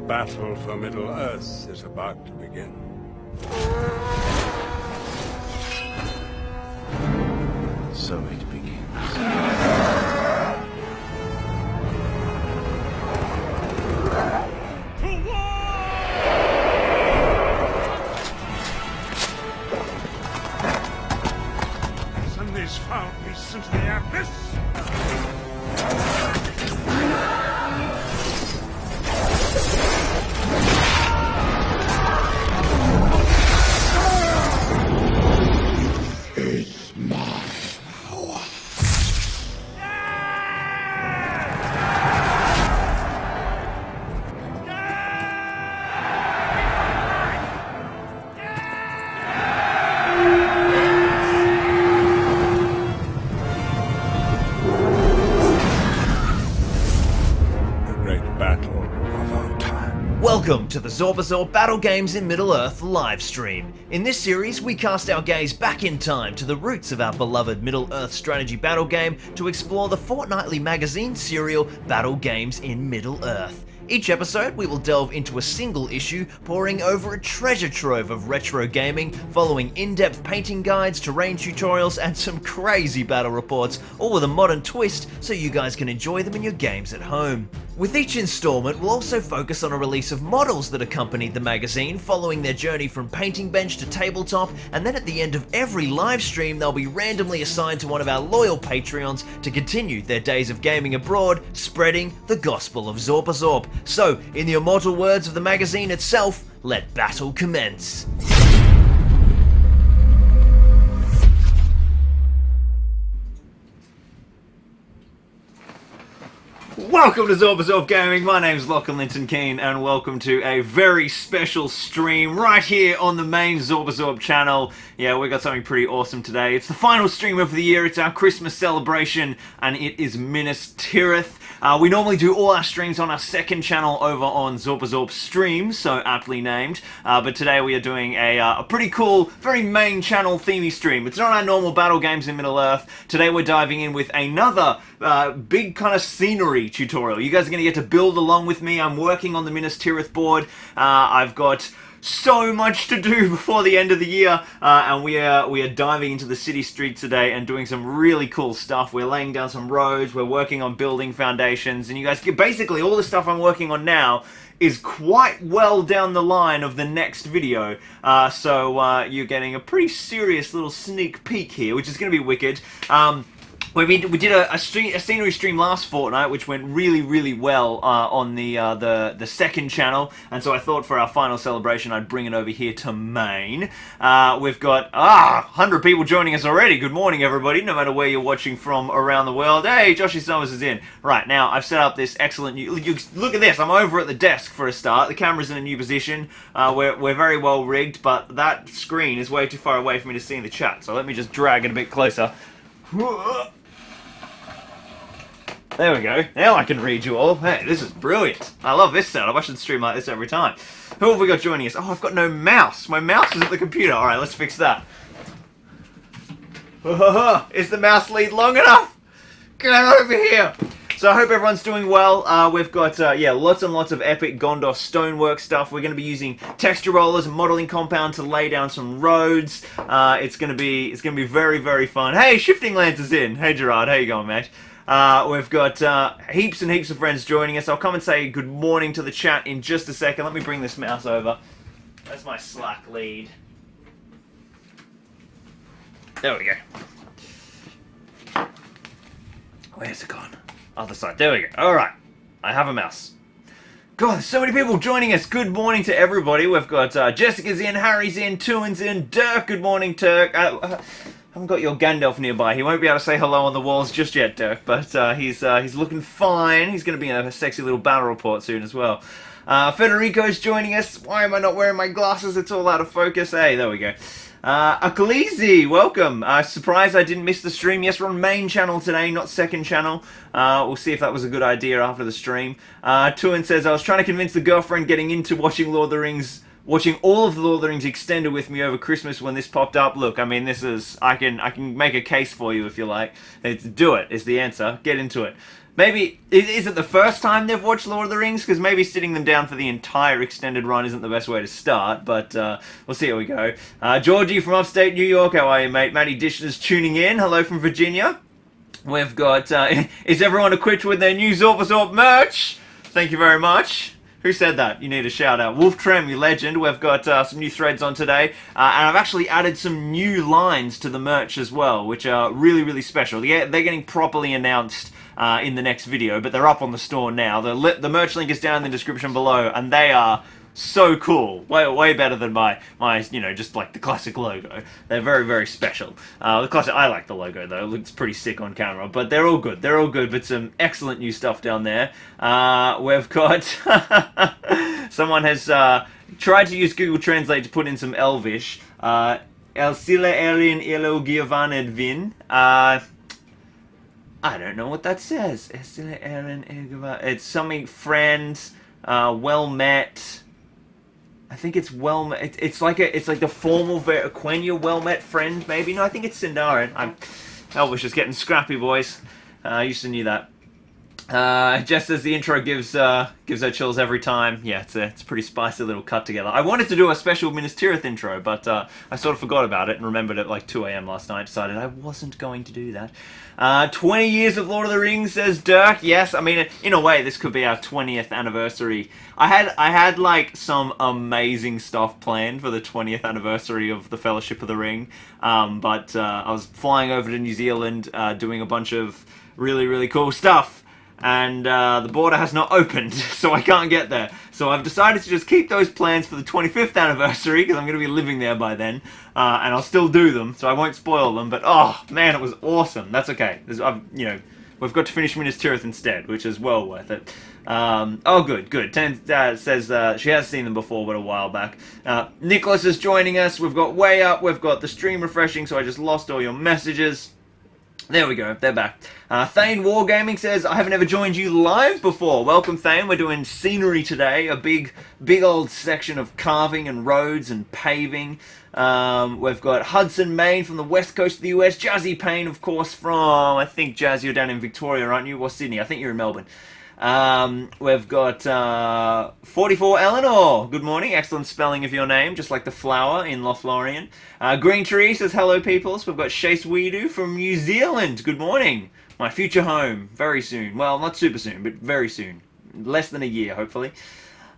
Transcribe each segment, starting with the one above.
battle for Middle-earth is about to begin. So it begins. Send these foul beasts into the abyss! It's my power. The great battle of our time. Welcome to the Zorpazorp Battle Games in Middle-earth livestream. In this series, we cast our gaze back in time to the roots of our beloved Middle-earth strategy battle game to explore the fortnightly magazine serial Battle Games in Middle-earth. Each episode, we will delve into a single issue, poring over a treasure trove of retro gaming, following in-depth painting guides, terrain tutorials, and some crazy battle reports, all with a modern twist so you guys can enjoy them in your games at home. With each installment, we'll also focus on a release of models that accompanied the magazine, following their journey from painting bench to tabletop, and then at the end of every live stream, they'll be randomly assigned to one of our loyal Patreons to continue their days of gaming abroad, spreading the gospel of Zorpazorp. So, in the immortal words of the magazine itself, let battle commence. Welcome to Zorpazorp Gaming, my name's Lachlan Linton Keane and welcome to a very special stream right here on the main Zorpazorp channel. Yeah, we got something pretty awesome today. It's the final stream of the year, it's our Christmas celebration and it is Minas Tirith. We normally do all our streams on our second channel over on Zorpazorp Streams, so aptly named, but today we are doing a pretty cool, very main channel themey stream. It's not our normal battle games in Middle-earth. Today we're diving in with another big kind of scenery tutorial. You guys are going to get to build along with me. I'm working on the Minas Tirith board. I've got so much to do before the end of the year, and we are diving into the city streets today and doing some really cool stuff. We're laying down some roads, we're working on building foundations, and you guys get basically all the stuff I'm working on now is quite well down the line of the next video, so you're getting a pretty serious little sneak peek here, which is going to be wicked. We did a scenery stream last fortnight, which went really well on the second channel, and so I thought for our final celebration I'd bring it over here to main. We've got 100 people joining us already. Good morning, everybody, no matter where you're watching from around the world. Hey, Joshy Summers is in. Right, now I've set up this excellent new... Look at this, I'm over at the desk for a start. The camera's in a new position. We're very well rigged, but that screen is way too far away for me to see in the chat, so let me just drag it a bit closer. There we go. Now I can read you all. Hey, this is brilliant. I love this setup. I should stream like this every time. Who have we got joining us? Oh, I've got no mouse. My mouse is at the computer. Alright, let's fix that. Is the mouse lead long enough? Get over here. So I hope everyone's doing well. We've got, yeah, lots and lots of epic Gondor stonework stuff. We're going to be using texture rollers and modeling compound to lay down some roads. It's going to be very fun. Hey, Shifting Lance is in. Hey, Gerard. How you going, mate? We've got heaps and heaps of friends joining us. I'll come and say good morning to the chat in just a second. Let me bring this mouse over. That's my Slack lead. There we go. Where's it gone? Other side. There we go. Alright. I have a mouse. God, there's so many people joining us. Good morning to everybody. We've got Jessica's in, Harry's in, Tuin's in, Dirk. Good morning, Dirk. I haven't got your Gandalf nearby. He won't be able to say hello on the walls just yet, Dirk, but he's looking fine. He's going to be in a sexy little battle report soon as well. Federico's joining us. Why am I not wearing my glasses? It's all out of focus. Hey, there we go. Akalizi, welcome. Surprised I didn't miss the stream. Yes, we're on main channel today, not second channel. We'll see if that was a good idea after the stream. Tuin says, I was trying to convince the girlfriend getting into watching Lord of the Rings watching all of the Lord of the Rings extended with me over Christmas when this popped up. Look, I mean, this is... I can make a case for you if you like. Do it is the answer. Get into it. Maybe it isn't the first time they've watched Lord of the Rings, because maybe sitting them down for the entire extended run isn't the best way to start, but we'll see how we go. Georgie from upstate New York, how are you, mate? Matty Dishner's tuning in. Hello from Virginia. We've got, is everyone equipped with their new Zorpazorp merch? Thank you very much. Who said that? You need a shout out. Wolf Trem, you legend. We've got some new threads on today. And I've actually added some new lines to the merch as well, which are really, really special. They're getting properly announced in the next video, but they're up on the store now. The merch link is down in the description below, and they are so cool. Way better than my you know, just like the classic logo. They're very, very special. The classic, I like the logo though. It looks pretty sick on camera, but they're all good. They're all good, but some excellent new stuff down there. We've got someone has tried to use Google Translate to put in some Elvish. El sile erin ilo giovaned vin. I don't know what that says. It's something friends, well met. I think it's well met. It's like the formal when you're well met friend, maybe. No, I think it's Sindarin. Elvish is getting scrappy, boys. I used to knew that. Just as the intro gives her chills every time. Yeah, it's a pretty spicy little cut together. I wanted to do a special Minas Tirith intro, but I sort of forgot about it and remembered at like 2 AM last night. Decided I wasn't going to do that. 20 years of Lord of the Rings, says Dirk. Yes, I mean, in a way, this could be our 20th anniversary. I had like some amazing stuff planned for the 20th anniversary of the Fellowship of the Ring, but I was flying over to New Zealand, doing a bunch of really, really cool stuff. And the border has not opened, so I can't get there. So I've decided to just keep those plans for the 25th anniversary, because I'm going to be living there by then, and I'll still do them, so I won't spoil them. But oh man, it was awesome. That's okay. You know, we've got to finish Minas Tirith instead, which is well worth it. Oh, good. Ten says she has seen them before, but a while back. Nicholas is joining us. We've got Way Up. We've got the stream refreshing, so I just lost all your messages. There we go, they're back. Thane Wargaming says, I haven't ever joined you live before. Welcome, Thane. We're doing scenery today, a big old section of carving and roads and paving. We've got Hudson, Maine from the west coast of the US. Jazzy Payne, of course, from, I think, Jazz, you're down in Victoria, aren't you? Or Sydney? I think you're in Melbourne. We've got 44 Eleanor. Good morning. Excellent spelling of your name, just like the flower in Lothlorien. Green Tree says hello, peoples. We've got Chase Weedu from New Zealand. Good morning. My future home. Very soon. Well, not super soon, but very soon. Less than a year, hopefully.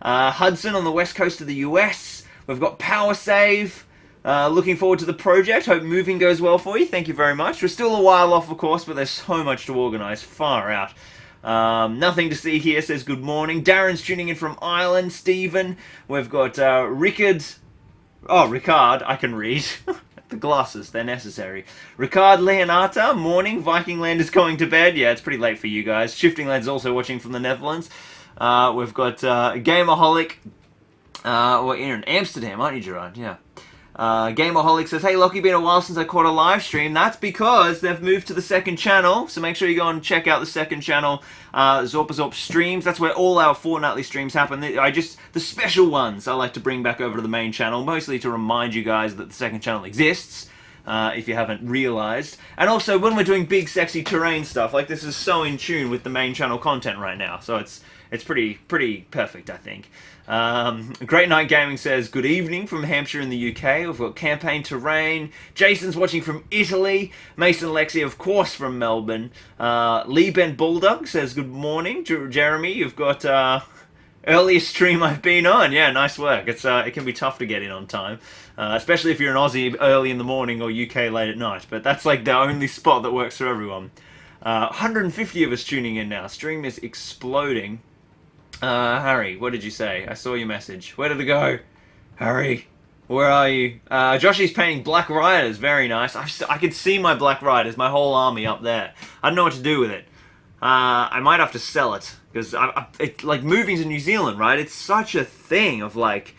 Hudson on the west coast of the US. We've got Power Save. Looking forward to the project. Hope moving goes well for you. Thank you very much. We're still a while off, of course, but there's so much to organise. Far out. Nothing to see here, says good morning. Darren's tuning in from Ireland. Stephen. We've got Rickard. Oh, Ricard, I can read. The glasses, they're necessary. Ricard Leonata, morning. Vikingland is going to bed. Yeah, it's pretty late for you guys. Shifting Lad's also watching from the Netherlands. We've got Gamerholic. Well, you're in Amsterdam, aren't you, Gerard? Yeah. Gamerholic says, hey Lockie, been a while since I caught a live stream. That's because they've moved to the second channel, so make sure you go and check out the second channel, Zorpazorp streams. That's where all our fortnightly streams happen. The special ones I like to bring back over to the main channel, mostly to remind you guys that the second channel exists, if you haven't realized. And also, when we're doing big sexy terrain stuff, like this is so in tune with the main channel content right now, so it's pretty perfect, I think. Great Night Gaming says, good evening from Hampshire in the UK. We've got Campaign Terrain. Jason's watching from Italy. Mason Lexi, of course, from Melbourne. Lee Ben Bulldog says, good morning. Jeremy, you've got earliest stream I've been on. Yeah, nice work. It can be tough to get in on time, especially if you're an Aussie early in the morning or UK late at night. But that's like the only spot that works for everyone. 150 of us tuning in now. Stream is exploding. Harry, what did you say? I saw your message. Where did it go? Harry, where are you? Joshy's painting Black Riders. Very nice. I could see my Black Riders, my whole army up there. I don't know what to do with it. I might have to sell it. Because, like, moving to New Zealand, right? It's such a thing of, like,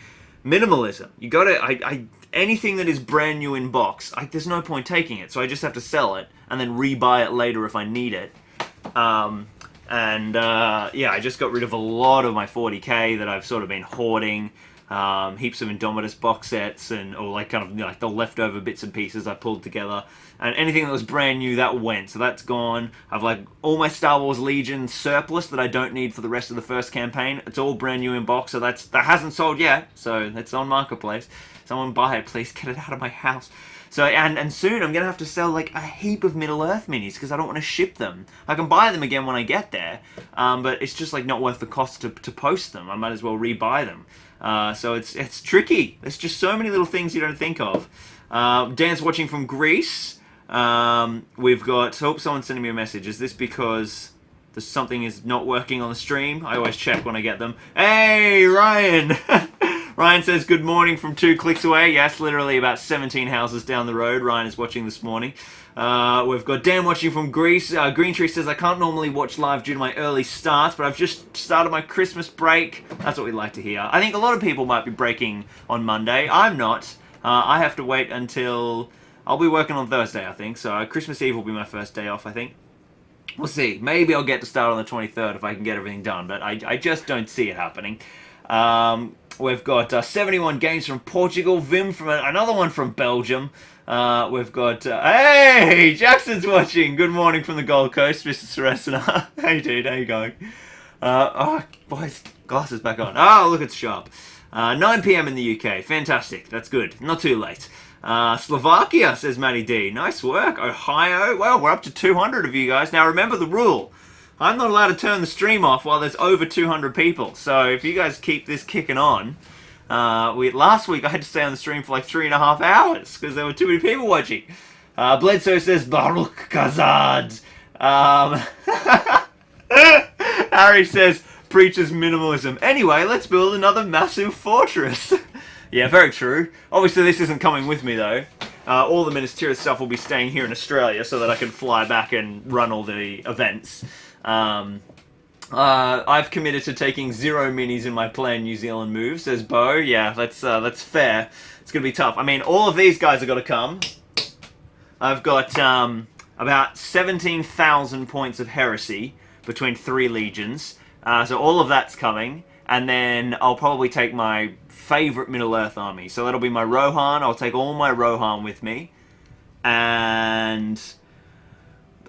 minimalism. You gotta... anything that is brand new in box, there's no point taking it. So I just have to sell it and then rebuy it later if I need it. Yeah, I just got rid of a lot of my 40k that I've sort of been hoarding. heaps of Indomitus box sets, and or like kind of like the leftover bits and pieces I pulled together. And anything that was brand new, that went. So that's gone. I've like all my Star Wars Legion surplus that I don't need for the rest of the first campaign. It's all brand new in box, so that hasn't sold yet. So it's on Marketplace. Someone buy it, please. Get it out of my house. So, and soon I'm going to have to sell like a heap of Middle-earth minis because I don't want to ship them. I can buy them again when I get there, but it's just like not worth the cost to post them. I might as well rebuy them. So it's tricky. There's just so many little things you don't think of. Dan's watching from Greece. We've got, hope someone's sending me a message. Is this because there's something is not working on the stream? I always check when I get them. Hey, Ryan! Ryan says, good morning from 2 clicks away. Yes, literally about 17 houses down the road. Ryan is watching this morning. We've got Dan watching from Greece. Green Tree says, I can't normally watch live due to my early starts, but I've just started my Christmas break. That's what we like to hear. I think a lot of people might be breaking on Monday. I'm not. I have to wait until... I'll be working on Thursday, I think. So Christmas Eve will be my first day off, I think. We'll see. Maybe I'll get to start on the 23rd if I can get everything done, but I just don't see it happening. We've got 71 games from Portugal, Vim from another one from Belgium. We've got, hey, Jackson's watching. Good morning from the Gold Coast, Mr. Suresana. Hey, dude, how you going? Oh, boys, glasses back on. Oh, look, it's sharp. 9 PM in the UK. Fantastic. That's good. Not too late. Slovakia, says Matty D. Nice work. Ohio. Well, we're up to 200 of you guys. Now, remember the rule. I'm not allowed to turn the stream off while there's over 200 people. So if you guys keep this kicking on, last week I had to stay on the stream for like 3.5 hours because there were too many people watching. Bledsoe says Baruch Kazad. Harry says preaches minimalism. Anyway, let's build another massive fortress. Yeah, very true. Obviously this isn't coming with me though. All the Minas Tirith stuff will be staying here in Australia so that I can fly back and run all the events. I've committed to taking 0 minis in my planned New Zealand move, says Bo. Yeah, that's fair. It's going to be tough. I mean, all of these guys have got to come. I've got about 17,000 points of heresy between 3 legions. So all of that's coming. And then I'll probably take my favorite Middle-earth army. So that'll be my Rohan. I'll take all my Rohan with me. And...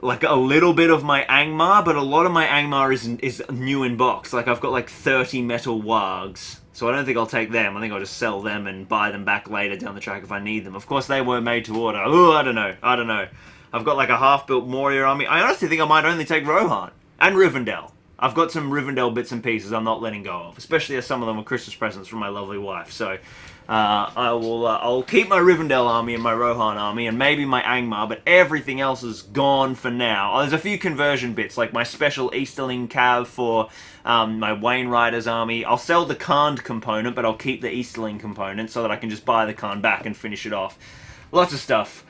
like a little bit of my Angmar, but a lot of my Angmar is new in box. Like I've got like 30 metal wargs, so I don't think I'll take them. I think I'll just sell them and buy them back later down the track if I need them. Of course, they were made to order. Oh, I don't know. I've got like a half-built Moria army. I honestly think I might only take Rohan and Rivendell. I've got some Rivendell bits and pieces I'm not letting go of, especially as some of them are Christmas presents from my lovely wife. So I'll keep my Rivendell army and my Rohan army and maybe my Angmar, but everything else is gone for now. There's a few conversion bits, like my special Easterling Cav for my Wayne Riders army. I'll sell the Khand component, but I'll keep the Easterling component so that I can just buy the Khand back and finish it off. Lots of stuff.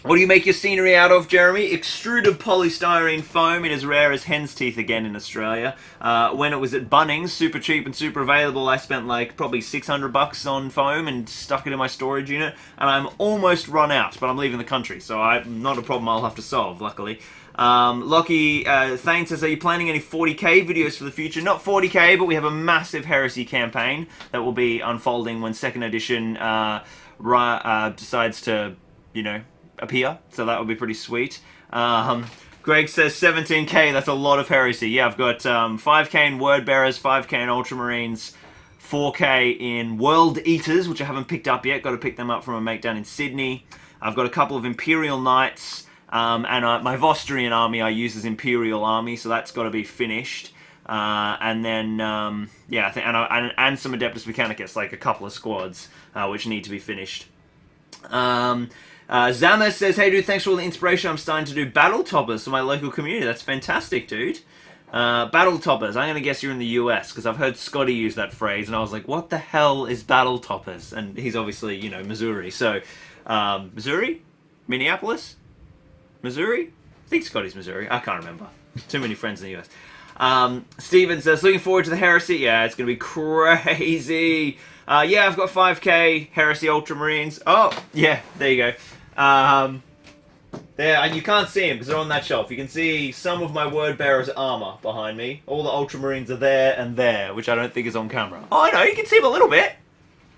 What do you make your scenery out of, Jeremy? Extruded polystyrene foam. It is rare as hen's teeth again in Australia. When it was at Bunnings, super cheap and super available, I spent like probably $600 on foam and stuck it in my storage unit. And I'm almost run out, but I'm leaving the country, so not a problem I'll have to solve, luckily. Lockie Thane says, are you planning any 40k videos for the future? Not 40k, but we have a massive Heresy campaign that will be unfolding when 2nd edition decides to, you know, appear, so that would be pretty sweet. Greg says 17k, that's a lot of heresy. Yeah, I've got 5k in Word Bearers, 5k in Ultramarines, 4k in World Eaters, which I haven't picked up yet. Got to pick them up from a mate down in Sydney. I've got a couple of Imperial Knights, and my Vostrian army I use as Imperial army, so that's got to be finished. And then, yeah, I think, and some Adeptus Mechanicus, like a couple of squads, which need to be finished. Zama says, hey dude, thanks for all the inspiration. I'm starting to do battle toppers for my local community. That's fantastic, dude. Battle toppers. I'm going to guess you're in the US, because I've heard Scotty use that phrase, and I was like, what the hell is battle toppers? And he's obviously, you know, Missouri. So, Missouri? Minneapolis? Missouri? I think Scotty's Missouri. I can't remember. Too many friends in the US. Steven says, looking forward to the Heresy. Yeah, it's going to be crazy. Yeah, I've got 5k Heresy Ultramarines. Oh, yeah, there you go. There, and you can't see them because they're on that shelf. You can see some of my word bearer's armor behind me. All the ultramarines are there and there, which I don't think is on camera. Oh no, you can see them a little bit.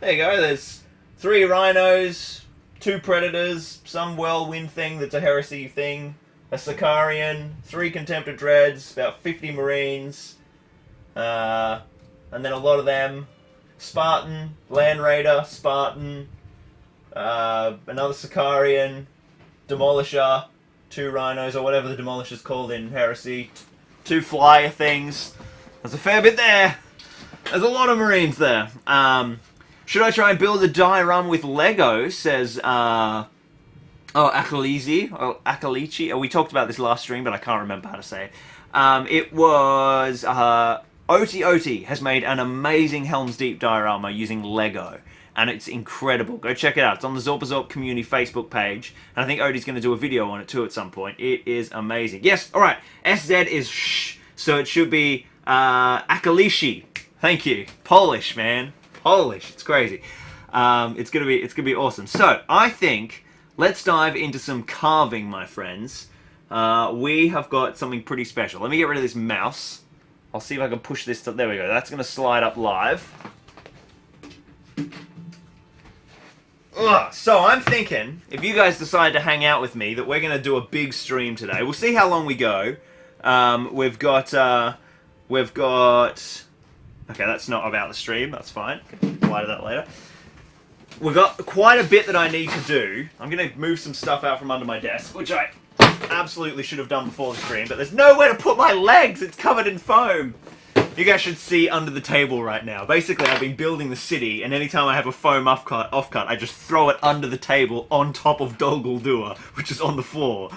There you go. There's 3 rhinos, 2 predators, some whirlwind thing that's a heresy thing, a Sicarian, 3 Contemptor Dreads, about 50 marines, and then a lot of them. Spartan, Land Raider, Spartan, another Sicarian, Demolisher, 2 rhinos, or whatever the Demolisher's called in Heresy, 2 flyer things. There's a fair bit there. There's a lot of marines there. Should I try and build a diorama with Lego, says, Akalici. We talked about this last stream, but I can't remember how to say it. It was, Oti Oti has made an amazing Helm's Deep diorama using Lego. And it's incredible. Go check it out. It's on the Zorpazorp community Facebook page. And I think Odie's going to do a video on it too at some point. It is amazing. Yes, alright. SZ is shh. So it should be Akalici. Thank you. Polish, man. Polish. It's crazy. It's gonna be awesome. So, I think let's dive into some carving, my friends. We have got something pretty special. Let me get rid of this mouse. I'll see if I can push this to... There we go. That's going to slide up live. Ugh. So I'm thinking, if you guys decide to hang out with me, that we're going to do a big stream today. We'll see how long we go. We've got... Okay, that's not about the stream. That's fine. Can apply to that later. We've got quite a bit that I need to do. I'm going to move some stuff out from under my desk, which I absolutely should have done before the stream, but there's nowhere to put my legs. It's covered in foam. You guys should see under the table right now. Basically, I've been building the city, and anytime I have a foam offcut, I just throw it under the table on top of Dol Guldur, which is on the floor.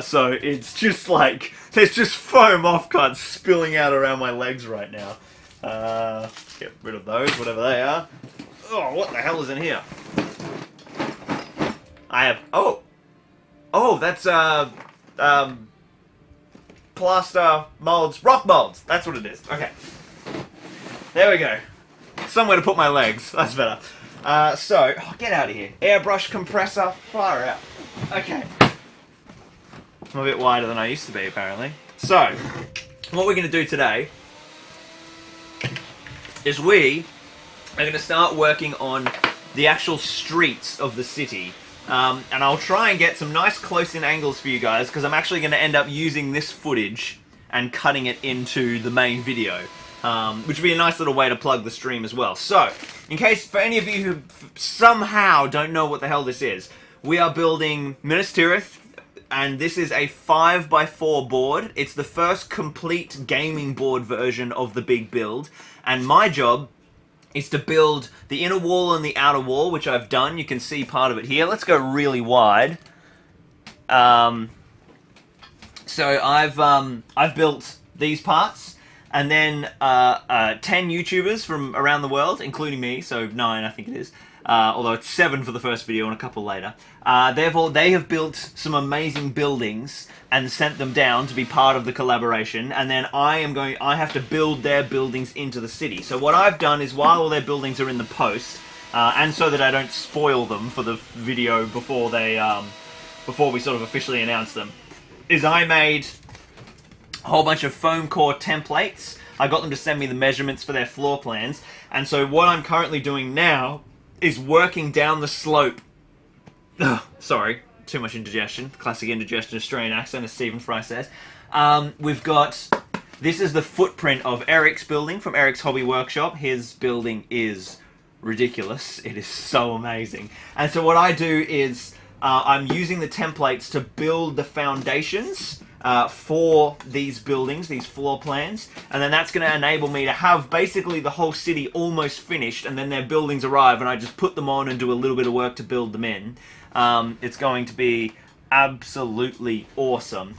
So it's just like, there's just foam offcuts spilling out around my legs right now. Get rid of those, whatever they are. Oh, what the hell is in here? I have, oh, that's, plaster molds, rock molds. That's what it is. Okay. There we go. Somewhere to put my legs. That's better. So, get out of here. Airbrush compressor, fire out. Okay. I'm a bit wider than I used to be, apparently. So, what we're going to do today is we are going to start working on the actual streets of the city. And I'll try and get some nice close-in angles for you guys, because I'm actually going to end up using this footage and cutting it into the main video, which would be a nice little way to plug the stream as well. So, in case, for any of you who somehow don't know what the hell this is, we are building Minas Tirith, and this is a 5x4 board. It's the first complete gaming board version of the big build, and my job is to build the inner wall and the outer wall, which I've done. You can see part of it here. Let's go really wide. So I've built these parts, and then 10 YouTubers from around the world, including me, so 9 I think it is. Although it's 7 for the first video and a couple later. They have built some amazing buildings and sent them down to be part of the collaboration, and then I have to build their buildings into the city. So what I've done is, while all their buildings are in the post, and so that I don't spoil them for the video before we sort of officially announce them, is I made a whole bunch of foam core templates. I got them to send me the measurements for their floor plans, and so what I'm currently doing now is working down the slope. Ugh, sorry, too much indigestion. Classic indigestion Australian accent, as Stephen Fry says. This is the footprint of Eric's building from Eric's Hobby Workshop. His building is ridiculous. It is so amazing. And so what I do is, I'm using the templates to build the foundations for these buildings, these floor plans, and then that's going to enable me to have basically the whole city almost finished, and then their buildings arrive and I just put them on and do a little bit of work to build them in. It's going to be absolutely awesome.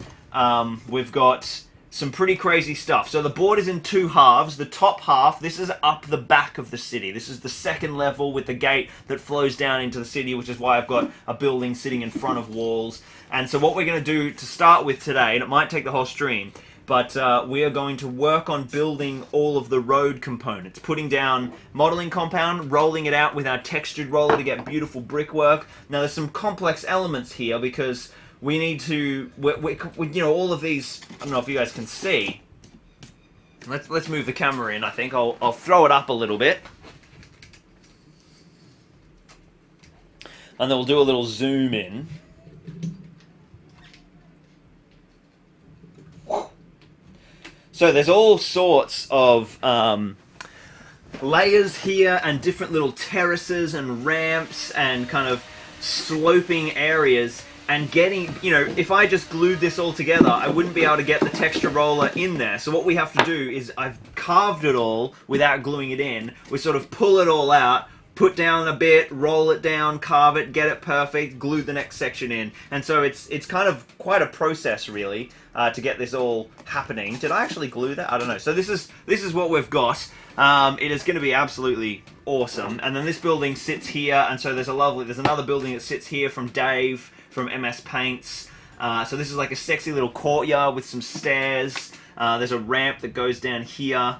We've got some pretty crazy stuff. So the board is in 2 halves. The top half, this is up the back of the city. This is the second level with the gate that flows down into the city, which is why I've got a building sitting in front of walls. And so what we're going to do to start with today, and it might take the whole stream, but we are going to work on building all of the road components, putting down modeling compound, rolling it out with our textured roller to get beautiful brickwork. Now there's some complex elements here because we need to, you know, all of these. I don't know if you guys can see. Let's move the camera in. I think I'll throw it up a little bit, and then we'll do a little zoom in. So there's all sorts of layers here and different little terraces and ramps and kind of sloping areas, and getting, you know, if I just glued this all together, I wouldn't be able to get the texture roller in there. So what we have to do is, I've carved it all without gluing it in. We sort of pull it all out, put down a bit, roll it down, carve it, get it perfect, glue the next section in. And so it's kind of quite a process, really, to get this all happening. Did I actually glue that? I don't know. So this is what we've got. It is going to be absolutely awesome. And then this building sits here, and so there's another building that sits here from Dave from MS Paints. So this is like a sexy little courtyard with some stairs. There's a ramp that goes down here.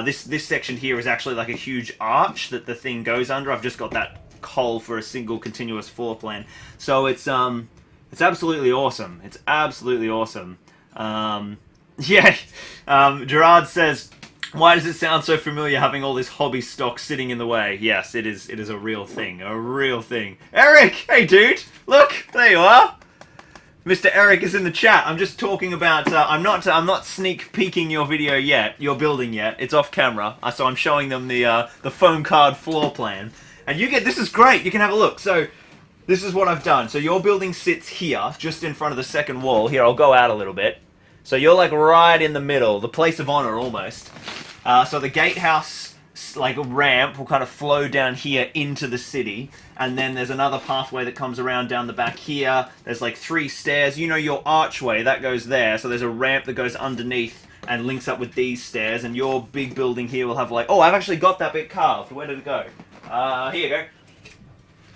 This section here is actually like a huge arch that the thing goes under. I've just got that hole for a single continuous floor plan. So it's absolutely awesome. It's absolutely awesome. Yeah. Gerard says, why does it sound so familiar having all this hobby stock sitting in the way? Yes, it is a real thing. A real thing. Eric! Hey dude! Look! There you are! Mr. Eric is in the chat. I'm just talking about, I'm not sneak peeking your video yet, your building yet. It's off camera. So I'm showing them the foam card floor plan. And this is great. You can have a look. So this is what I've done. So your building sits here, just in front of the second wall. Here, I'll go out a little bit. So you're like right in the middle, the place of honor almost. So the gatehouse, like a ramp, will kind of flow down here into the city. And then there's another pathway that comes around down the back here. There's like 3 stairs. You know your archway, that goes there. So there's a ramp that goes underneath and links up with these stairs. And your big building here will have like... Oh, I've actually got that bit carved. Where did it go? Here you go.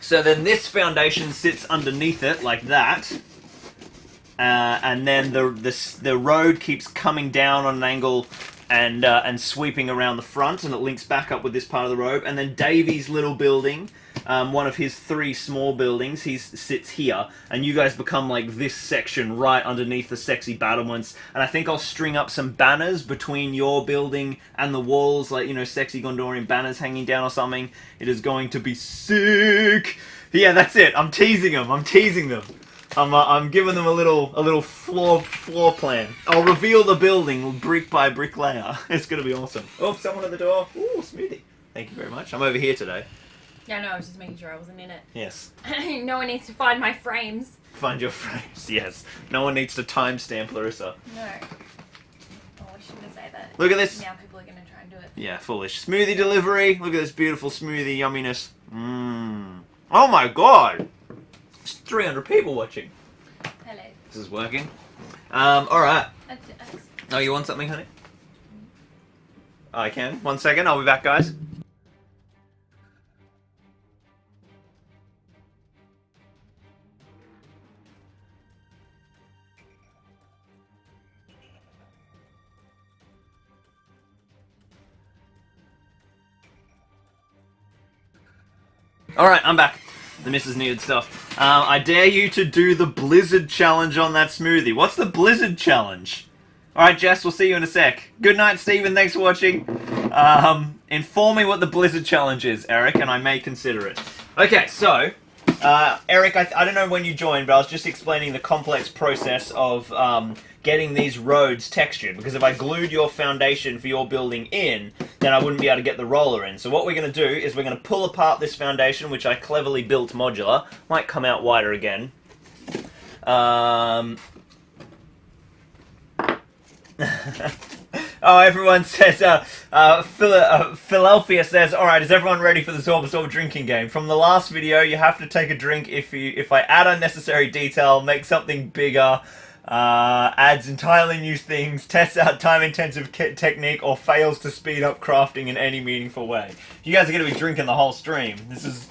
So then this foundation sits underneath it like that. And then the road keeps coming down on an angle and sweeping around the front, and it links back up with this part of the road. And then Davy's little building, one of his 3 small buildings, sits here, and you guys become like this section right underneath the sexy battlements. And I think I'll string up some banners between your building and the walls, like, you know, sexy Gondorian banners hanging down or something. It is going to be sick. Yeah, that's it. I'm teasing them. I'm teasing them. I'm giving them a little floor plan. I'll reveal the building brick by brick layer. It's gonna be awesome. Oh, someone at the door. Ooh, smoothie. Thank you very much. I'm over here today. Yeah, no, I was just making sure I wasn't in it. Yes. No one needs to find my frames. Find your frames. Yes. No one needs to timestamp Larissa. No. Oh, I shouldn't say that. Look at this. Now people are gonna try and do it. Yeah, foolish. Smoothie delivery. Look at this beautiful smoothie yumminess. Mmm. Oh my god. There's 300 people watching. Hello. This is working. Alright. That's Oh, you want something, honey? I can. 1 second, I'll be back, guys. Alright, I'm back. The missus needed stuff. I dare you to do the Blizzard challenge on that smoothie. What's the Blizzard challenge? Alright, Jess, we'll see you in a sec. Good night, Stephen. Thanks for watching. Inform me what the Blizzard challenge is, Eric, and I may consider it. Okay, so, Eric, I don't know when you joined, but I was just explaining the complex process of getting these roads textured, because if I glued your foundation for your building in, then I wouldn't be able to get the roller in. So what we're going to do is we're going to pull apart this foundation, which I cleverly built modular. Might come out wider again. Oh, everyone says, Philadelphia says, alright, is everyone ready for the Zorpazorp drinking game? From the last video, you have to take a drink if I add unnecessary detail, make something bigger, adds entirely new things, tests out time-intensive technique, or fails to speed up crafting in any meaningful way. You guys are going to be drinking the whole stream. This is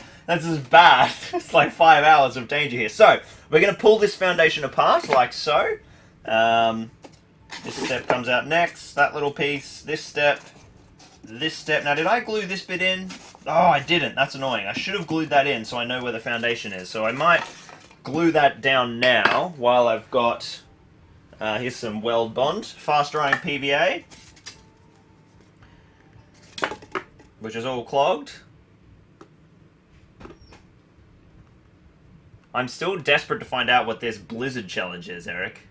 bad. It's like 5 hours of danger here. So, we're going to pull this foundation apart, like so. This step comes out next, that little piece, this step. Now, did I glue this bit in? Oh, I didn't. That's annoying. I should have glued that in so I know where the foundation is. So I might glue that down now while I've got, here's some weld bond, fast drying PVA, which is all clogged. I'm still desperate to find out what this blizzard challenge is, Eric.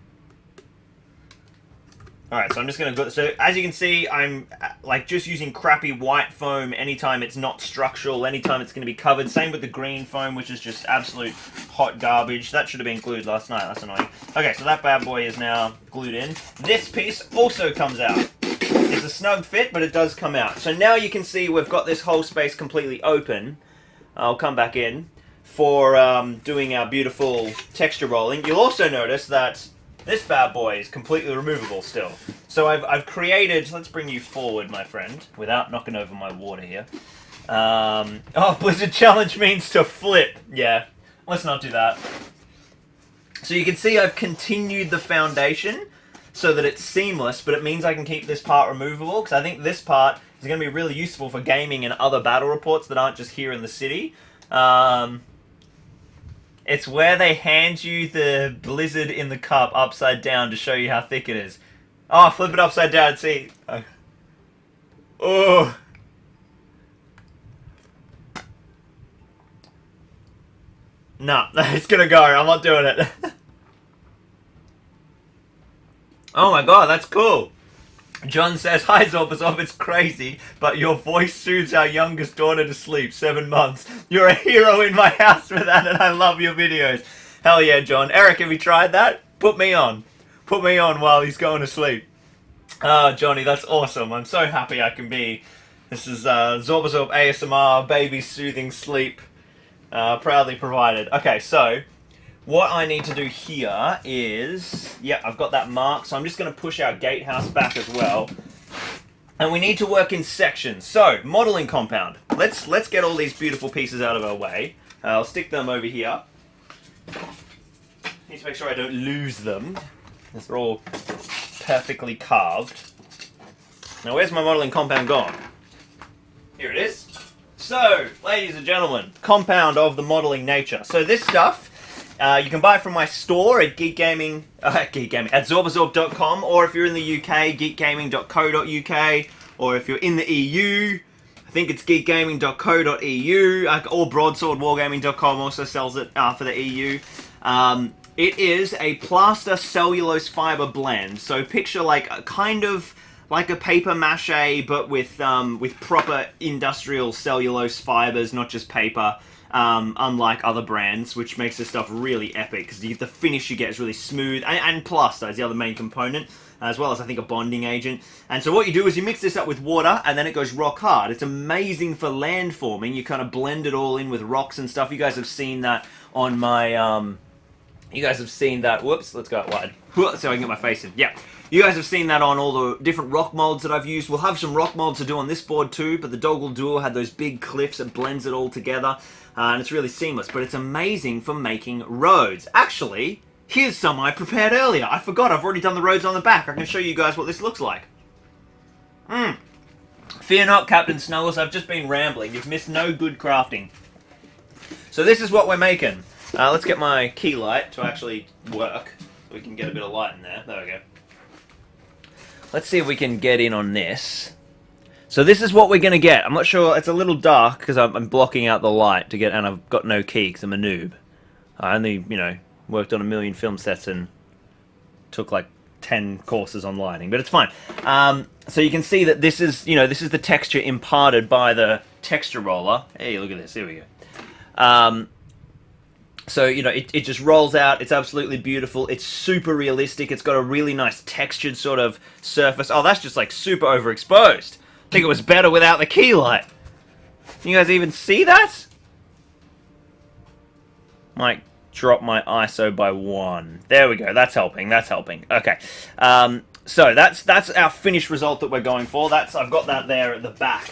Alright, so I'm just going to go... So, as you can see, I'm like just using crappy white foam anytime it's not structural, anytime it's going to be covered. Same with the green foam, which is just absolute hot garbage. That should have been glued last night. That's annoying. Okay, so that bad boy is now glued in. This piece also comes out. It's a snug fit, but it does come out. So now you can see we've got this whole space completely open. I'll come back in for doing our beautiful texture rolling. You'll also notice that this bad boy is completely removable still. So I've created... Let's bring you forward, my friend, without knocking over my water here. Oh, Blizzard Challenge means to flip. Yeah, let's not do that. So you can see I've continued the foundation so that it's seamless, but it means I can keep this part removable, because I think this part is going to be really useful for gaming and other battle reports that aren't just here in the city. It's where they hand you the Blizzard in the cup upside down to show you how thick it is. Oh, flip it upside down and see. Oh. No, it's gonna go. I'm not doing it. Oh my god, that's cool. John says, "Hi Zorpazorp, it's crazy, but your voice soothes our youngest daughter to sleep, 7 months. You're a hero in my house for that, and I love your videos." Hell yeah, John. Eric, have you tried that? Put me on. Put me on while he's going to sleep. Oh, Johnny, that's awesome. I'm so happy I can be. This is Zorpazorp ASMR, baby soothing sleep, proudly provided. Okay, so what I need to do here is, yeah, I've got that mark, so I'm just going to push our gatehouse back as well. And we need to work in sections. So, modeling compound. Let's get all these beautiful pieces out of our way. I'll stick them over here. Need to make sure I don't lose them, because they're all perfectly carved. Now, where's my modeling compound gone? Here it is. So, ladies and gentlemen, compound of the modeling nature. So this stuff, you can buy from my store at at Zorpazorp.com, or if you're in the UK, geekgaming.co.uk, or if you're in the EU, I think it's geekgaming.co.eu, or broadswordwargaming.com also sells it for the EU. It is a plaster cellulose fiber blend, so picture like a kind of like a paper mache, but with proper industrial cellulose fibers, not just paper. Unlike other brands, which makes this stuff really epic, because the finish you get is really smooth, and plaster is the other main component, as well as I think a bonding agent. And so what you do is you mix this up with water, and then it goes rock hard. It's amazing for land forming. You kind of blend it all in with rocks and stuff. You guys have seen that on my, you guys have seen that, whoops, let's go out wide, so I can get my face in, yeah. You guys have seen that on all the different rock molds that I've used. We'll have some rock molds to do on this board too, but the Doggle Duo had those big cliffs that blends it all together, and it's really seamless, but it's amazing for making roads. Actually, here's some I prepared earlier. I forgot, I've already done the roads on the back. I can show you guys what this looks like. Fear not, Captain Snuggles, I've just been rambling. You've missed no good crafting. So this is what we're making. Let's get my key light to actually work, so we can get a bit of light in there. There we go. Let's see if we can get in on this. So this is what we're going to get. I'm not sure, it's a little dark because I'm blocking out the light to get, and I've got no key because I'm a noob. I only, you know, worked on 1 million film sets and took like 10 courses on lighting, but it's fine. So you can see that this is, you know, this is the texture imparted by the texture roller. Hey, look at this, here we go. So, you know, it just rolls out. It's absolutely beautiful. It's super realistic. It's got a really nice textured sort of surface. Oh, that's just like super overexposed. I think it was better without the key light. You guys even see that? Might drop my ISO by 1. There we go. That's helping. That's helping. Okay. So that's our finished result that we're going for. I've got that there at the back.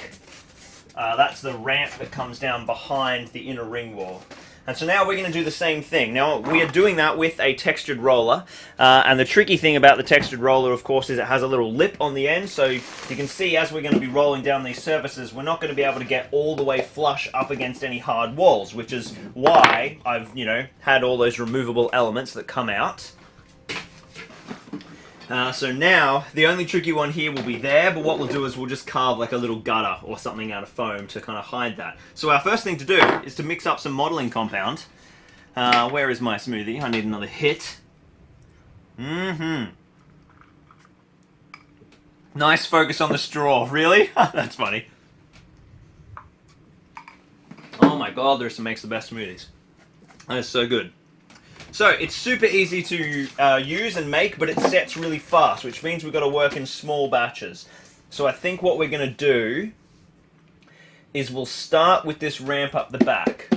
That's the ramp that comes down behind the inner ring wall. And so now we're going to do the same thing. Now, we are doing that with a textured roller. And the tricky thing about the textured roller, of course, is it has a little lip on the end. So you can see as we're going to be rolling down these surfaces, we're not going to be able to get all the way flush up against any hard walls, which is why I've, had all those removable elements that come out. So now, the only tricky one here will be there, but what we'll do is we'll just carve like a little gutter or something out of foam to kind of hide that. So our first thing to do is to mix up some modeling compound. Where is my smoothie? I need another hit. Nice focus on the straw. Really? That's funny. Oh my god, this makes the best smoothies. That is so good. So, it's super easy to use and make, but it sets really fast, which means we've got to work in small batches. So I think what we're going to do is we'll start with this ramp up the back.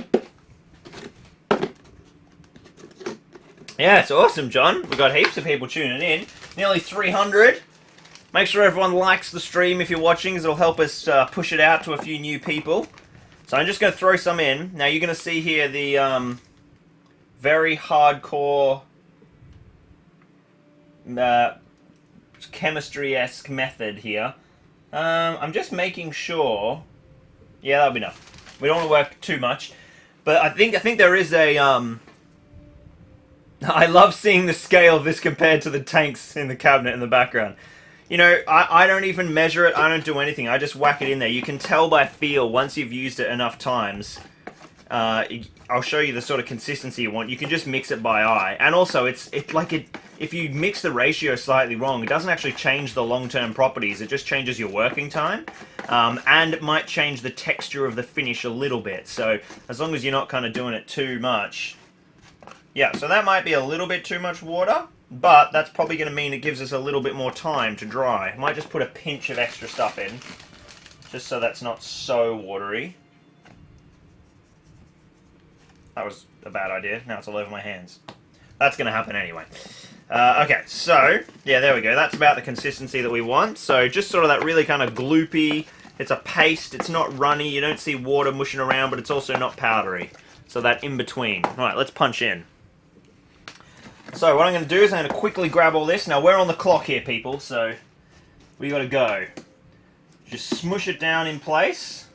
Yeah, it's awesome, John. We've got heaps of people tuning in. Nearly 300. Make sure everyone likes the stream if you're watching, because it'll help us push it out to a few new people. So I'm just going to throw some in. Now, you're going to see here the... very hardcore chemistry-esque method here. I'm just making sure... Yeah, that'll be enough. We don't want to work too much. But I think there is a... I love seeing the scale of this compared to the tanks in the cabinet in the background. I don't even measure it. I don't do anything. I just whack it in there. You can tell by feel once you've used it enough times. I'll show you the sort of consistency you want. You can just mix it by eye. And also, if you mix the ratio slightly wrong, it doesn't actually change the long-term properties. It just changes your working time. And it might change the texture of the finish a little bit. So, as long as you're not kind of doing it too much. Yeah, so that might be a little bit too much water. But that's probably going to mean it gives us a little bit more time to dry. I might just put a pinch of extra stuff in. Just so that's not so watery. That was a bad idea. Now it's all over my hands. That's going to happen anyway. Okay, so, yeah, there we go. That's about the consistency that we want. So just sort of that really kind of gloopy. It's a paste. It's not runny. You don't see water mushing around, but it's also not powdery. So that in between. All right, let's punch in. So what I'm going to do is I'm going to quickly grab all this. Now, we're on the clock here, people, so we got to go. Just smush it down in place.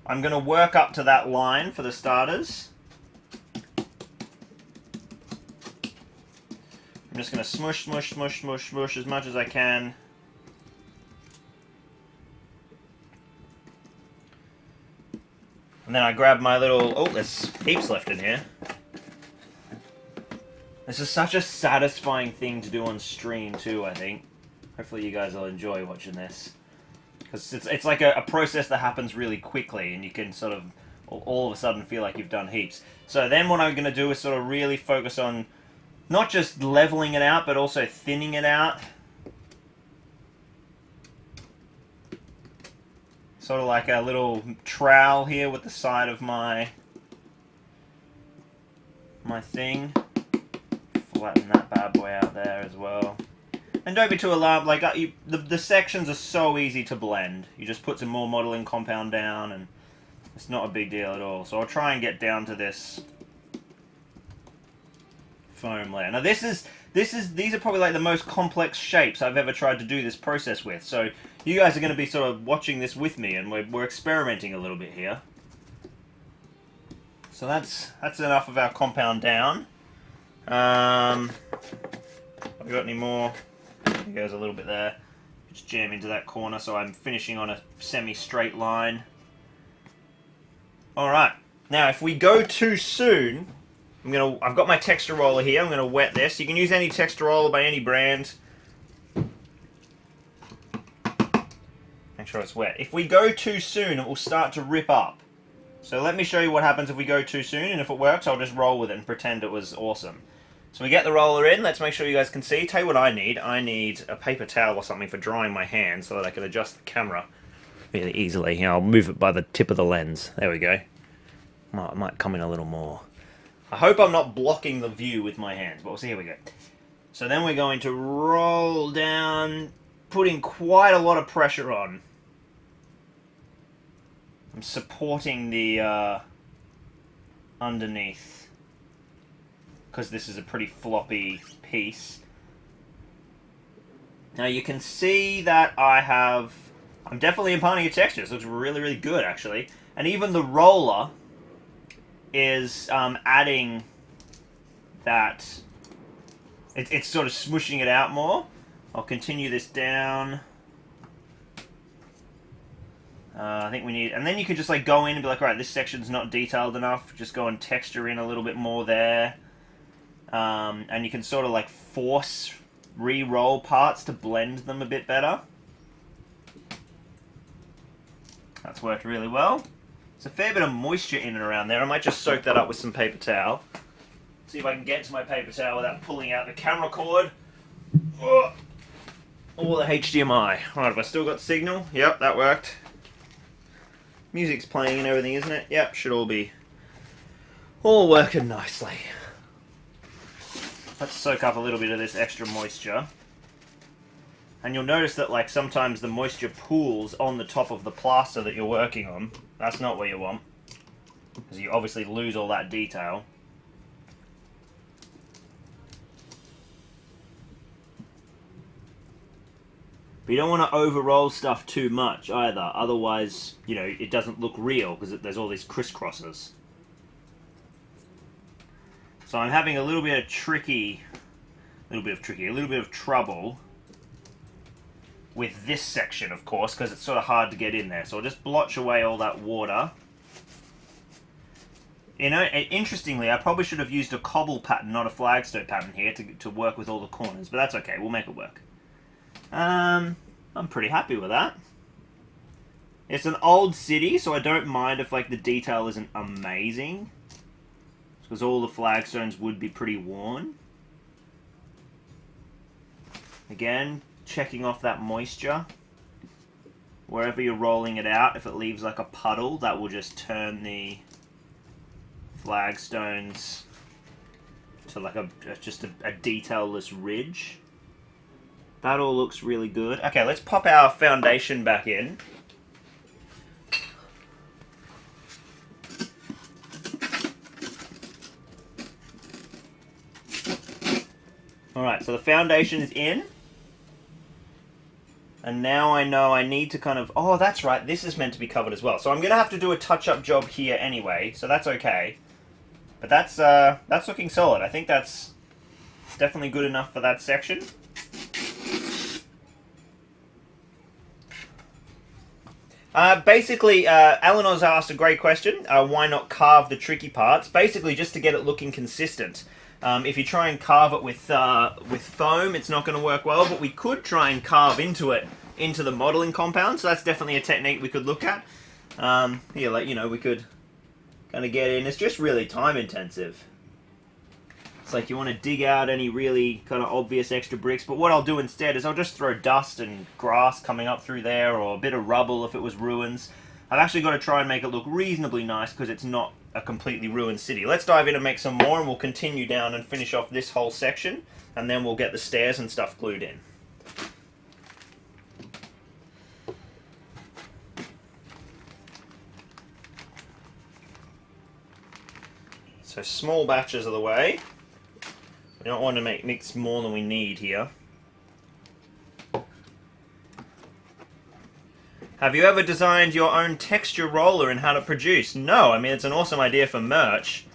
I'm going to work up to that line for the starters. I'm just going to smush, smush, smush, smush, smush as much as I can. And then I grab my little... Oh, there's heaps left in here. This is such a satisfying thing to do on stream too, I think. Hopefully you guys will enjoy watching this. Because it's like a process that happens really quickly, and you can sort of all of a sudden feel like you've done heaps. So then what I'm going to do is sort of really focus on not just leveling it out, but also thinning it out. Sort of like a little trowel here with the side of my thing. Flatten that bad boy out there as well. And don't be too alarmed, like, the sections are so easy to blend. You just put some more modeling compound down, and it's not a big deal at all. So I'll try and get down to this foam layer. Now these are probably like the most complex shapes I've ever tried to do this process with. So you guys are going to be sort of watching this with me, and we're experimenting a little bit here. So that's enough of our compound down. Have we got any more? There goes a little bit there. Just jam into that corner so I'm finishing on a semi-straight line. Alright. Now if we go too soon, I've got my texture roller here. I'm going to wet this. You can use any texture roller by any brand. Make sure it's wet. If we go too soon, it will start to rip up. So let me show you what happens if we go too soon, and if it works, I'll just roll with it and pretend it was awesome. So we get the roller in. Let's make sure you guys can see. Tell you what I need. I need a paper towel or something for drying my hands so that I can adjust the camera really easily. Here, I'll move it by the tip of the lens. There we go. Might come in a little more. I hope I'm not blocking the view with my hands, but we'll see. Here we go. So then we're going to roll down, putting quite a lot of pressure on. I'm supporting the underneath because this is a pretty floppy piece. Now you can see that I'm definitely imparting a texture. This looks really, really good, actually. And even the roller is adding that. It's sort of smushing it out more. I'll continue this down. I think we need... And then you can just like go in and be like, alright, this section's not detailed enough. Just go and texture in a little bit more there. And you can sort of like force re-roll parts to blend them a bit better. That's worked really well. There's a fair bit of moisture in and around there. I might just soak that up with some paper towel. See if I can get to my paper towel without pulling out the camera cord. Or the HDMI. Alright, have I still got signal? Yep, that worked. Music's playing and everything, isn't it? Yep, should all be all working nicely. Let's soak up a little bit of this extra moisture. And you'll notice that like sometimes the moisture pools on the top of the plaster that you're working on. That's not what you want, because you obviously lose all that detail. But you don't want to over-roll stuff too much either, otherwise, you know, it doesn't look real because there's all these crisscrosses. So I'm having a little bit of trouble with this section, of course, because it's sort of hard to get in there. So I'll just blotch away all that water. You know, interestingly, I probably should have used a cobble pattern, not a flagstone pattern here, to work with all the corners, but that's okay, we'll make it work. I'm pretty happy with that. It's an old city, so I don't mind if like the detail isn't amazing, because all the flagstones would be pretty worn. Again, checking off that moisture. Wherever you're rolling it out, if it leaves like a puddle, that will just turn the flagstones to like just a detailless ridge. That all looks really good. Okay, let's pop our foundation back in. Alright, so the foundation is in. And now I know I need to kind of... Oh, that's right, this is meant to be covered as well. So I'm going to have to do a touch-up job here anyway, so that's okay. But that's looking solid. I think that's definitely good enough for that section. Basically, Eleanor's asked a great question. Why not carve the tricky parts? Basically, just to get it looking consistent. If you try and carve it with foam, it's not going to work well, but we could try and carve into the modeling compound, so that's definitely a technique we could look at. Here, like, you know, we could kind of get in. It's just really time intensive. It's like you want to dig out any really kind of obvious extra bricks, but what I'll do instead is I'll just throw dust and grass coming up through there, or a bit of rubble if it was ruins. I've actually got to try and make it look reasonably nice because it's not a completely ruined city. Let's dive in and make some more, and we'll continue down and finish off this whole section, and then we'll get the stairs and stuff glued in. So small batches of the way. We don't want to mix more than we need here. Have you ever designed your own texture roller and how to produce? No, I mean, it's an awesome idea for merch,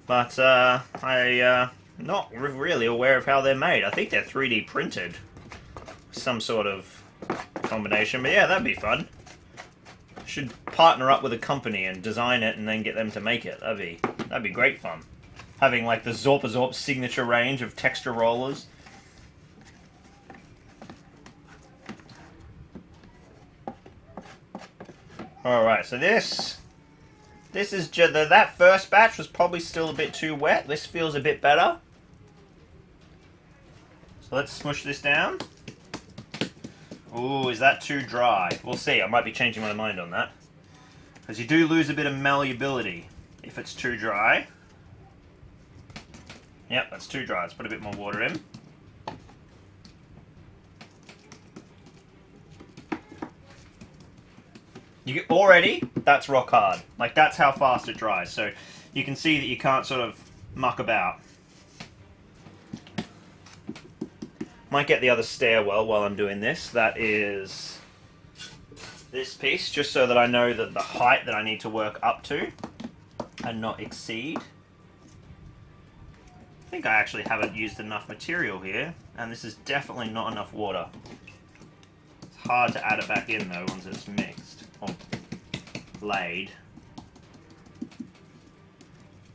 but I'm not really aware of how they're made. I think they're 3D printed. Some sort of combination, but yeah, that'd be fun. Should partner up with a company and design it and then get them to make it. That'd be great fun. Having like the Zorpazorp signature range of texture rollers. Alright, so this is just, that first batch was probably still a bit too wet. This feels a bit better. So let's smush this down. Ooh, is that too dry? We'll see. I might be changing my mind on that. Because you do lose a bit of malleability if it's too dry. Yep, that's too dry. Let's put a bit more water in. Already, that's rock hard. Like, that's how fast it dries. So you can see that you can't sort of muck about. Might get the other stairwell while I'm doing this. That is this piece, just so that I know that the height that I need to work up to and not exceed. I think I actually haven't used enough material here, and this is definitely not enough water. It's hard to add it back in though once it's mixed or laid.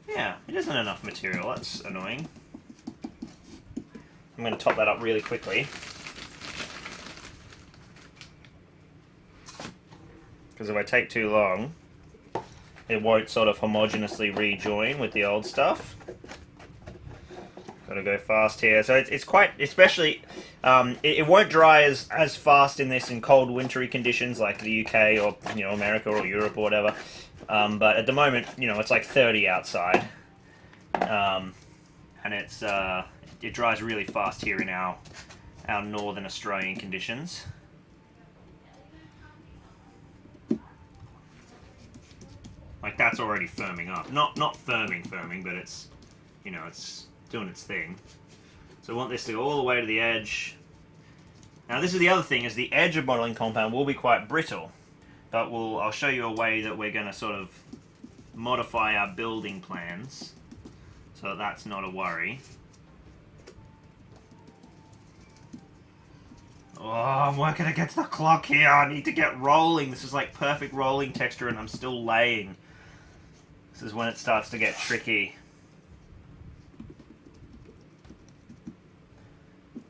Yeah, it isn't enough material. That's annoying. I'm going to top that up really quickly. Because if I take too long, it won't sort of homogeneously rejoin with the old stuff. Got to go fast here. So it's quite, especially, it won't dry as fast in this in cold wintry conditions like the UK or America or Europe or whatever. But at the moment, it's like 30 outside, and it dries really fast here in our northern Australian conditions. Like, that's already firming up. Not firming, but it's it's doing its thing. So I want this to go all the way to the edge. Now this is the other thing, is the edge of modeling compound will be quite brittle, but I'll show you a way that we're going to sort of modify our building plans so that's not a worry. Oh, I'm working against the clock here. I need to get rolling. This is like perfect rolling texture and I'm still laying. This is when it starts to get tricky.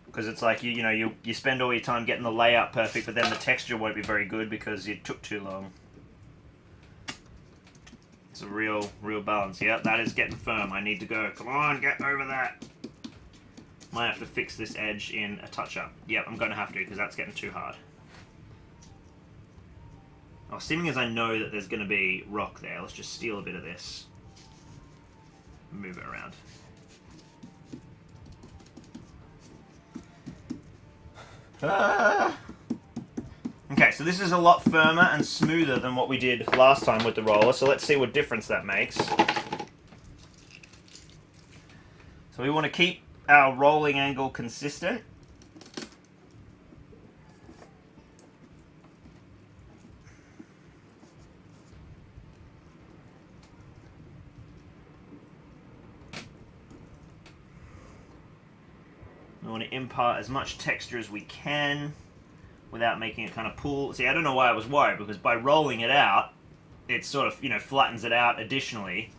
Because it's like, you spend all your time getting the layout perfect, but then the texture won't be very good because it took too long. It's a real balance. Yeah, that is getting firm. I need to go. Come on, get over that. Might have to fix this edge in a touch-up. Yep, I'm going to have to because that's getting too hard. Oh, seeming as I know that there's going to be rock there, let's just steal a bit of this. Move it around. Okay, so this is a lot firmer and smoother than what we did last time with the roller, so let's see what difference that makes. So we want to keep our rolling angle consistent. We want to impart as much texture as we can without making it kind of pull. See, I don't know why I was worried, because by rolling it out, it sort of, flattens it out additionally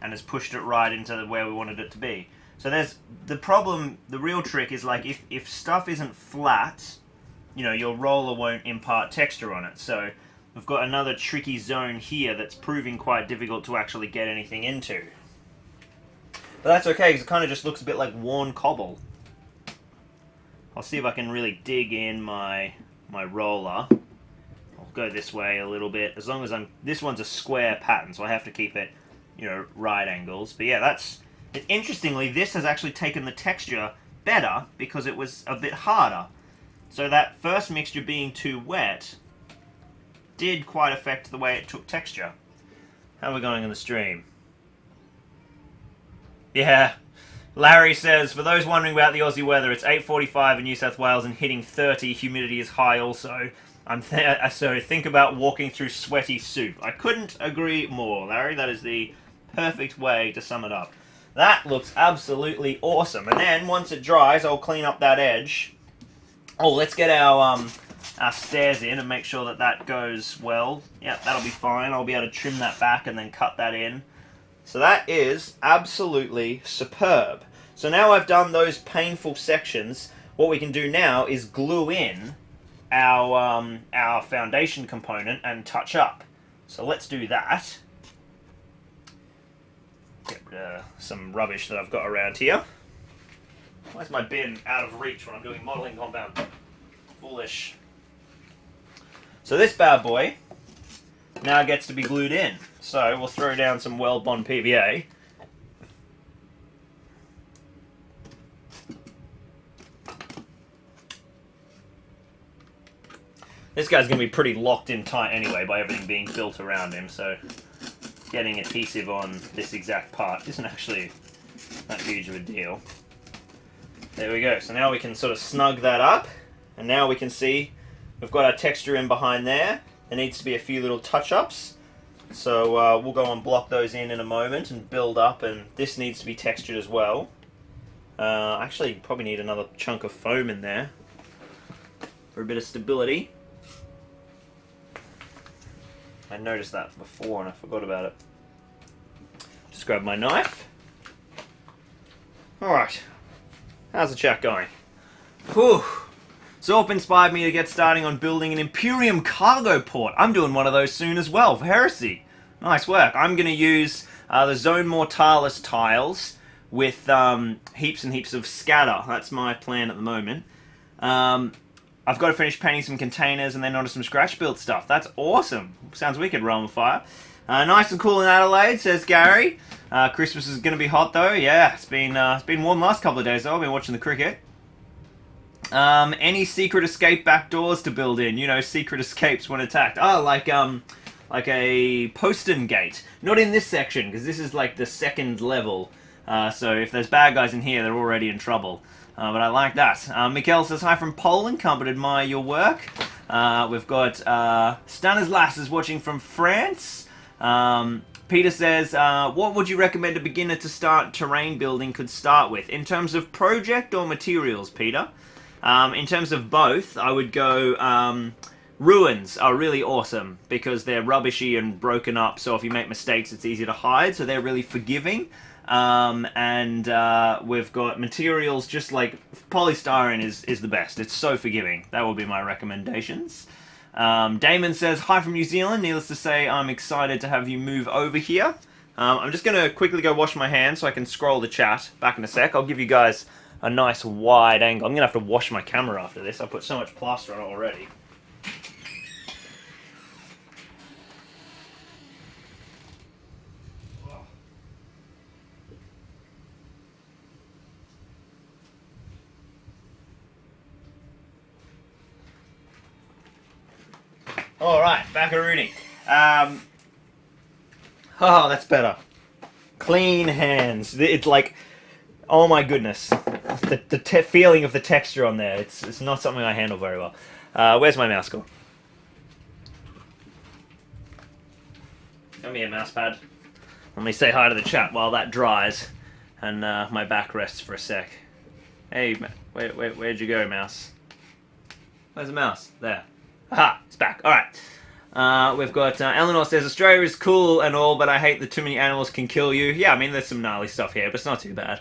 and has pushed it right into where we wanted it to be. So there's the problem, the real trick is like if stuff isn't flat, your roller won't impart texture on it. So we've got another tricky zone here that's proving quite difficult to actually get anything into. But that's okay, because it kind of just looks a bit like worn cobble. I'll see if I can really dig in my roller. I'll go this way a little bit. As long as this one's a square pattern, so I have to keep it, right angles. But yeah, interestingly, this has actually taken the texture better because it was a bit harder. So that first mixture being too wet did quite affect the way it took texture. How are we going in the stream? Yeah. Larry says, for those wondering about the Aussie weather, it's 8:45 in New South Wales and hitting 30. Humidity is high also. So think about walking through sweaty soup. I couldn't agree more, Larry. That is the perfect way to sum it up. That looks absolutely awesome. And then, once it dries, I'll clean up that edge. Oh, let's get our stairs in and make sure that goes well. Yeah, that'll be fine. I'll be able to trim that back and then cut that in. So that is absolutely superb. So now I've done those painful sections, what we can do now is glue in our foundation component and touch up. So let's do that. Get rid of some rubbish that I've got around here. Why is my bin out of reach when I'm doing modelling compound? Foolish. So this bad boy now gets to be glued in. So we'll throw down some Weld-Bond PVA. This guy's going to be pretty locked in tight anyway by everything being built around him, so getting adhesive on this exact part isn't actually that huge of a deal. There we go. So now we can sort of snug that up, and now we can see we've got our texture in behind there. There needs to be a few little touch-ups, so we'll go and block those in a moment and build up, and this needs to be textured as well. Actually, probably need another chunk of foam in there for a bit of stability. I noticed that before and I forgot about it. Just grab my knife. Alright, how's the chat going? Whew. Zorp inspired me to get starting on building an Imperium cargo port. I'm doing one of those soon as well, for Heresy. Nice work. I'm going to use the Zone Mortalis tiles with heaps and heaps of scatter. That's my plan at the moment. I've got to finish painting some containers and then onto some scratch build stuff. That's awesome. Sounds wicked, Realm of Fire. Nice and cool in Adelaide, says Gary. Christmas is going to be hot though. Yeah, it's been warm the last couple of days though. I've been watching the cricket. Any secret escape back doors to build in? You know, secret escapes when attacked. Oh, like a postern gate. Not in this section, because this is like the second level. So if there's bad guys in here, they're already in trouble. But I like that. Mikhail says, hi from Poland. Come but admire your work. We've got Stanislas is watching from France. Peter says, what would you recommend a beginner to start terrain building could start with? In terms of project or materials, Peter? In terms of both, I would go... ruins are really awesome because they're rubbishy and broken up, so if you make mistakes, it's easy to hide, so they're really forgiving. And we've got materials just like polystyrene is the best. It's so forgiving. That will be my recommendations. Damon says, hi from New Zealand. Needless to say, I'm excited to have you move over here. I'm just going to quickly go wash my hands so I can scroll the chat back in a sec. I'll give you guys a nice wide angle. I'm going to have to wash my camera after this. I put so much plaster on it already. Alright, Bakaruni. Oh, that's better. Clean hands. It's like, oh my goodness. The feeling of the texture on there, it's not something I handle very well. Where's my mouse gone? Come here, mouse pad. Let me say hi to the chat while that dries and my back rests for a sec. Hey, where'd you go, mouse? Where's the mouse? There. Aha, it's back. Alright. We've got Eleanor says, Australia is cool and all, but I hate that too many animals can kill you. Yeah, I mean, there's some gnarly stuff here, but it's not too bad.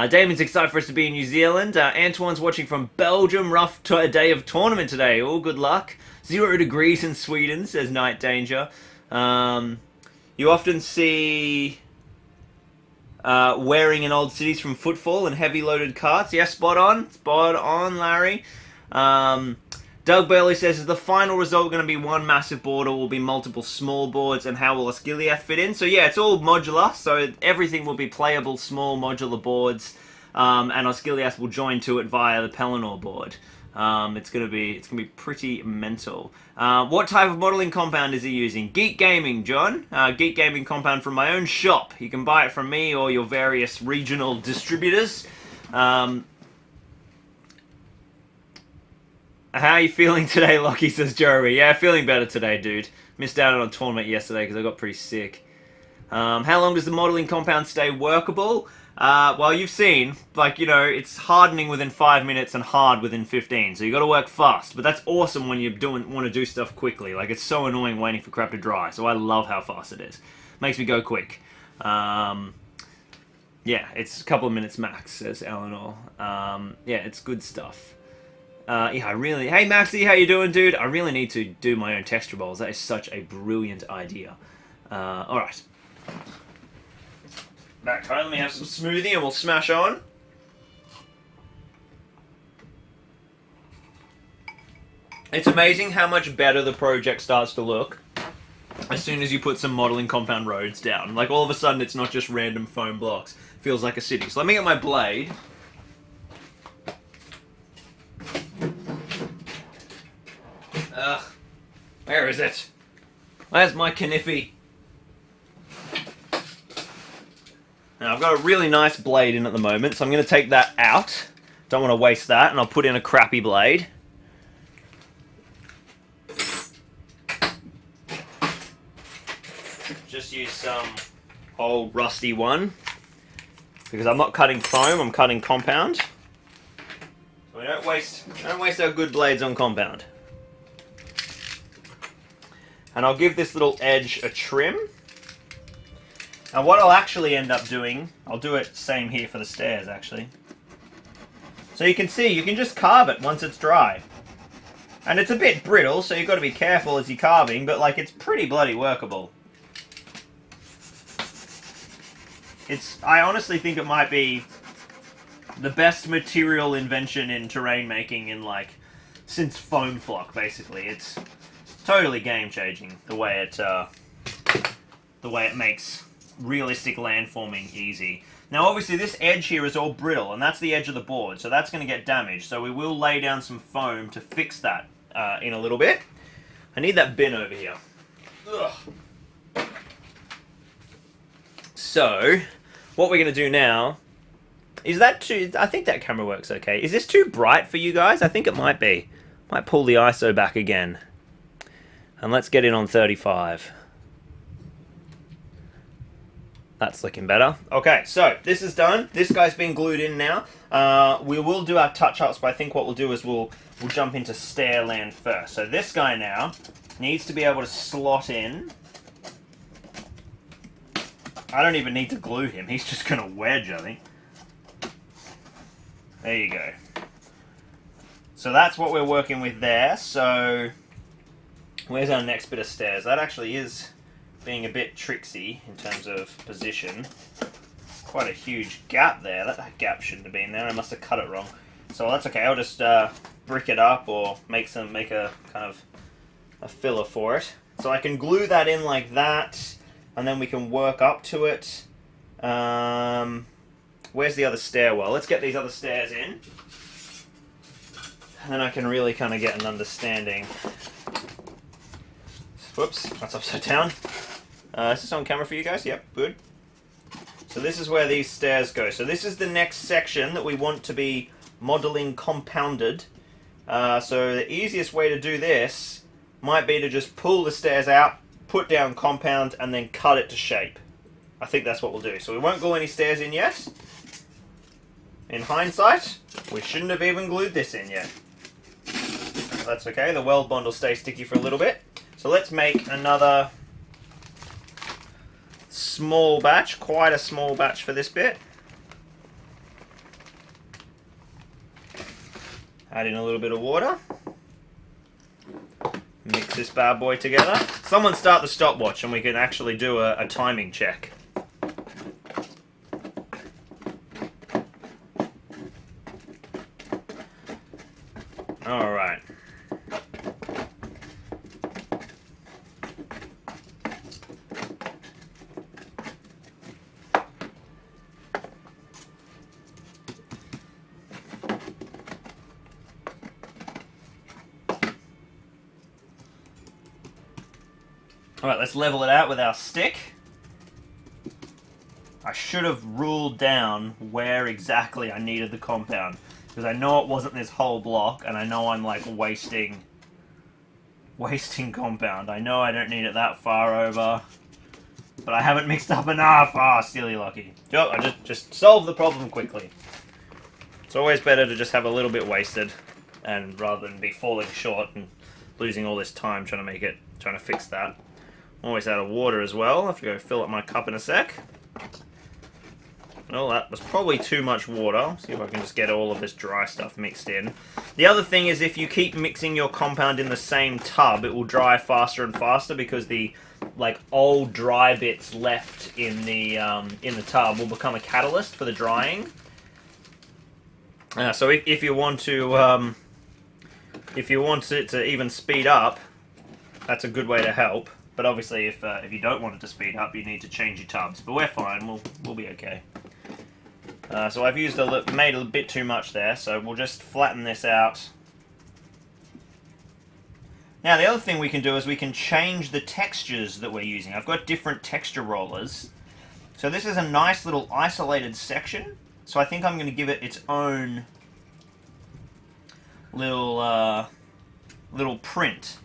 Damon's excited for us to be in New Zealand. Antoine's watching from Belgium. Rough day of tournament today. All good luck. 0 degrees in Sweden, says Night Danger. You often see wearing in old cities from footfall and heavy loaded carts. Yeah, spot on, Larry. Doug Burley says, is the final result going to be one massive board or will be multiple small boards, and how will Osgiliath fit in? So yeah, it's all modular, so everything will be playable small modular boards, and Osgiliath will join to it via the Pelennor board. It's gonna be pretty mental. What type of modeling compound is he using? Geek Gaming, John. Geek Gaming compound from my own shop. You can buy it from me or your various regional distributors. How are you feeling today, Lockie, says Jeremy. Yeah, feeling better today, dude. Missed out on a tournament yesterday because I got pretty sick. How long does the modeling compound stay workable? Well, you've seen, like, you know, it's hardening within 5 minutes and hard within 15, so you got to work fast. But that's awesome when you want to do stuff quickly. Like, it's so annoying waiting for crap to dry, so I love how fast it is. Makes me go quick. Yeah, it's a couple of minutes max, says Eleanor. Yeah, it's good stuff. Yeah, I really... Hey, Maxie, how you doing, dude? I really need to do my own texture bowls. That is such a brilliant idea. Alright. Back home, let me have some smoothie and we'll smash on. It's amazing how much better the project starts to look as soon as you put some modeling compound roads down. Like, all of a sudden, it's not just random foam blocks. It feels like a city. So let me get my blade. Ugh. Where is it? Where's my kniffy? Now I've got a really nice blade in at the moment, so I'm going to take that out. Don't want to waste that, and I'll put in a crappy blade. Just use some old rusty one, because I'm not cutting foam, I'm cutting compound. So we don't waste our good blades on compound. And I'll give this little edge a trim. And what I'll actually end up doing, I'll do it same here for the stairs actually. So you can see, you can just carve it once it's dry. And it's a bit brittle, so you've got to be careful as you're carving, but like it's pretty bloody workable. I honestly think it might be the best material invention in terrain making in like, since foam flock basically. It's totally game changing the way it makes realistic landforming easy. Now obviously this edge here is all brittle, and that's the edge of the board, so that's going to get damaged. So we will lay down some foam to fix that in a little bit. I need that bin over here. Ugh. So what we're going to do now is that too... I think that camera works okay. Is this too bright for you guys? I think it might be. Might pull the ISO back again. And let's get it on 35. That's looking better. Okay, so this is done. This guy's been glued in now. We will do our touch-ups, but I think what we'll do is we'll jump into stair land first. So this guy now needs to be able to slot in. I don't even need to glue him. He's just going to wedge, I think. There you go. So that's what we're working with there. So where's our next bit of stairs? That actually is being a bit tricksy in terms of position. Quite a huge gap there. That gap shouldn't have been there. I must have cut it wrong. So that's okay. I'll just brick it up or make a kind of a filler for it. So I can glue that in like that, and then we can work up to it. Where's the other stairwell? Let's get these other stairs in, and then I can really kind of get an understanding. Whoops, that's upside down. Is this on camera for you guys? Yep, good. So this is where these stairs go. So this is the next section that we want to be modeling compounded. So the easiest way to do this might be to just pull the stairs out, put down compound, and then cut it to shape. I think that's what we'll do. So we won't glue any stairs in yet. In hindsight, we shouldn't have even glued this in yet. That's okay, the weld bond will stay sticky for a little bit. So let's make another small batch, quite a small batch for this bit. Add in a little bit of water. Mix this bad boy together. Someone start the stopwatch and we can actually do a timing check. Alright. Alright, let's level it out with our stick. I should have ruled down where exactly I needed the compound, because I know it wasn't this whole block, and I know I'm like wasting compound. I know I don't need it that far over, but I haven't mixed up enough. Ah, silly lucky. Yo, I just solve the problem quickly. It's always better to just have a little bit wasted, and rather than be falling short and losing all this time trying to fix that. I'm always out of water as well. I'll have to go fill up my cup in a sec. Well, that was probably too much water. See if I can just get all of this dry stuff mixed in. The other thing is, if you keep mixing your compound in the same tub, it will dry faster and faster, because the old dry bits left in the tub will become a catalyst for the drying. So if you want it to even speed up, that's a good way to help. But obviously, if you don't want it to speed up, you need to change your tubs. But we're fine. We'll be okay. So I've made a bit too much there. So we'll just flatten this out. Now the other thing we can do is we can change the textures that we're using. I've got different texture rollers. So this is a nice little isolated section. So I think I'm going to give it its own little little print.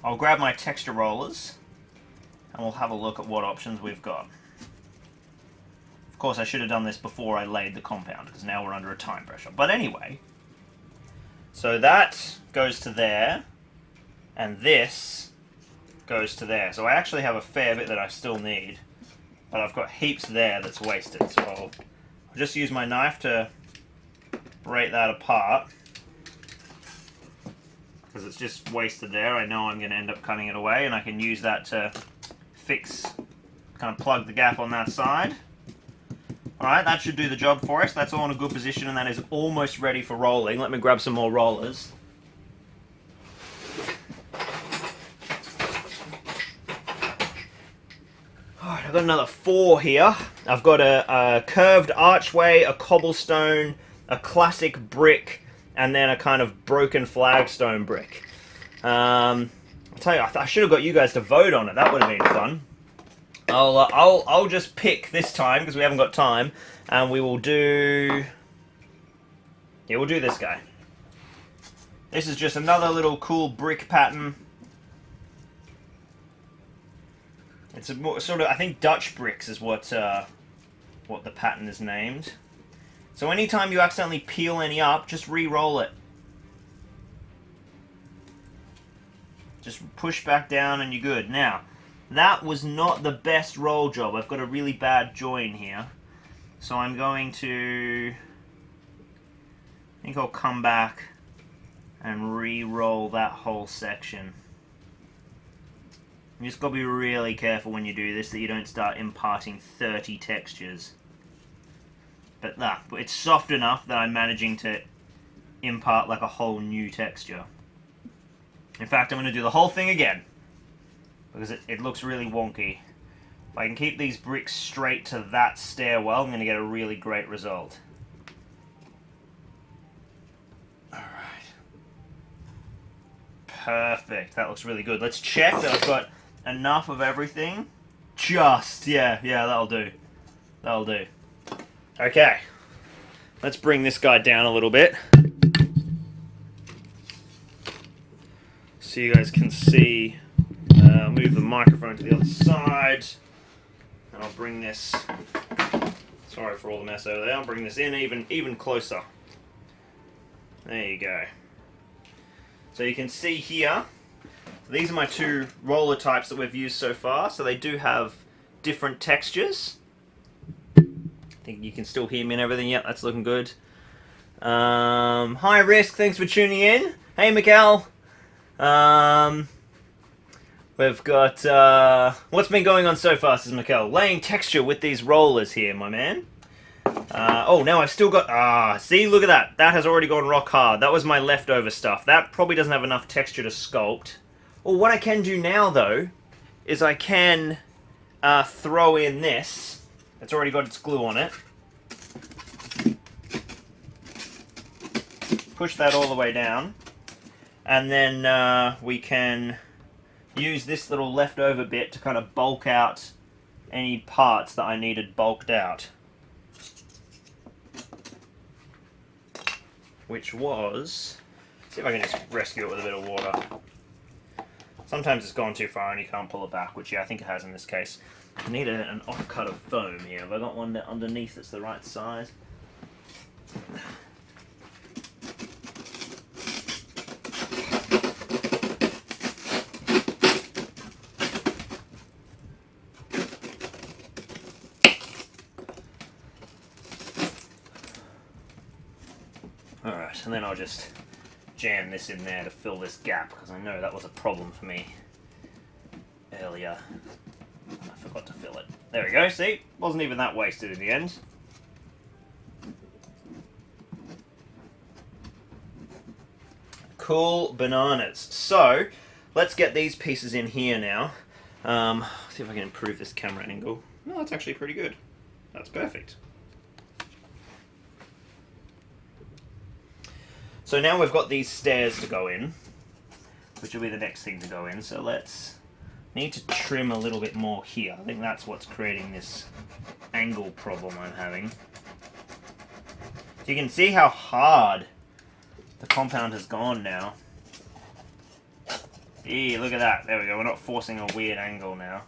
I'll grab my texture rollers and we'll have a look at what options we've got. Of course, I should have done this before I laid the compound, because now we're under a time pressure. But anyway, so that goes to there, and this goes to there. So I actually have a fair bit that I still need, but I've got heaps there that's wasted. So I'll just use my knife to break that apart, because it's just wasted there. I know I'm going to end up cutting it away, and I can use that to fix, kind of plug the gap on that side. Alright, that should do the job for us. That's all in a good position, and that is almost ready for rolling. Let me grab some more rollers. Alright, I've got another 4 here. I've got a curved archway, a cobblestone, a classic brick, and then a kind of broken flagstone brick. I'll tell you, I should have got you guys to vote on it. That would have been fun. I'll just pick this time, because we haven't got time, and we will do... Yeah, we'll do this guy. This is just another little cool brick pattern. It's a more, sort of, I think Dutch bricks is what the pattern is named. So anytime you accidentally peel any up, just re-roll it. Just push back down and you're good. Now, that was not the best roll job. I've got a really bad join here. So I'm going to... I think I'll come back and re-roll that whole section. You just got to be really careful when you do this that you don't start imparting 30 textures. But it's soft enough that I'm managing to impart like a whole new texture. In fact, I'm going to do the whole thing again, because it looks really wonky. If I can keep these bricks straight to that stairwell, I'm going to get a really great result. Alright. Perfect. That looks really good. Let's check that I've got enough of everything. Yeah, that'll do. That'll do. Okay. Let's bring this guy down a little bit, so you guys can see. Move the microphone to the other side, and I'll bring this, sorry for all the mess over there, I'll bring this in even closer. There you go. So you can see here, these are my 2 roller types that we've used so far, so they do have different textures. I think you can still hear me and everything. Yep, that's looking good. High Risk, thanks for tuning in. Hey, Mikkel. We've got, what's been going on so far, says Mikkel? Laying texture with these rollers here, my man. Oh, now I've still got, see, look at that. That has already gone rock hard. That was my leftover stuff. That probably doesn't have enough texture to sculpt. Well, what I can do now, though, is I can throw in this. It's already got its glue on it. Push that all the way down. And then we can use this little leftover bit to kind of bulk out any parts that I needed bulked out. Which was... see if I can just rescue it with a bit of water. Sometimes it's gone too far and you can't pull it back, which yeah, I think it has in this case. I need an offcut of foam here. Have I got one underneath that's the right size? Alright, and then I'll just jam this in there to fill this gap, because I know that was a problem for me earlier. I forgot to fill it. There we go, see? Wasn't even that wasted in the end. Cool bananas. So, let's get these pieces in here now. See if I can improve this camera angle. No, that's actually pretty good. That's perfect. So now we've got these stairs to go in. which will be the next thing to go in. So let's need to trim a little bit more here. I think that's what's creating this angle problem I'm having. So you can see how hard the compound has gone now. Yeah, look at that. There we go. We're not forcing a weird angle now.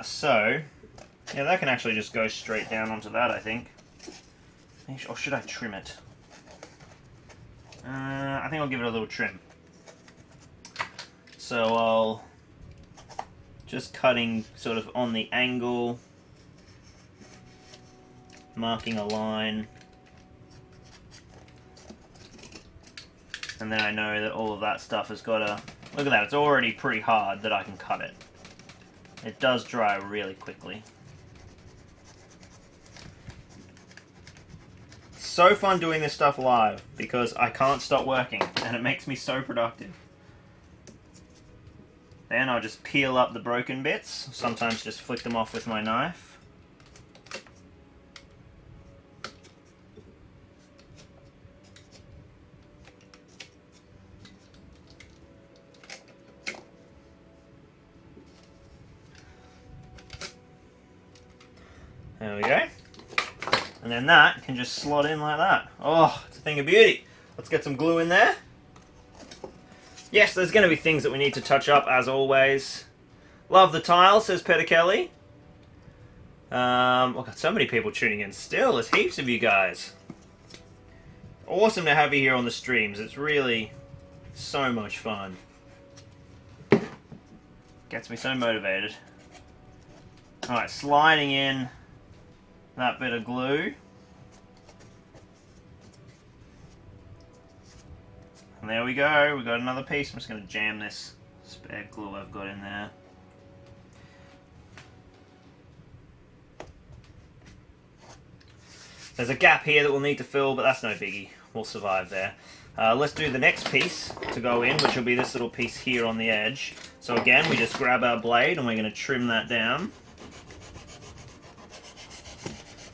So, yeah, that can actually just go straight down onto that, I think. Or should I trim it? I think I'll give it a little trim. So I'll just cutting sort of on the angle, marking a line, and then I know that all of that stuff has got to, look at that, it's already pretty hard that I can cut it. It does dry really quickly. So fun doing this stuff live because I can't stop working and it makes me so productive. Then I'll just peel up the broken bits, sometimes just flick them off with my knife. There we go. And then that can just slot in like that. Oh, it's a thing of beauty. Let's get some glue in there. Yes, there's going to be things that we need to touch up, as always. Love the tile, says Peter Kelly. I've got so many people tuning in still. There's heaps of you guys. Awesome to have you here on the streams. It's really so much fun. Gets me so motivated. Alright, sliding in that bit of glue. And there we go, we got another piece. I'm just going to jam this spare glue I've got in there. There's a gap here that we'll need to fill, but that's no biggie. We'll survive there. Let's do the next piece to go in, which will be this little piece here on the edge. So again, we just grab our blade and we're going to trim that down.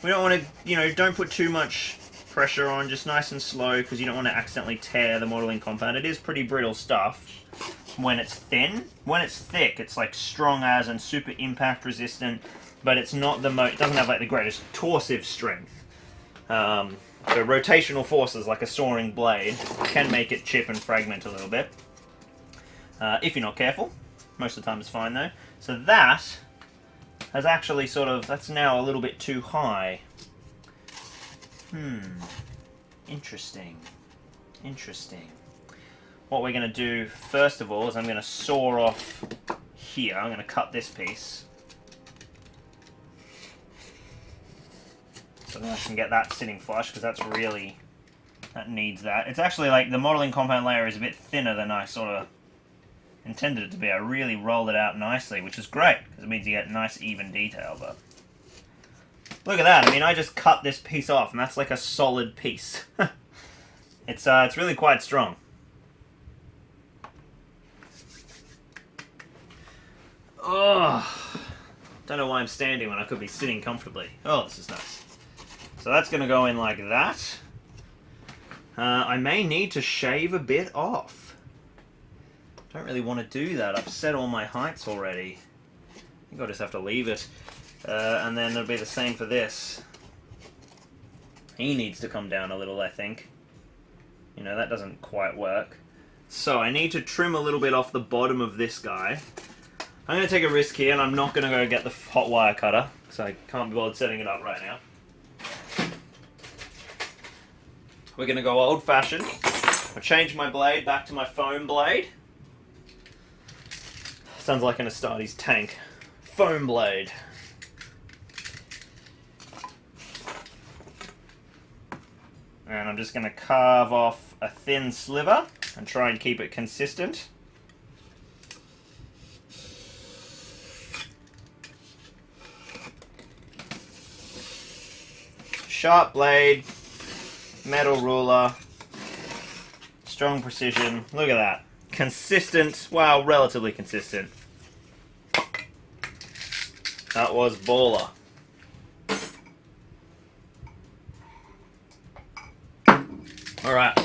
We don't want to, don't put too much pressure on, just nice and slow, because you don't want to accidentally tear the modeling compound. It is pretty brittle stuff when it's thin. When it's thick, it's like strong as and super impact resistant, but it's not the it doesn't have like the greatest torsive strength. So rotational forces, like a sawing blade, can make it chip and fragment a little bit. If you're not careful. Most of the time it's fine though. So that has actually that's now a little bit too high. Interesting. Interesting. What we're going to do first of all is I'm going to saw off here. I'm going to cut this piece. So then I can get that sitting flush, because that needs that. It's actually like the modeling compound layer is a bit thinner than I sort of intended it to be. I really rolled it out nicely, which is great, because it means you get nice even detail. But look at that. I mean, I just cut this piece off, and that's like a solid piece. It's really quite strong. Oh, don't know why I'm standing when I could be sitting comfortably. Oh, this is nice. So that's going to go in like that. I may need to shave a bit off. Don't really want to do that. I've set all my heights already. I think I'll just have to leave it. And then it'll be the same for this. He needs to come down a little, I think. That doesn't quite work. So I need to trim a little bit off the bottom of this guy. I'm going to take a risk here, and I'm not going to go get the hot wire cutter, because I can't be bothered setting it up right now. We're going to go old-fashioned. I'll change my blade back to my foam blade. Sounds like an Astartes tank. Foam blade. And I'm just going to carve off a thin sliver and try and keep it consistent. Sharp blade, metal ruler, strong precision. Look at that. Consistent, well, relatively consistent. That was baller. Alright,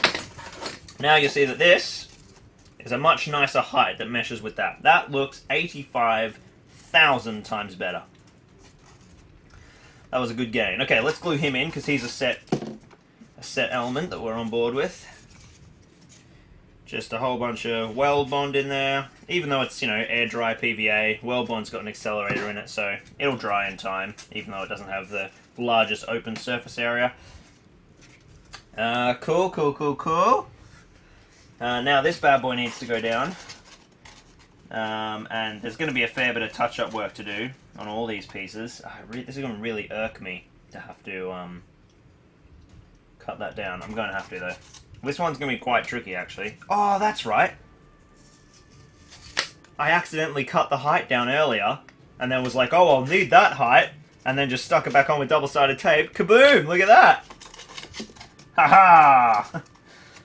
now you see that this is a much nicer height that meshes with that. That looks 85,000 times better. That was a good gain. Okay, let's glue him in because he's a set element that we're on board with. Just a whole bunch of weld bond in there. Even though it's, you know, air dry PVA, weld bond's got an accelerator in it, so it'll dry in time, even though it doesn't have the largest open surface area. Cool. Now this bad boy needs to go down. And there's going to be a fair bit of touch-up work to do on all these pieces. This is going to really irk me to have to cut that down. I'm going to have to, though. This one's going to be quite tricky, actually. Oh, that's right. I accidentally cut the height down earlier, and then was like, oh, I'll need that height, and then just stuck it back on with double-sided tape. Kaboom! Look at that! Haha!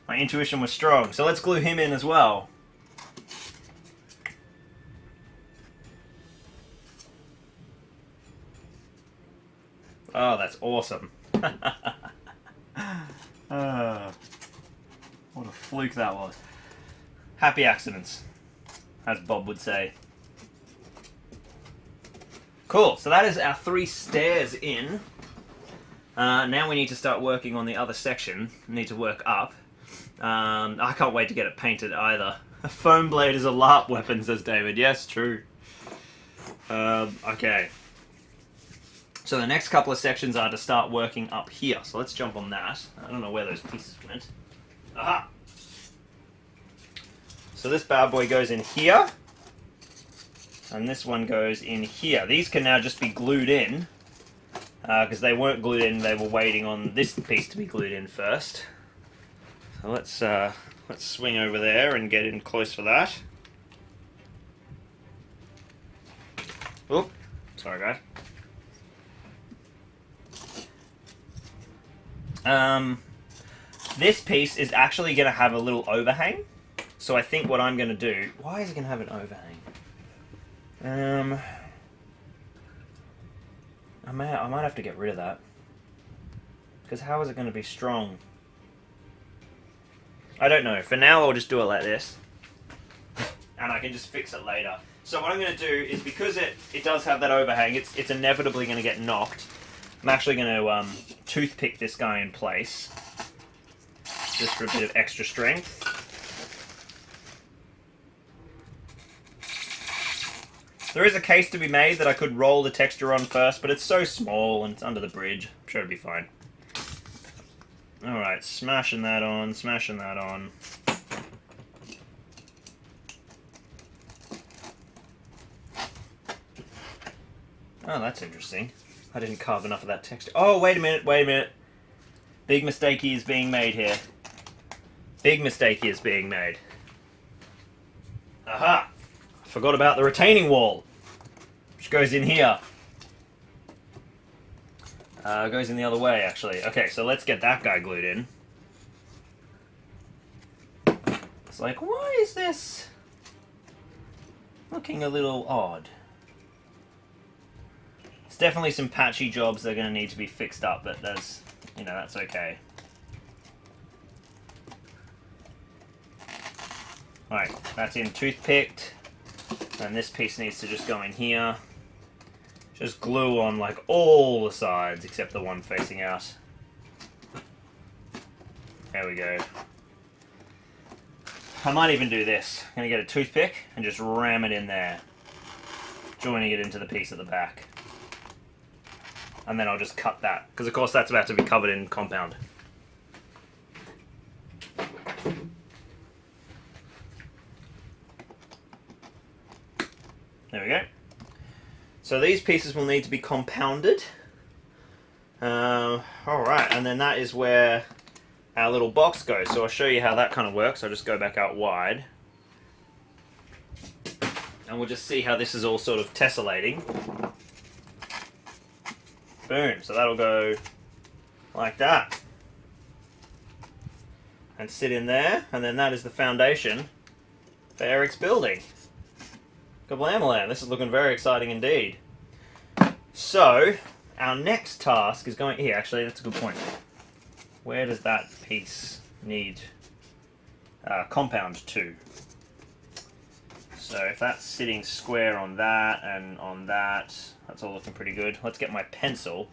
My intuition was strong. So let's glue him in as well. Oh, that's awesome. What a fluke that was. Happy accidents, as Bob would say. Cool, so that is our 3 stairs in. Now we need to start working on the other section. We need to work up. I can't wait to get it painted either. A foam blade is a LARP weapon, says David. Yes, true. Okay. So the next couple of sections are to start working up here. So let's jump on that. I don't know where those pieces went. Aha! So this bad boy goes in here. And this one goes in here. These can now just be glued in. Because they weren't glued in, they were waiting on this piece to be glued in first. So let's swing over there and get in close for that. Oop, sorry guys. This piece is actually going to have a little overhang. So I think what I'm going to do... Why is it going to have an overhang? I might have to get rid of that. Because how is it going to be strong? I don't know. For now, I'll just do it like this. And I can just fix it later. So what I'm going to do is, because it does have that overhang, it's inevitably going to get knocked. I'm actually going to toothpick this guy in place. Just for a bit of extra strength. There is a case to be made that I could roll the texture on first, but it's so small and it's under the bridge. I'm sure it'll be fine. Alright, smashing that on, smashing that on. Oh, that's interesting. I didn't carve enough of that texture. Oh, wait a minute, wait a minute. Big mistake is being made here. Big mistake is being made. Aha! Forgot about the retaining wall, which goes in here. Goes in the other way, actually. Okay, so let's get that guy glued in. It's like, why is this looking a little odd? There's definitely some patchy jobs that are going to need to be fixed up, but there's, you know, that's okay. Alright, that's in toothpicked. And this piece needs to just go in here. Just glue on like all the sides except the one facing out. There we go. I might even do this. I'm going to get a toothpick and just ram it in there. Joining it into the piece at the back. And then I'll just cut that. Because of course that's about to be covered in compound. There we go. So these pieces will need to be compounded. Alright, and then that is where our little box goes. So I'll show you how that kind of works. I'll just go back out wide. And we'll just see how this is all sort of tessellating. Boom. So that'll go like that. And sit in there. And then that is the foundation for Eric's building. Kablamalam, this is looking very exciting indeed. So, our next task is going... Here, actually, that's a good point. Where does that piece need compound to? So if that's sitting square on that and on that, that's all looking pretty good. Let's get my pencil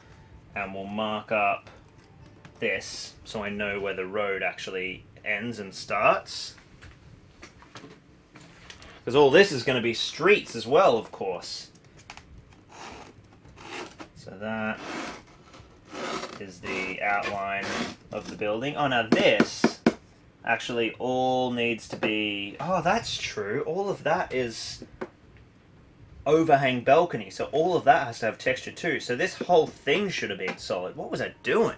and we'll mark up this so I know where the road actually ends and starts. Because all this is going to be streets as well, of course. So that is the outline of the building. Oh, now this actually all needs to be... Oh, that's true. All of that is overhang balcony. So all of that has to have texture too. So this whole thing should have been solid. What was I doing?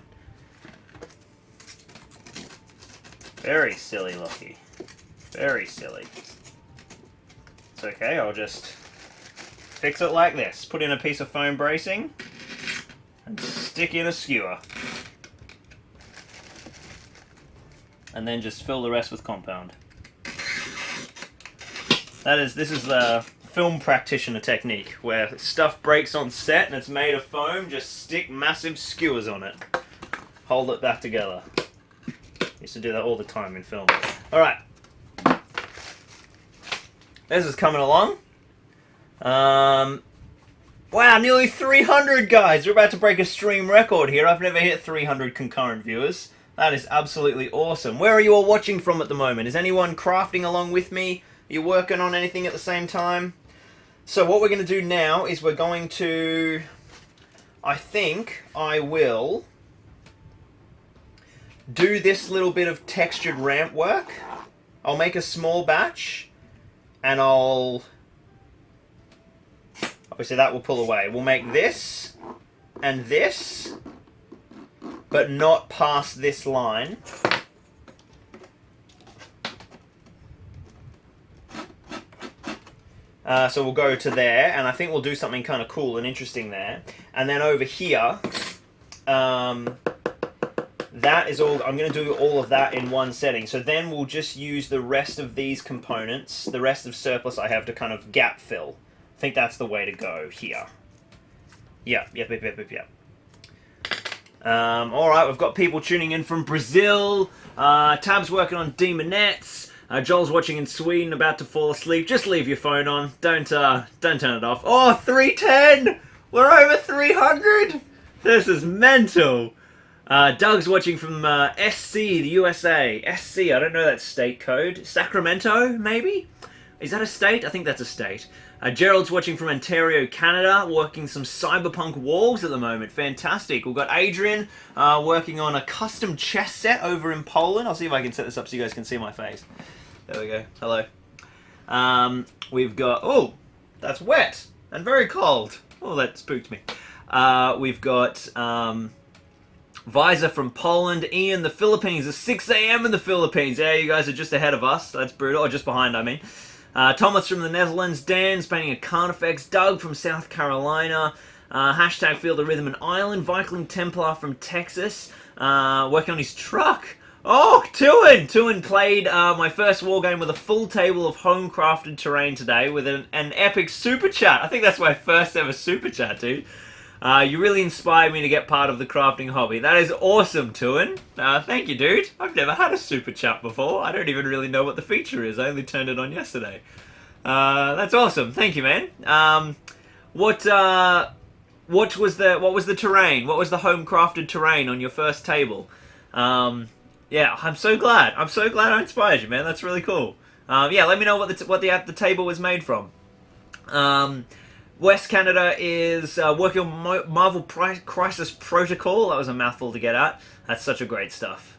Very silly, Lockie. Very silly. It's okay, I'll just fix it like this. Put in a piece of foam bracing and stick in a skewer. And then just fill the rest with compound. This is the film practitioner technique, where stuff breaks on set and it's made of foam, just stick massive skewers on it. Hold it back together. Used to do that all the time in film. Alright. This is coming along. Wow, nearly 300 guys. We're about to break a stream record here. I've never hit 300 concurrent viewers. That is absolutely awesome. Where are you all watching from at the moment? Is anyone crafting along with me? Are you working on anything at the same time? So what we're going to do now is we're going to... I think I will do this little bit of textured ramp work. I'll make a small batch and I'll... Obviously that will pull away. We'll make this and this, but not past this line. So we'll go to there, and I think we'll do something kind of cool and interesting there. And then over here, that is all. I'm going to do all of that in one setting. So then we'll just use the rest of these components, the rest of surplus I have, to kind of gap fill. I think that's the way to go here. Yep. Alright, we've got people tuning in from Brazil. Tab's working on Demonettes. Joel's watching in Sweden, about to fall asleep. Just leave your phone on. Don't turn it off. Oh, 310! We're over 300! This is mental. Doug's watching from SC, the USA. SC, I don't know that state code. Sacramento, maybe? Is that a state? I think that's a state. Gerald's watching from Ontario, Canada, working some cyberpunk walls at the moment. Fantastic. We've got Adrian working on a custom chess set over in Poland. I'll see if I can set this up so you guys can see my face. There we go. Hello. We've got... Oh, that's wet and very cold. Oh, that spooked me. We've got Visor from Poland. Ian, the Philippines. It's 6 AM in the Philippines. Yeah, you guys are just ahead of us. That's brutal. Or just behind, I mean. Thomas from the Netherlands, Dan's painting a Carnifex, Doug from South Carolina, hashtag Feel the Rhythm and Island, Viking Templar from Texas, working on his truck. Oh, Tuin played my first wargame with a full table of home-crafted terrain today with an epic super chat. I think that's my first ever super chat, dude. You really inspired me to get part of the crafting hobby. That is awesome, Tuin. Thank you, dude. I've never had a super chat before. I don't even really know what the feature is. I only turned it on yesterday. That's awesome. Thank you, man. What was the terrain? What was the home crafted terrain on your first table? Yeah, I'm so glad. I'm so glad I inspired you, man. That's really cool. Yeah, let me know what the table was made from. West Canada is working on Marvel Crisis Protocol. That was a mouthful to get at. That's such a great stuff.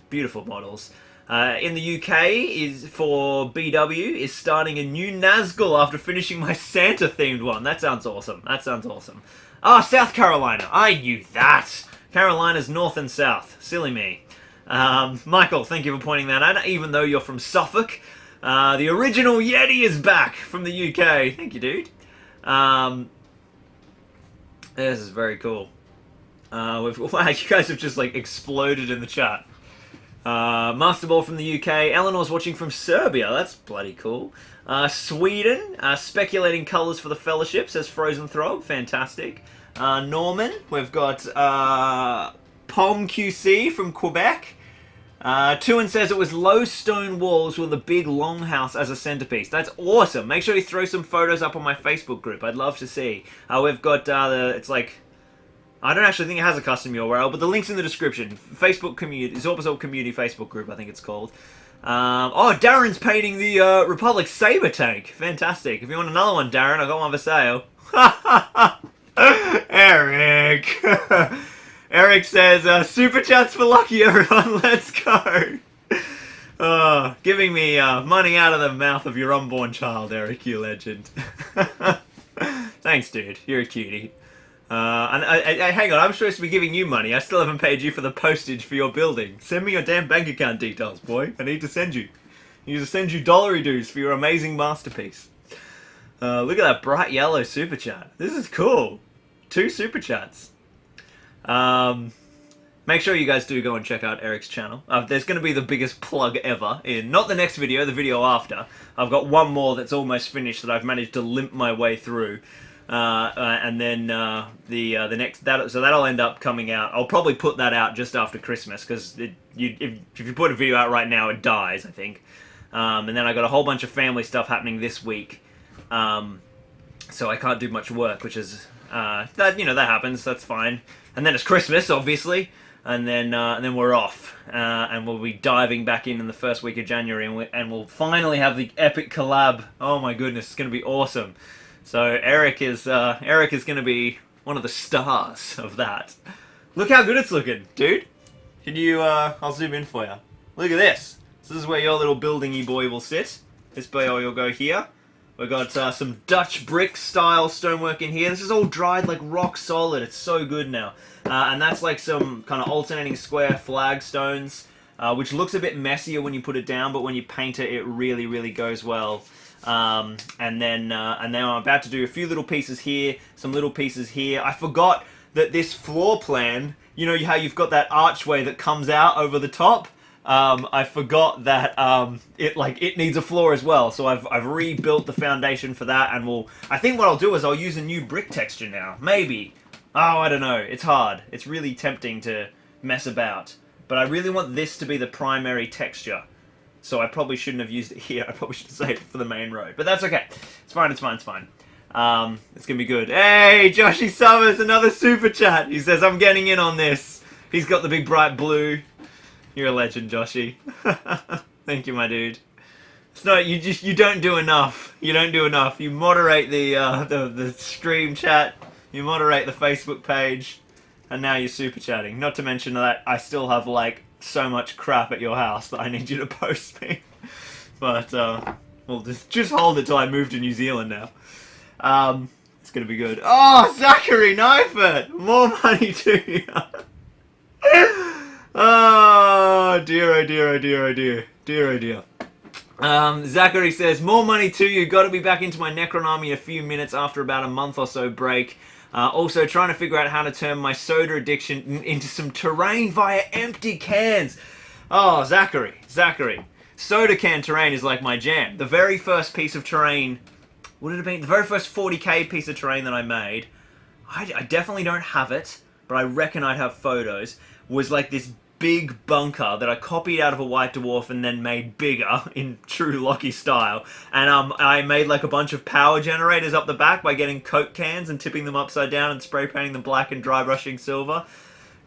Beautiful models. In the UK, is for BW, is starting a new Nazgul after finishing my Santa-themed one. That sounds awesome. That sounds awesome. Ah, South Carolina. I knew that. Carolina's north and south. Silly me. Michael, thank you for pointing that out, even though you're from Suffolk. The original Yeti is back from the UK. Thank you, dude. This is very cool. Wow, you guys have just like exploded in the chat. Masterball from the UK. Eleanor's watching from Serbia. That's bloody cool. Sweden. Speculating colours for the Fellowship, says Frozen Throg. Fantastic. Norman. We've got Pom QC from Quebec. Tuan says it was low stone walls with a big longhouse as a centerpiece. That's awesome. Make sure you throw some photos up on my Facebook group. I'd love to see. We've got it's like, I don't actually think it has a custom URL, but the link's in the description. Facebook community, Zorpazorp community Facebook group, I think it's called. Oh, Darren's painting the Republic Saber tank. Fantastic. If you want another one, Darren, I've got one for sale. Eric. Eric says, super chats for Lucky, everyone. Let's go. Giving me money out of the mouth of your unborn child, Eric, you legend. Thanks, dude. You're a cutie. Hang on, I'm supposed to be giving you money. I still haven't paid you for the postage for your building. Send me your damn bank account details, boy. I need to send you. I need to send you dollary dues for your amazing masterpiece. Look at that bright yellow super chat. This is cool. 2 super chats. Make sure you guys do go and check out Eric's channel. There's going to be the biggest plug ever in, not the next video, the video after. I've got one more that's almost finished that I've managed to limp my way through. And then the next, so that'll end up coming out. I'll probably put that out just after Christmas, because if you put a video out right now, it dies, I think. And then I got a whole bunch of family stuff happening this week, so I can't do much work, which is that that happens. That's fine. And then it's Christmas, obviously, and then we're off, and we'll be diving back in the first week of January, and we'll finally have the epic collab. Oh my goodness, it's gonna be awesome. So Eric is going to be one of the stars of that. Look how good it's looking, dude. Can you? I'll zoom in for you. Look at this. This is where your little buildingy boy will sit. This boy will go here. We've got some Dutch brick style stonework in here. This is all dried like rock solid. It's so good now. And that's like some kind of alternating square flagstones, which looks a bit messier when you put it down, but when you paint it, it really, really goes well. And then I'm about to do a few little pieces here, some little pieces here. I forgot that this floor plan, you know how you've got that archway that comes out over the top? I forgot that it needs a floor as well. So I've rebuilt the foundation for that, and I think what I'll do is I'll use a new brick texture now. Maybe. Oh, I don't know. It's hard. It's really tempting to mess about. But I really want this to be the primary texture. So I probably shouldn't have used it here. I probably should have saved it for the main road. But that's okay. It's fine, it's fine, it's fine. It's going to be good. Hey, Joshy Summers, another super chat. He says, I'm getting in on this. He's got the big bright blue. You're a legend, Joshy. Thank you, my dude. It's not, you don't do enough. You don't do enough. You moderate the stream chat. You moderate the Facebook page. And now you're super chatting. Not to mention that I still have, like, so much crap at your house that I need you to post me. But we'll just hold it till I move to New Zealand now. It's gonna be good. Oh, Zachary Knifert! More money to you. Oh dear, oh dear, oh dear, oh dear, dear, oh dear. Zachary says, more money to you. Got to be back into my Necron army a few minutes after about a month or so break. Also trying to figure out how to turn my soda addiction into some terrain via empty cans. Oh, Zachary. Soda can terrain is like my jam. The very first piece of terrain, what did it be? The very first 40k piece of terrain that I made, I definitely don't have it, but I reckon I'd have photos, was like this big bunker that I copied out of a White Dwarf and then made bigger in true Lockie style. And I made like a bunch of power generators up the back by getting Coke cans and tipping them upside down and spray painting them black and dry brushing silver.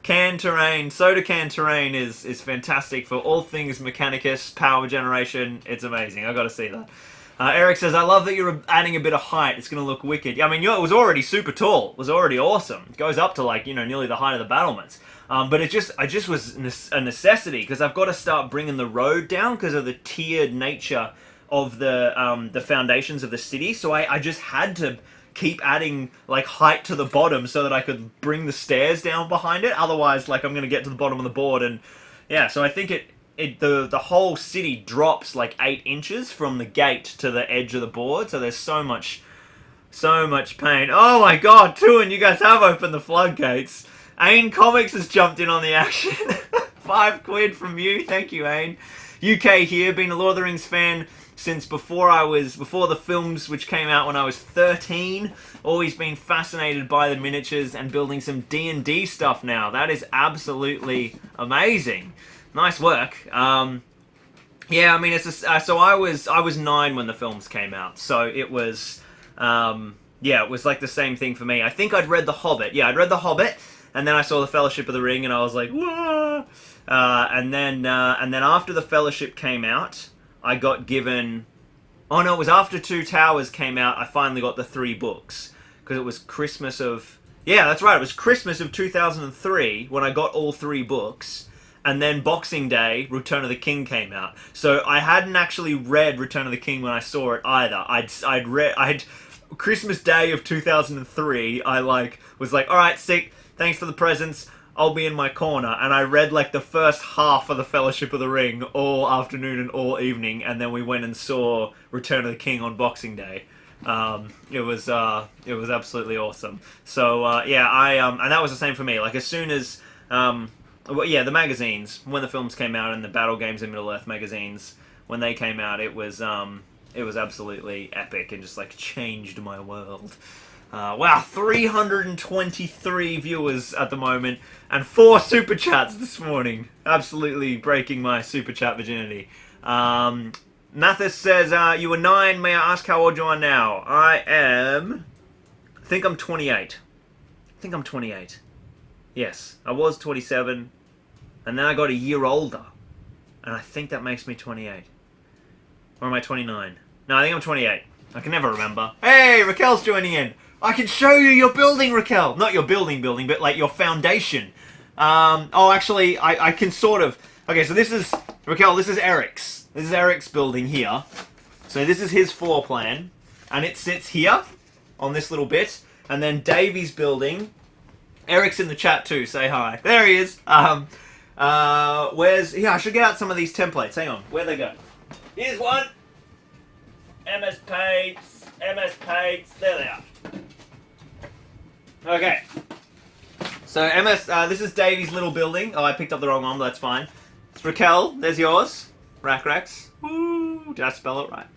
Can terrain, soda can terrain is fantastic for all things Mechanicus, power generation. It's amazing. I gotta see that. Eric says, I love that you're adding a bit of height. It's gonna look wicked. I mean, it was already super tall. It was already awesome. It goes up to like, nearly the height of the battlements. But I just was a necessity because I've got to start bringing the road down because of the tiered nature of the foundations of the city. So I just had to keep adding like height to the bottom so that I could bring the stairs down behind it. Otherwise, like I'm going to get to the bottom of the board, and yeah. So I think the whole city drops like 8 inches from the gate to the edge of the board. So there's so much pain. Oh my God, Tuan, you guys have opened the floodgates. Ain Comics has jumped in on the action. £5 from you. Thank you, Ain. UK here. Been a Lord of the Rings fan since before the films, which came out when I was 13. Always been fascinated by the miniatures and building some D&D stuff now. That is absolutely amazing. Nice work. Yeah, I mean, it's so I was 9 when the films came out, so it was yeah, it was like the same thing for me. I think I'd read The Hobbit. Yeah, I'd read The Hobbit, and then I saw The Fellowship of the Ring, and I was like, whoa! And then after The Fellowship came out, I got given. Oh no, it was after Two Towers came out. I finally got the 3 books because it was Christmas of. Yeah, that's right. It was Christmas of 2003 when I got all 3 books. And then Boxing Day, Return of the King came out. So I hadn't actually read Return of the King when I saw it either. I'd Christmas Day of 2003. I was like, all right, sick. Thanks for the presents. I'll be in my corner. And I read like the first half of the Fellowship of the Ring all afternoon and all evening. And then we went and saw Return of the King on Boxing Day. It was absolutely awesome. So yeah, and that was the same for me. Like as soon as well, yeah, the magazines, when the films came out and the Battle Games in Middle-earth magazines, when they came out, it was absolutely epic and just, like, changed my world. Wow, 323 viewers at the moment, and 4 Super Chats this morning. Absolutely breaking my Super Chat virginity. Mathis says, you were 9, may I ask how old you are now? I think I'm 28. Yes, I was 27, and then I got a year older, and I think that makes me 28. Or am I 29? No, I think I'm 28. I can never remember. Hey, Raquel's joining in. I can show you your building, Raquel. Not your building, but like your foundation. Oh, actually, I can sort of. Okay, so this is, Raquel, this is Eric's. This is Eric's building here. So this is his floor plan, and it sits here on this little bit, and then Davey's building. Eric's in the chat too, say hi. There he is. Where's... Yeah, I should get out some of these templates. Hang on, where'd they go? Here's one. MS Paints, there they are. Okay. So this is Davey's little building. Oh, I picked up the wrong one, but that's fine. It's Raquel, there's yours. Rack. Woo, did I spell it right?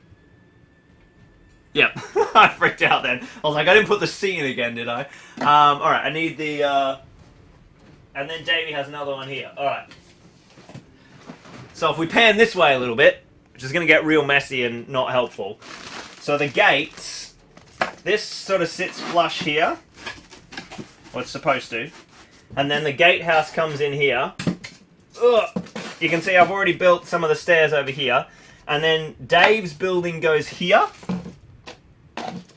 Yep, I freaked out then. I was like, I didn't put the C in again, did I? Alright, I need the, and then Davey has another one here. Alright. So if we pan this way a little bit, which is going to get real messy and not helpful. So the gates, this sort of sits flush here. Well, it's supposed to. And then the gatehouse comes in here. Ugh. You can see I've already built some of the stairs over here. And then Dave's building goes here.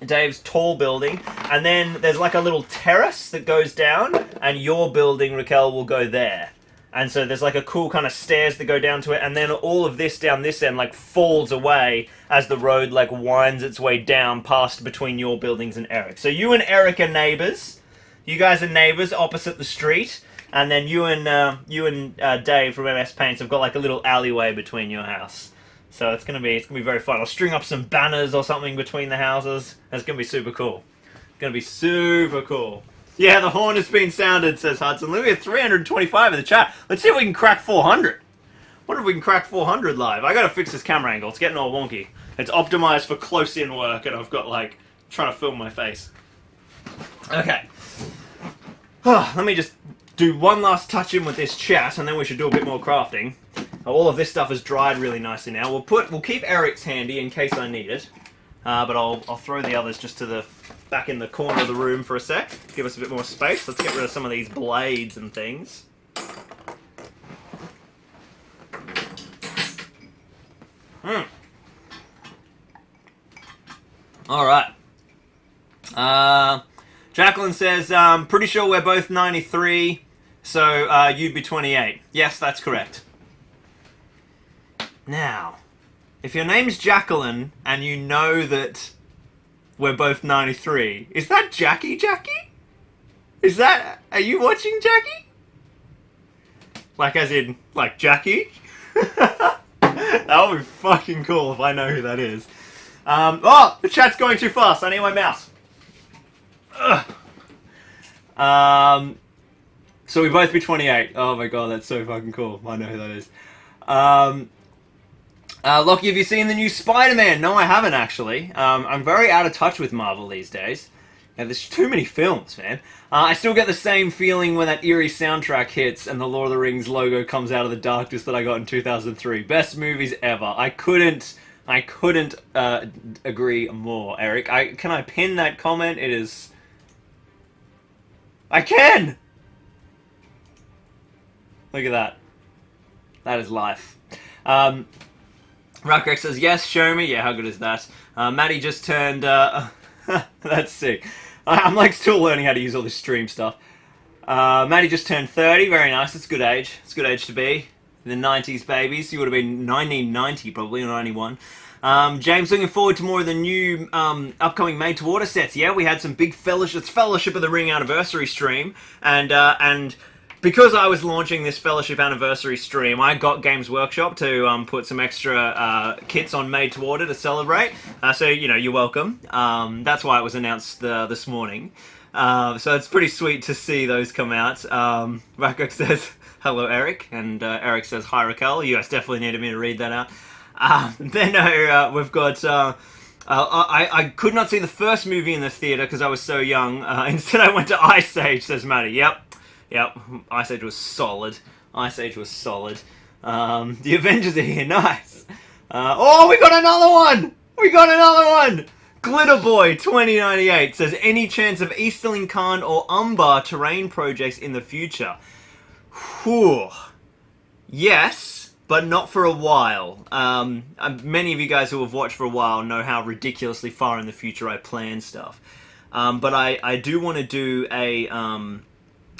Dave's tall building, and then there's like a little terrace that goes down, and your building, Raquel, will go there. And so there's like a cool kind of stairs that go down to it, and then all of this down this end like falls away as the road like winds its way down past between your buildings and Eric. So you and Eric are neighbors. You guys are neighbors opposite the street, and then you and Dave from MS Paints have got like a little alleyway between your house. So it's gonna be very fun. I'll string up some banners or something between the houses. It's gonna be super cool. It's gonna be super cool. Yeah, the horn has been sounded, says Hudson. Look at 325 in the chat. Let's see if we can crack 400. Wonder if we can crack 400 live. I gotta fix this camera angle. It's getting all wonky. It's optimized for close-in work, and I've got like trying to film my face. Okay. Let me just do one last touch in with this chat, and then we should do a bit more crafting. All of this stuff is dried really nicely now. We'll keep Eric's handy in case I need it, but I'll throw the others just to the back in the corner of the room for a sec. Give us a bit more space. Let's get rid of some of these blades and things. All right. Jacqueline says, pretty sure we're both 93, so you'd be 28. Yes, that's correct. Now, if your name's Jacqueline and you know that we're both 93, is that Jackie? Is that... Are you watching Jackie? Like as in, like Jackie? That would be fucking cool if I know who that is. Oh! The chat's going too fast. I need my mouse. Ugh. So we both be 28. Oh my god, that's so fucking cool. I know who that is. Lockie, have you seen the new Spider-Man? No, I haven't actually. I'm very out of touch with Marvel these days. Yeah, there's too many films, man. I still get the same feeling when that eerie soundtrack hits and the Lord of the Rings logo comes out of the darkness that I got in 2003. Best movies ever. I couldn't agree more, Eric. Can I pin that comment? It is... I can! Look at that. That is life. Rockrex says, yes, show me. Yeah, how good is that? Maddie just turned... That's sick. I'm like still learning how to use all this stream stuff. Maddie just turned 30. Very nice. It's a good age. It's a good age to be. The 90s babies. You would have been 1990 probably, or 91. James, looking forward to more of the new upcoming Made to Order sets. Yeah, we had some big Fellowship of the Ring anniversary stream, and because I was launching this Fellowship anniversary stream, I got Games Workshop to put some extra kits on Made to Order to celebrate. So you know, you're welcome. That's why it was announced this morning. So it's pretty sweet to see those come out. Rakok says hello, Eric, and Eric says hi, Raquel. You guys definitely needed me to read that out. Then we've got... I could not see the first movie in the theatre because I was so young. Instead I went to Ice Age, says Maddie. Yep, Ice Age was solid. Ice Age was solid. The Avengers are here, nice. Oh, we got another one! We got another one! Glitterboy 2098 says, any chance of Easterling Khan or Umbar terrain projects in the future? Whew. Yes, but not for a while. Many of you guys who have watched for a while know how ridiculously far in the future I plan stuff. But I do want to do a...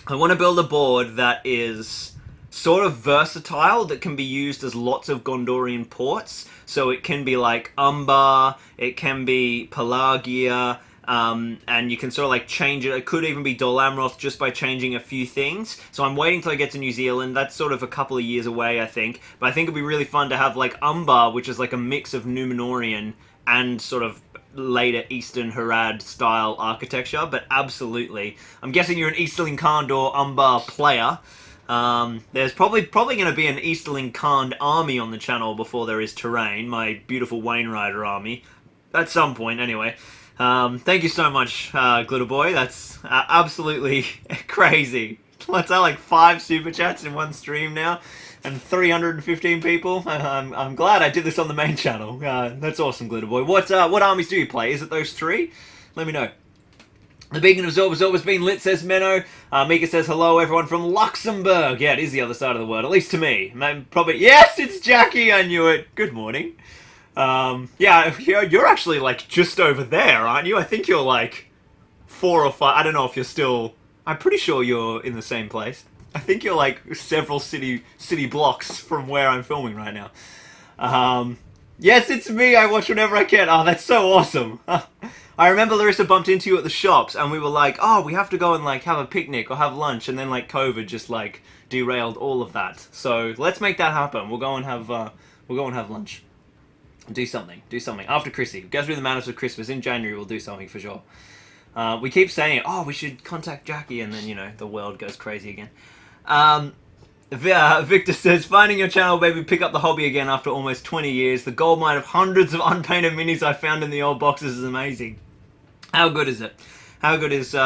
I want to build a board that is sort of versatile, that can be used as lots of Gondorian ports. So it can be like Umbar, it can be Pelagia, and you can sort of like change it. It could even be Dol Amroth just by changing a few things. So I'm waiting till I get to New Zealand. That's sort of a couple of years away, I think. But I think it'd be really fun to have like Umbar, which is like a mix of Númenórean and sort of later Eastern Harad style architecture. But absolutely, I'm guessing you're an Easterling Khan or Umbar player. There's probably going to be an Easterling Khan army on the channel before there is terrain, my beautiful Wainrider army, at some point anyway. Thank you so much, Glitterboy. That's absolutely crazy. Let's have like 5 super chats in one stream now, and 315 people. I'm glad I did this on the main channel. That's awesome, Glitterboy. What armies do you play? Is it those 3? Let me know. The beacon of Zorpazorp has been lit, says Menno. Mika says hello, everyone from Luxembourg. Yeah, it is the other side of the world, at least to me. Probably. Yes, it's Jackie. I knew it. Good morning. Yeah, you're actually like just over there, aren't you? I think you're like 4 or 5. I don't know if you're still. I'm pretty sure you're in the same place. I think you're like several city blocks from where I'm filming right now. Yes, it's me. I watch whenever I can. Oh, that's so awesome. I remember Larissa bumped into you at the shops, and we were like, oh, we have to go and like have a picnic or have lunch, and then like COVID just like derailed all of that. So let's make that happen. We'll go and have lunch. Do something after Chrissy. Go through the madness of Christmas in January. We'll do something for sure. We keep saying, oh, we should contact Jackie, and then you know the world goes crazy again. Victor says, finding your channel, baby, pick up the hobby again after almost 20 years. The goldmine of hundreds of unpainted minis I found in the old boxes is amazing. How good is it? How good is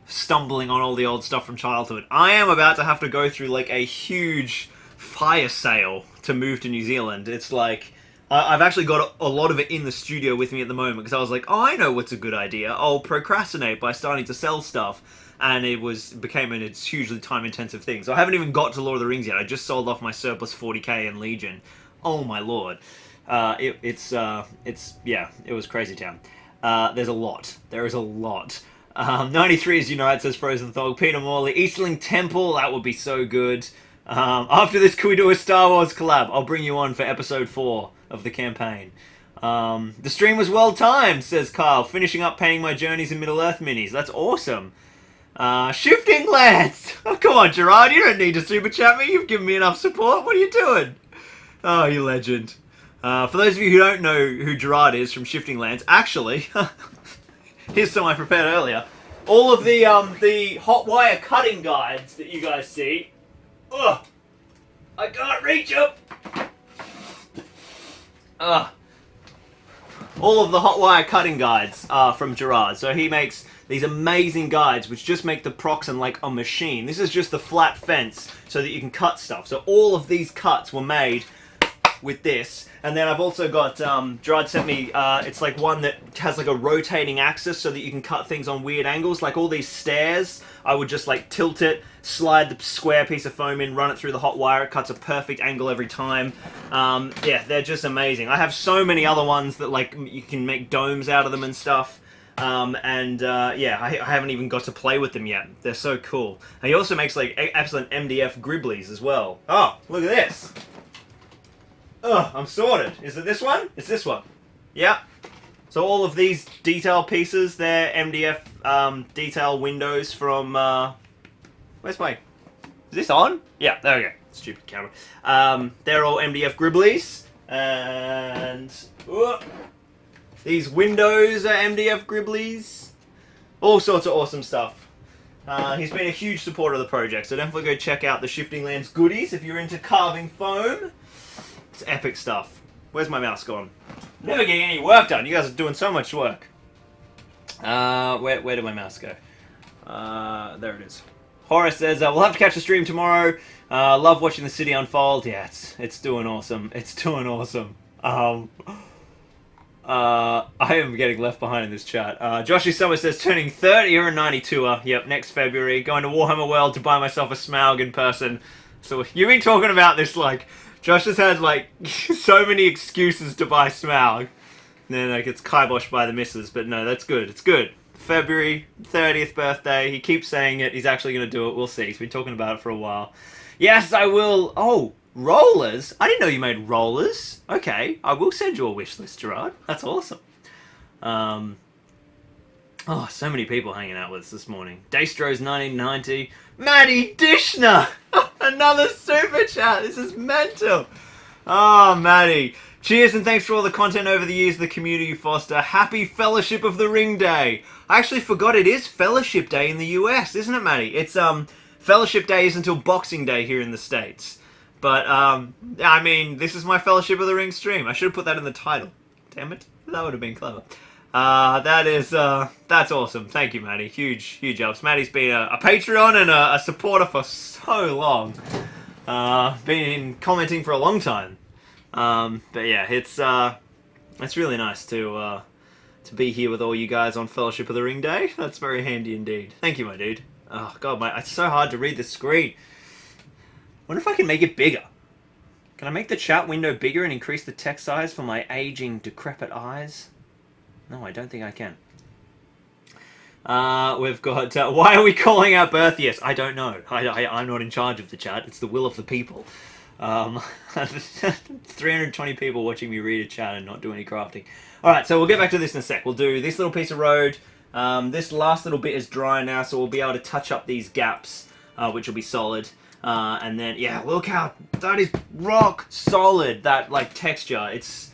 stumbling on all the old stuff from childhood? I am about to have to go through like a huge fire sale to move to New Zealand. It's like, I've actually got a lot of it in the studio with me at the moment because I was like, oh, I know what's a good idea. I'll procrastinate by starting to sell stuff. And it became a hugely time-intensive thing. So I haven't even got to Lord of the Rings yet. I just sold off my surplus 40k in Legion. Oh my lord. It was crazy town. There's a lot. There is a lot. 93 is United, says Frozen Thog. Peter Morley. Easterling Temple, that would be so good. After this, can we do a Star Wars collab? I'll bring you on for episode 4 of the campaign. The stream was well timed, says Kyle. Finishing up painting my Journeys in Middle-earth minis. That's awesome. Shifting Lands! Oh, come on, Gerard, you don't need to super chat me. You've given me enough support. What are you doing? Oh, you legend. For those of you who don't know who Gerard is from Shifting Lands, actually, here's some I prepared earlier. All of the hot wire cutting guides that you guys see. Ugh! I can't reach them! Ugh. All of the hot wire cutting guides are from Gerard. So he makes these amazing guides which just make the Proxen like a machine. This is just the flat fence so that you can cut stuff. So all of these cuts were made with this. And then I've also got, Gerard sent me, it's like one that has like a rotating axis so that you can cut things on weird angles. Like all these stairs, I would just like tilt it, slide the square piece of foam in, run it through the hot wire. It cuts a perfect angle every time. Yeah, they're just amazing. I have so many other ones that like you can make domes out of them and stuff. Yeah, I haven't even got to play with them yet. They're so cool. And he also makes like excellent MDF gribblies as well. Oh, look at this. Oh, I'm sorted. Is it this one? It's this one. Yeah. So all of these detail pieces, they're MDF detail windows from... where's my... Is this on? Yeah, there we go. Stupid camera. They're all MDF gribblies. And... these windows are MDF gribblies. All sorts of awesome stuff. He's been a huge supporter of the project, so definitely go check out the Shifting Lands goodies if you're into carving foam. It's epic stuff. Where's my mouse gone? Never getting any work done. You guys are doing so much work. Where did my mouse go? There it is. Horace says, we'll have to catch the stream tomorrow. Love watching the city unfold. Yeah, it's doing awesome. It's doing awesome. I am getting left behind in this chat. Joshy Summer says, turning 30, you're a 92er. Yep, next February. Going to Warhammer World to buy myself a Smaug in person. So you've been talking about this, like, Josh has had, like, so many excuses to buy Smaug. And then, like, it's kiboshed by the missus. But no, that's good. It's good. February 30th birthday. He keeps saying it. He's actually going to do it. We'll see. He's been talking about it for a while. Yes, I will. Oh, rollers? I didn't know you made rollers. Okay, I will send you a wish list, Gerard. That's awesome. Oh, so many people hanging out with us this morning. Daystro's 1990. Maddie Dishner! Another super chat. This is mental. Oh, Maddie. Cheers and thanks for all the content over the years, the community you foster. Happy Fellowship of the Ring Day. I actually forgot it is Fellowship Day in the US, isn't it, Maddie? It's, Fellowship Day is until Boxing Day here in the States. But, I mean, this is my Fellowship of the Ring stream. I should have put that in the title. Damn it. That would have been clever. That's awesome. Thank you, Maddie. Huge helps. Maddie's been a Patreon and a supporter for so long. Been commenting for a long time. But yeah, it's really nice to be here with all you guys on Fellowship of the Ring Day. That's very handy indeed. Thank you, my dude. Oh, God, it's so hard to read the screen. Wonder if I can make it bigger. Can I make the chat window bigger and increase the text size for my aging, decrepit eyes? No, I don't think I can. We've got, why are we calling out birth? Yes, I don't know. I'm not in charge of the chat. It's the will of the people. 320 people watching me read a chat and not do any crafting. Alright, so we'll get back to this in a sec. We'll do this little piece of road. This last little bit is dry now, so we'll be able to touch up these gaps, which will be solid. And then, yeah, look how, that is rock solid, that, like, texture. It's,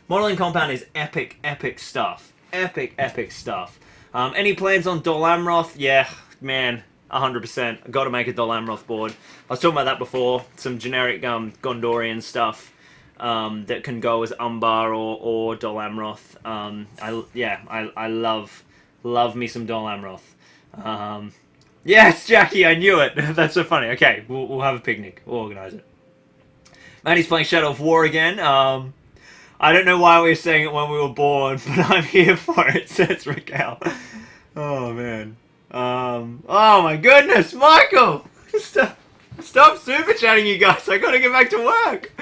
modeling compound is epic stuff. Epic stuff. Any plans on Dol Amroth? Yeah, man, 100%. Got to make a Dol Amroth board. I was talking about that before. Some generic Gondorian stuff that can go as Umbar or Dol Amroth. I love me some Dol Amroth. Yes, Jackie, I knew it. That's so funny. Okay, we'll have a picnic. We'll organise it. Maddie's playing Shadow of War again. I don't know why we were saying it when we were born, but I'm here for it, says Raquel. Oh, man. Oh, my goodness, Michael! Stop super chatting, you guys. I gotta get back to work.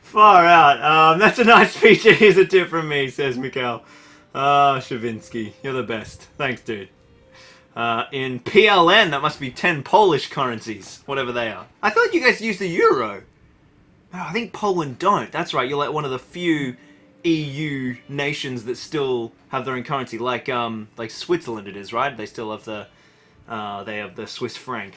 Far out. That's a nice feature. Here's a tip from me, says Mikhail. Shavinsky, you're the best. Thanks, dude. In PLN, that must be 10 Polish currencies, whatever they are. I thought you guys used the euro. No, I think Poland don't. That's right, you're like one of the few EU nations that still have their own currency, like Switzerland it is, right? They still have they have the Swiss franc.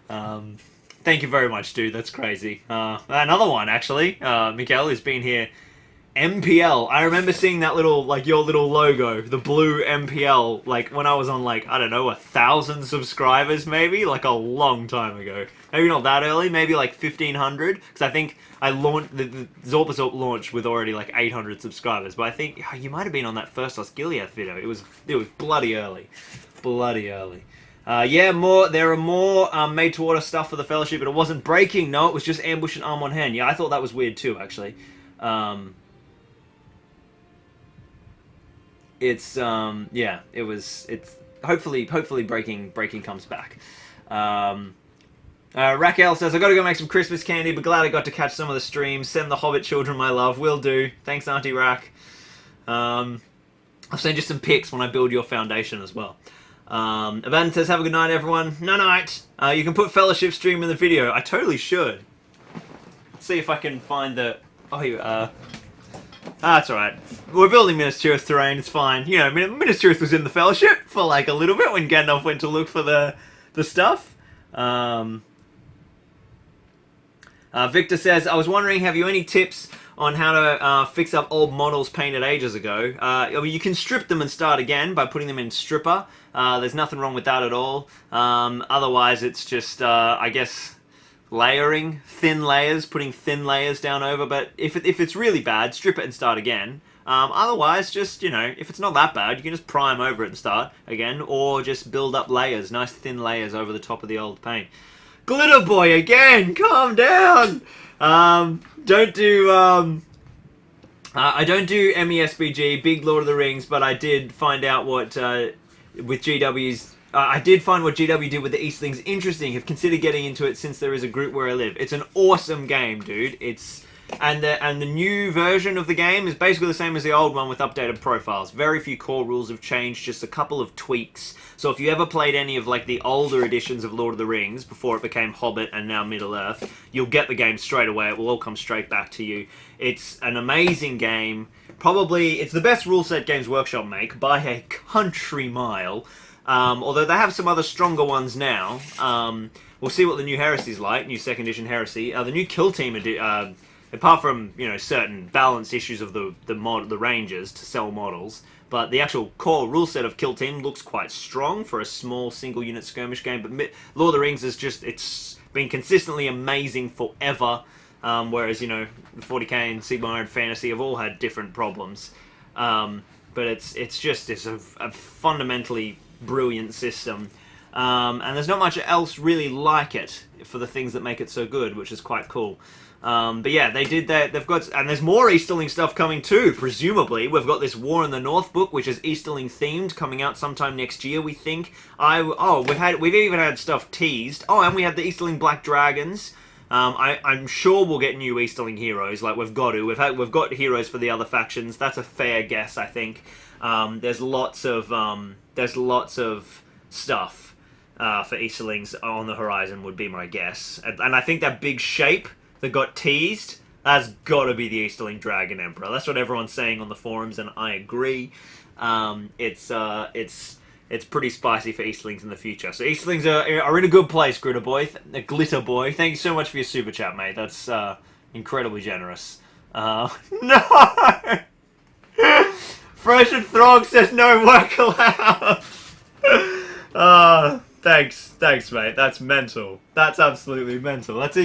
Thank you very much, dude, that's crazy. Another one, actually, Miguel has been here. MPL. I remember seeing that little, like, your little logo, the blue MPL, like, when I was on, like, I don't know, 1,000 subscribers, maybe? Like, a long time ago. Maybe not that early, maybe, like, 1,500, because I think I launched, the Zorpazorp launched with already, like, 800 subscribers, but I think you might have been on that first Osgiliath video. It was bloody early. bloody early. Yeah, there are more made to order stuff for the Fellowship, but it wasn't breaking. No, it was just ambush and arm on hand. Yeah, I thought that was weird too, actually. Yeah, it's hopefully breaking comes back. Raquel says, I gotta go make some Christmas candy, but glad I got to catch some of the streams. Send the Hobbit children my love. Will do. Thanks, Auntie Rack. I'll send you some pics when I build your foundation as well. Evan says, have a good night, everyone. Night. You can put Fellowship stream in the video. I totally should. Let's see if I can find the... Oh, here, that's alright. We're building Minas Tirith terrain, it's fine. You know, Minas Tirith was in the Fellowship for like a little bit when Gandalf went to look for the stuff. Victor says, I was wondering, have you any tips on how to fix up old models painted ages ago? I mean, you can strip them and start again by putting them in Stripper. There's nothing wrong with that at all. Otherwise, it's just, I guess, layering, thin layers, putting thin layers down over. But if it's really bad, strip it and start again. Otherwise, just, you know, if it's not that bad, you can just prime over it and start again, or just build up layers, nice thin layers over the top of the old paint. Glitter Boy again, calm down! Don't do, I don't do MESBG, Big Lord of the Rings, but I did find out what, with GW's, I did find what GW did with the Eastlings interesting. Have considered getting into it since there is a group where I live. It's an awesome game, dude. And the new version of the game is basically the same as the old one with updated profiles. Very few core rules have changed, just a couple of tweaks. So if you ever played any of like the older editions of Lord of the Rings before it became Hobbit and now Middle-earth, you'll get the game straight away. It will all come straight back to you. It's an amazing game. Probably, it's the best rule set Games Workshop make by a country mile. Although they have some other stronger ones now. We'll see what the new Heresy's like, new 2nd edition Heresy. The new Kill Team apart from, you know, certain balance issues of the Rangers to sell models, but the actual core rule set of Kill Team looks quite strong for a small single unit skirmish game. But Lord of the Rings is just, it's been consistently amazing forever, whereas, you know, 40k and Sigmar and Fantasy have all had different problems. But it's a fundamentally brilliant system. And there's not much else really like it for the things that make it so good, which is quite cool. But yeah, they did that. They've got, and there's more Easterling stuff coming too. Presumably, we've got this War in the North book, which is Easterling themed, coming out sometime next year, we think. We've even had stuff teased. Oh, and we had the Easterling Black Dragons. I'm sure we'll get new Easterling heroes. Like we've got to. We've got heroes for the other factions. That's a fair guess, I think. There's lots of stuff for Easterlings on the horizon, would be my guess. And I think that big shape that got teased, that's got to be the Easterling Dragon Emperor. That's what everyone's saying on the forums, and I agree. It's pretty spicy for Eastlings in the future. So Eastlings are in a good place, Glitter Boy. Glitter Boy. Thank you so much for your super chat, mate. That's incredibly generous. No! Frozen Throg says no work allowed. Thanks, mate. That's mental. That's absolutely mental. That's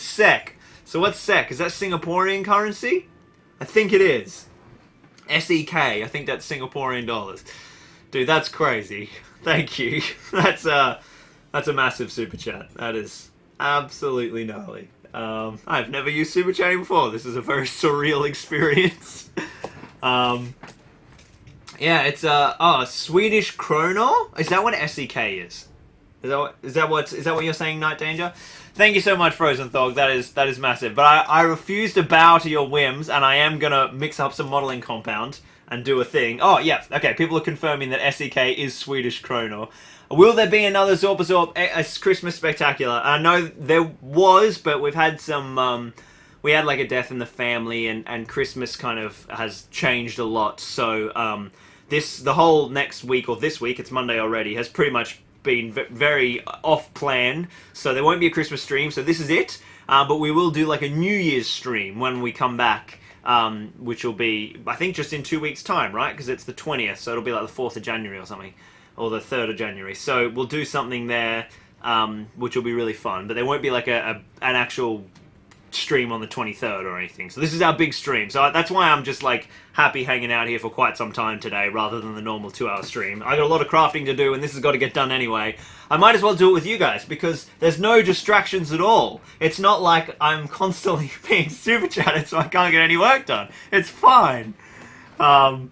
SEC. So what's SEC? Is that Singaporean currency? I think it is. SEK. I think that's Singaporean dollars. Dude, that's crazy. Thank you. That's a massive super chat. That is absolutely gnarly. I've never used super chatting before. This is a very surreal experience. Yeah, it's Swedish Kronor. Is that what SEK is? Is that what you're saying, Night Danger? Thank you so much, Frozen Thog. That is massive. But I refuse to bow to your whims, and I am gonna mix up some modeling compound and do a thing. Oh yeah, okay. People are confirming that SEK is Swedish Kronor. Will there be another Zorpazorp Christmas Spectacular? I know there was, but we've had some. We had like a death in the family, and Christmas kind of has changed a lot. So the whole next week, or this week, it's Monday already, has pretty much been very off plan, so there won't be a Christmas stream, so this is it. But we will do like a New Year's stream when we come back, which will be, I think, just in 2 weeks time, right? Because it's the 20th, so it'll be like the 4th of January or something, or the 3rd of January. So we'll do something there, which will be really fun, but there won't be like an actual stream on the 23rd or anything. So this is our big stream. So that's why I'm just like happy hanging out here for quite some time today rather than the normal 2-hour stream. I got a lot of crafting to do and this has got to get done anyway. I might as well do it with you guys because there's no distractions at all. It's not like I'm constantly being super chatted so I can't get any work done. It's fine. Oh,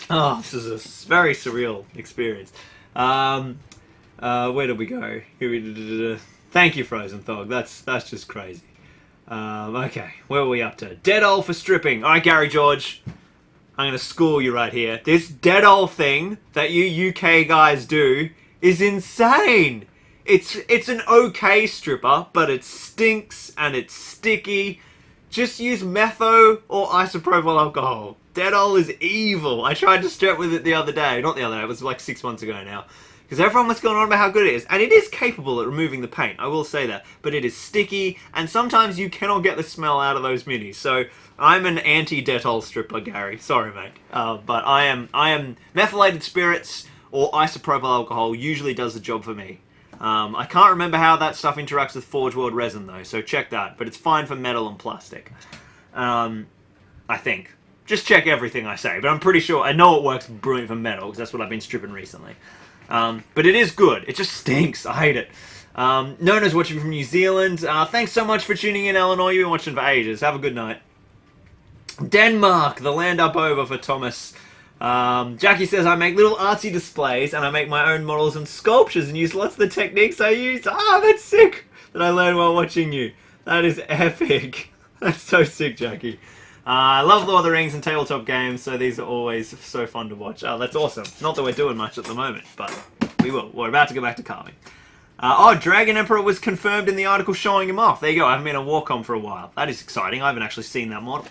this is a very surreal experience. Where did we go? Thank you, Frozen Thog. That's just crazy. Okay, where were we up to? Dead Old for stripping. Alright, Gary George. I'm going to school you right here. This Dead Old thing that you UK guys do is insane. It's an okay stripper, but it stinks and it's sticky. Just use metho or isopropyl alcohol. Dead Old is evil. I tried to strip with it the other day. Not the other day, it was like 6 months ago now. Because everyone was going on about how good it is. And it is capable at removing the paint, I will say that. But it is sticky, and sometimes you cannot get the smell out of those minis. So, I'm an anti-Dettol stripper, Gary. Sorry, mate. But I am methylated spirits or isopropyl alcohol usually does the job for me. I can't remember how that stuff interacts with Forge World resin, though, so check that. But it's fine for metal and plastic. I think. Just check everything I say. But I'm pretty sure, I know it works brilliant for metal, because that's what I've been stripping recently. But it is good. It just stinks. I hate it. Nona's watching from New Zealand. Thanks so much for tuning in, Eleanor. You've been watching for ages. Have a good night. Denmark, the land up over for Thomas. Jackie says, I make little artsy displays and I make my own models and sculptures and use lots of the techniques I use. That's sick that I learned while watching you. That is epic. That's so sick, Jackie. I love Lord of the Rings and tabletop games, so these are always so fun to watch. That's awesome. Not that we're doing much at the moment, but we will. We're about to go back to carving. Dragon Emperor was confirmed in the article showing him off. There you go. I haven't been on Warcom for a while. That is exciting. I haven't actually seen that model.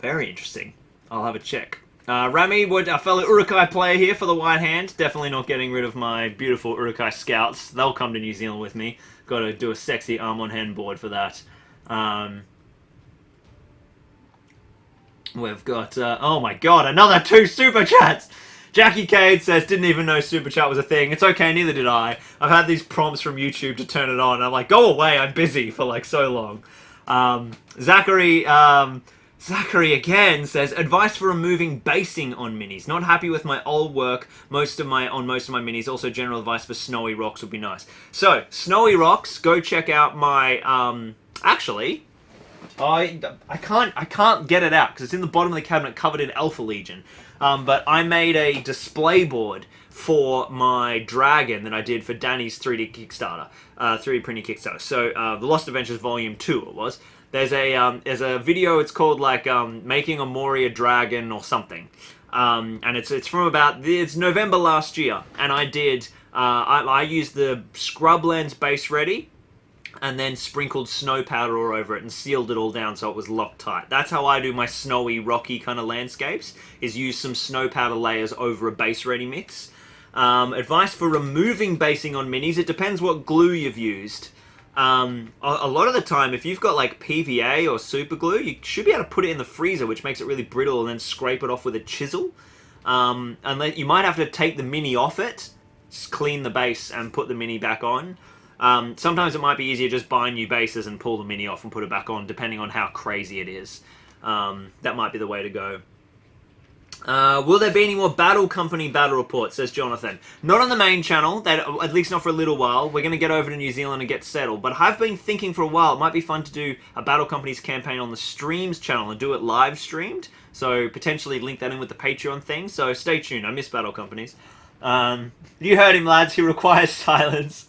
Very interesting. I'll have a check. Rami, a fellow Urukai player here for the White Hand. Definitely not getting rid of my beautiful Urukai scouts. They'll come to New Zealand with me. Got to do a sexy arm-on-hand board for that. We've got, oh my god, another 2 Super Chats! Jackie Cade says, didn't even know Super Chat was a thing. It's okay, neither did I. I've had these prompts from YouTube to turn it on. And I'm like, go away, I'm busy for like so long. Zachary again says, advice for removing basing on minis. Not happy with my old work on most of my minis. Also, general advice for snowy rocks would be nice. So, snowy rocks, go check out my, actually... I can't get it out because it's in the bottom of the cabinet covered in Alpha Legion. But I made a display board for my dragon that I did for Danny's 3D Kickstarter, 3D printing Kickstarter. So the Lost Adventures Volume 2 it was. There's a video. It's called like making a Moria dragon or something. And it's from it's November last year, and I did I used the Scrublands base ready. And then sprinkled snow powder all over it and sealed it all down so it was locked tight. That's how I do my snowy, rocky kind of landscapes, is use some snow powder layers over a base ready mix. Advice for removing basing on minis, it depends what glue you've used. A lot of the time, if you've got like PVA or super glue, you should be able to put it in the freezer, which makes it really brittle, and then scrape it off with a chisel. And then you might have to take the mini off it, clean the base and put the mini back on. Sometimes it might be easier just buy new bases and pull the mini off and put it back on, depending on how crazy it is. That might be the way to go. Will there be any more Battle Company battle reports, says Jonathan. Not on the main channel, at least not for a little while. We're going to get over to New Zealand and get settled. But I've been thinking for a while, it might be fun to do a Battle Company's campaign on the Streams channel and do it live streamed. So potentially link that in with the Patreon thing. So stay tuned, I miss Battle Companies. You heard him, lads, he requires silence.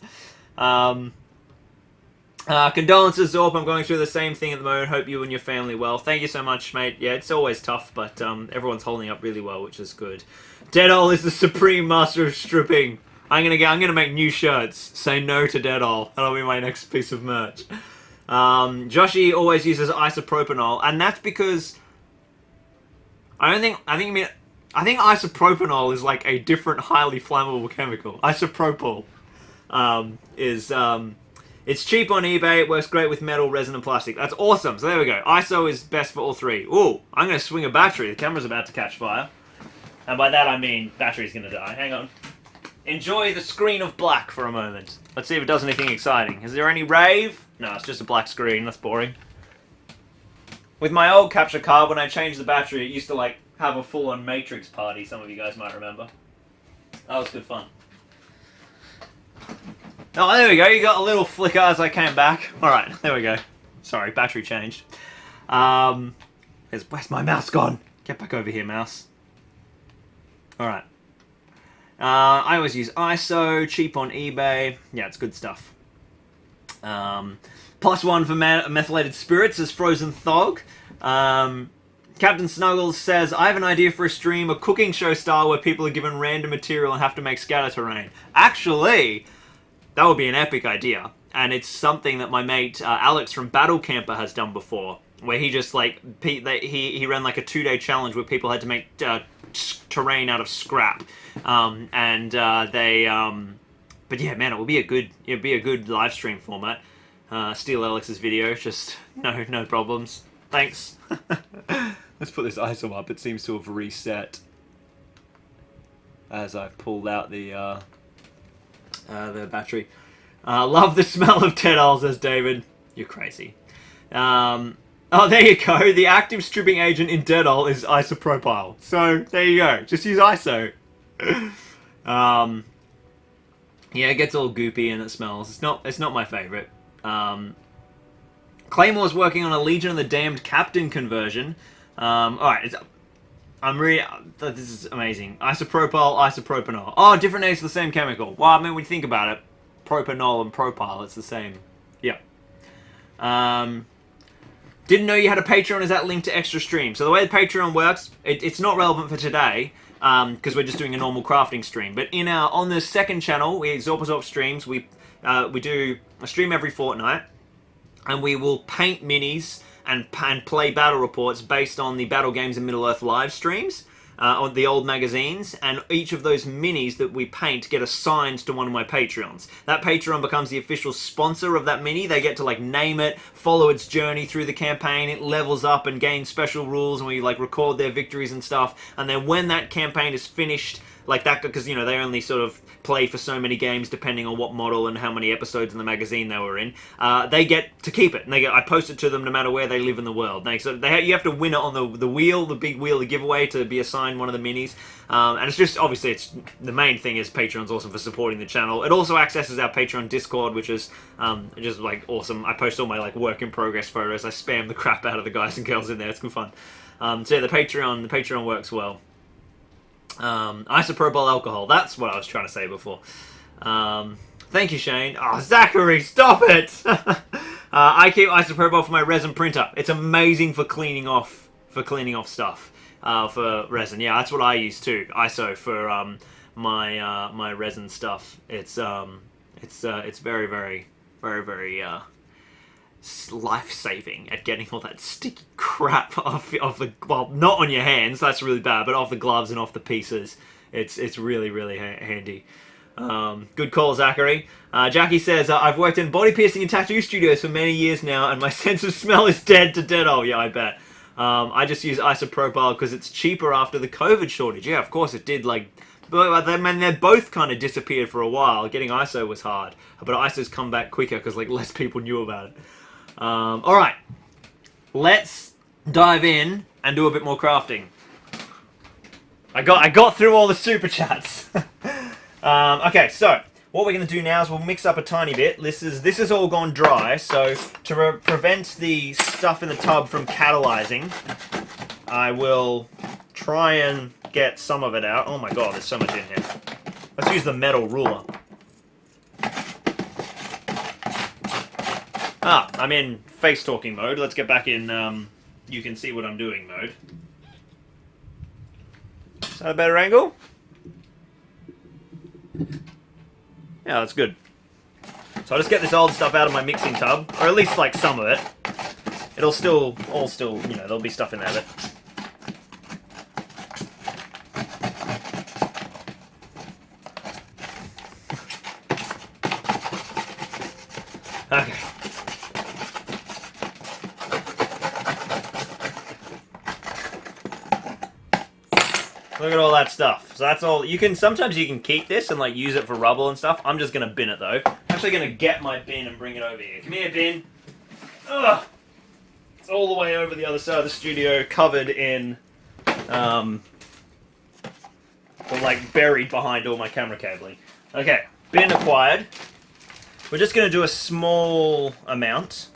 Condolences, Zorp. I'm going through the same thing at the moment. Hope you and your family well. Thank you so much, mate. Yeah, it's always tough, but everyone's holding up really well, which is good. Deadol is the supreme master of stripping. I'm gonna make new shirts. Say no to Deadol. That'll be my next piece of merch. Joshi always uses isopropanol, and that's because I think isopropanol is like a different highly flammable chemical. Isopropyl. It's cheap on eBay, it works great with metal, resin, and plastic. That's awesome. So there we go. ISO is best for all three. Ooh, I'm going to swing a battery. The camera's about to catch fire. And by that I mean battery's going to die. Hang on. Enjoy the screen of black for a moment. Let's see if it does anything exciting. Is there any rave? No, it's just a black screen. That's boring. With my old capture card, when I changed the battery, it used to like have a full-on Matrix party. Some of you guys might remember. That was good fun. Oh, there we go. You got a little flicker as I came back. All right, there we go. Sorry, battery changed. Where's my mouse gone? Get back over here, mouse. All right. I always use ISO, cheap on eBay. Yeah, it's good stuff. +1 for methylated spirits as Frozen Thog. Captain Snuggles says, I have an idea for a stream, a cooking show style where people are given random material and have to make scatter terrain. Actually, that would be an epic idea. And it's something that my mate Alex from Battle Camper has done before. Where he just like, he ran like a 2-day challenge where people had to make terrain out of scrap. But yeah, man, it'd be a good live stream format. Steal Alex's video, just no problems. Thanks. Let's put this ISO up. It seems to have reset as I've pulled out the battery. Love the smell of Tedal, says David. You're crazy. Oh, there you go. The active stripping agent in Dedal is isopropyl. So there you go. Just use ISO. Yeah, it gets all goopy and it smells. It's not my favorite. Claymore's working on a Legion of the Damned Captain conversion. Alright, this is amazing. Isopropyl, isopropanol. Oh, different names for the same chemical. Well, I mean, when you think about it, propanol and propyl, it's the same. Yeah. Didn't know you had a Patreon. Is that linked to extra stream? So the way the Patreon works, it's not relevant for today, because we're just doing a normal crafting stream. But on the second channel, Zorpazorp streams, we do a stream every fortnight, and we will paint minis and play battle reports based on the Battle Games in Middle-earth live streams, on the old magazines, and each of those minis that we paint get assigned to one of my Patreons. That Patreon becomes the official sponsor of that mini. They get to like name it, follow its journey through the campaign, it levels up and gains special rules, and we like record their victories and stuff. And then when that campaign is finished, like that, because you know they only sort of play for so many games depending on what model and how many episodes in the magazine they were in, they get to keep it, and I post it to them no matter where they live in the world. You have to win it on the wheel, the big wheel, the giveaway, to be assigned one of the minis. And it's just, obviously, the main thing is Patreon's awesome for supporting the channel. It also accesses our Patreon Discord, which is just like awesome. I post all my like work in progress photos. I spam the crap out of the guys and girls in there. It's good fun. So yeah, the Patreon works well. Isopropyl alcohol. That's what I was trying to say before. Thank you, Shane. Oh, Zachary, stop it! I keep isopropyl for my resin printer. It's amazing for cleaning off stuff. For resin, yeah, that's what I use too. ISO for my resin stuff. It's very, very, very, very life-saving at getting all that sticky crap off the, well, not on your hands, that's really bad, but off the gloves and off the pieces. It's really, really handy. Good call, Zachary. Jackie says, I've worked in body piercing and tattoo studios for many years now, and my sense of smell is dead to dead. Oh, yeah, I bet. I just use isopropyl because it's cheaper after the COVID shortage. Yeah, of course it did, like, they both kind of disappeared for a while. Getting ISO was hard, but ISO's come back quicker because like less people knew about it. Alright, let's dive in and do a bit more crafting. I got through all the super chats. Okay, so what we're going to do now is we'll mix up a tiny bit. This has all gone dry, so to prevent the stuff in the tub from catalyzing, I will try and get some of it out. Oh my god, there's so much in here. Let's use the metal ruler. I'm in face talking mode. Let's get back in you can see what I'm doing mode. Is that a better angle? Yeah, that's good. So I'll just get this old stuff out of my mixing tub, or at least like some of it. It'll all still, you know, there'll be stuff in there, but... Okay. Look at all that stuff. So that's all. Sometimes you can keep this and like use it for rubble and stuff. I'm just gonna bin it though. I'm actually gonna get my bin and bring it over here. Come here, bin. Ugh. It's all the way over the other side of the studio, covered in, or like buried behind all my camera cabling. Okay, bin acquired. We're just gonna do a small amount.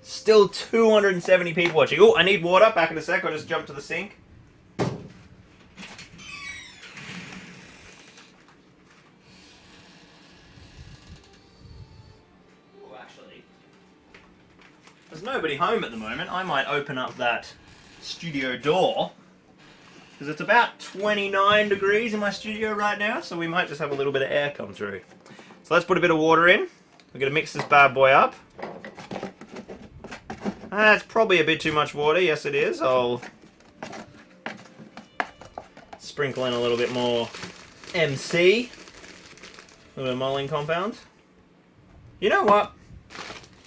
Still 270 people watching. Oh, I need water. Back in a sec. I'll just jump to the sink. There's nobody home at the moment. I might open up that studio door because it's about 29 degrees in my studio right now, so we might just have a little bit of air come through. So let's put a bit of water in. We're going to mix this bad boy up. That's probably a bit too much water. Yes, it is. I'll sprinkle in a little bit more MC, a little bit of mulling compound. You know what?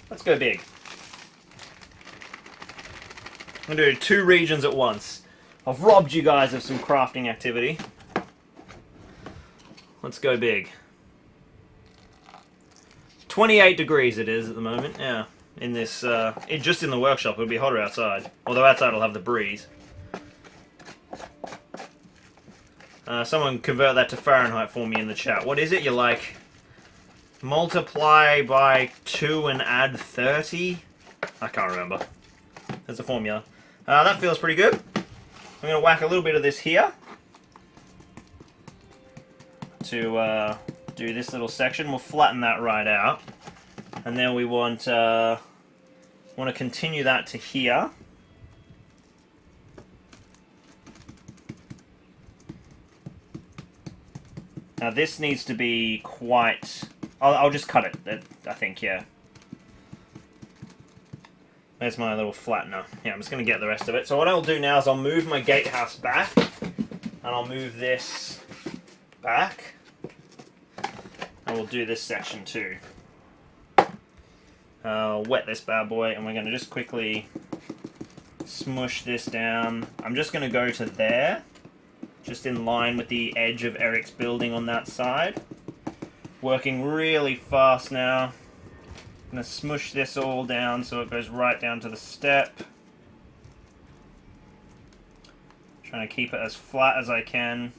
Let's go big. I'm going to do 2 regions at once. I've robbed you guys of some crafting activity. Let's go big. 28 degrees it is at the moment, yeah. In this, just in the workshop, it'll be hotter outside. Although outside it'll have the breeze. Someone convert that to Fahrenheit for me in the chat. What is it? You're like, multiply by 2 and add 30? I can't remember. There's a formula. That feels pretty good. I'm going to whack a little bit of this here to do this little section. We'll flatten that right out. And then we want to continue that to here. Now this needs to be quite... I'll just cut it, I think, yeah. There's my little flattener. Yeah, I'm just going to get the rest of it. So what I'll do now is I'll move my gatehouse back. And I'll move this back. And we'll do this section too. I'll wet this bad boy, and we're going to just quickly smush this down. I'm just going to go to there. Just in line with the edge of Eric's building on that side. Working really fast now. I'm going to smush this all down so it goes right down to the step. Trying to keep it as flat as I can.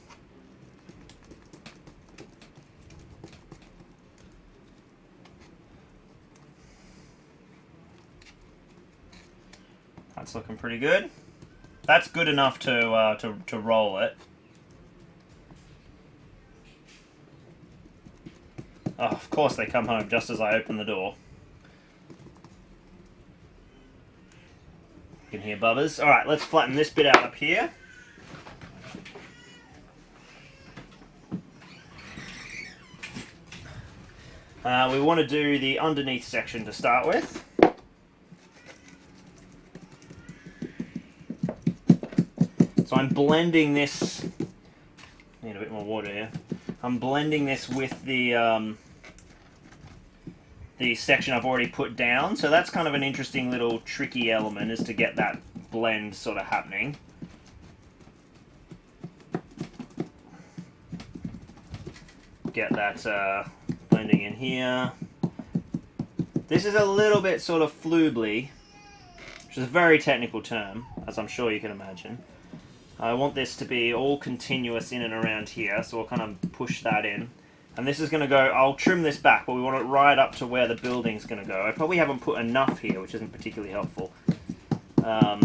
That's looking pretty good. That's good enough to roll it. Oh, of course they come home just as I open the door. You can hear bubbers. Alright, let's flatten this bit out up here. We want to do the underneath section to start with. So I'm blending this... Need a bit more water here. I'm blending this with the section I've already put down. So that's kind of an interesting little tricky element, is to get that blend sort of happening. Get that blending in here. This is a little bit sort of flubly, which is a very technical term, as I'm sure you can imagine. I want this to be all continuous in and around here, so we'll kind of push that in. And this is going to go, I'll trim this back, but we want it right up to where the building's going to go. I probably haven't put enough here, which isn't particularly helpful. I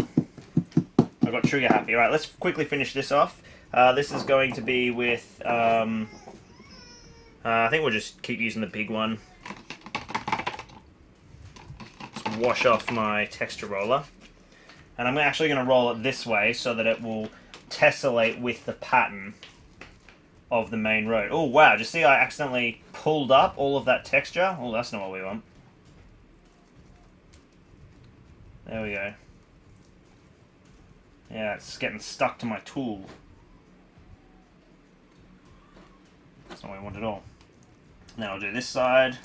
got trigger happy. Alright, let's quickly finish this off. This is going to be with, I think we'll just keep using the big one. Just wash off my texture roller. And I'm actually going to roll it this way so that it will tessellate with the pattern of the main road. Oh wow, did you see I accidentally pulled up all of that texture? Oh, that's not what we want. There we go. Yeah, it's getting stuck to my tool. That's not what we want at all. Now I'll do this side.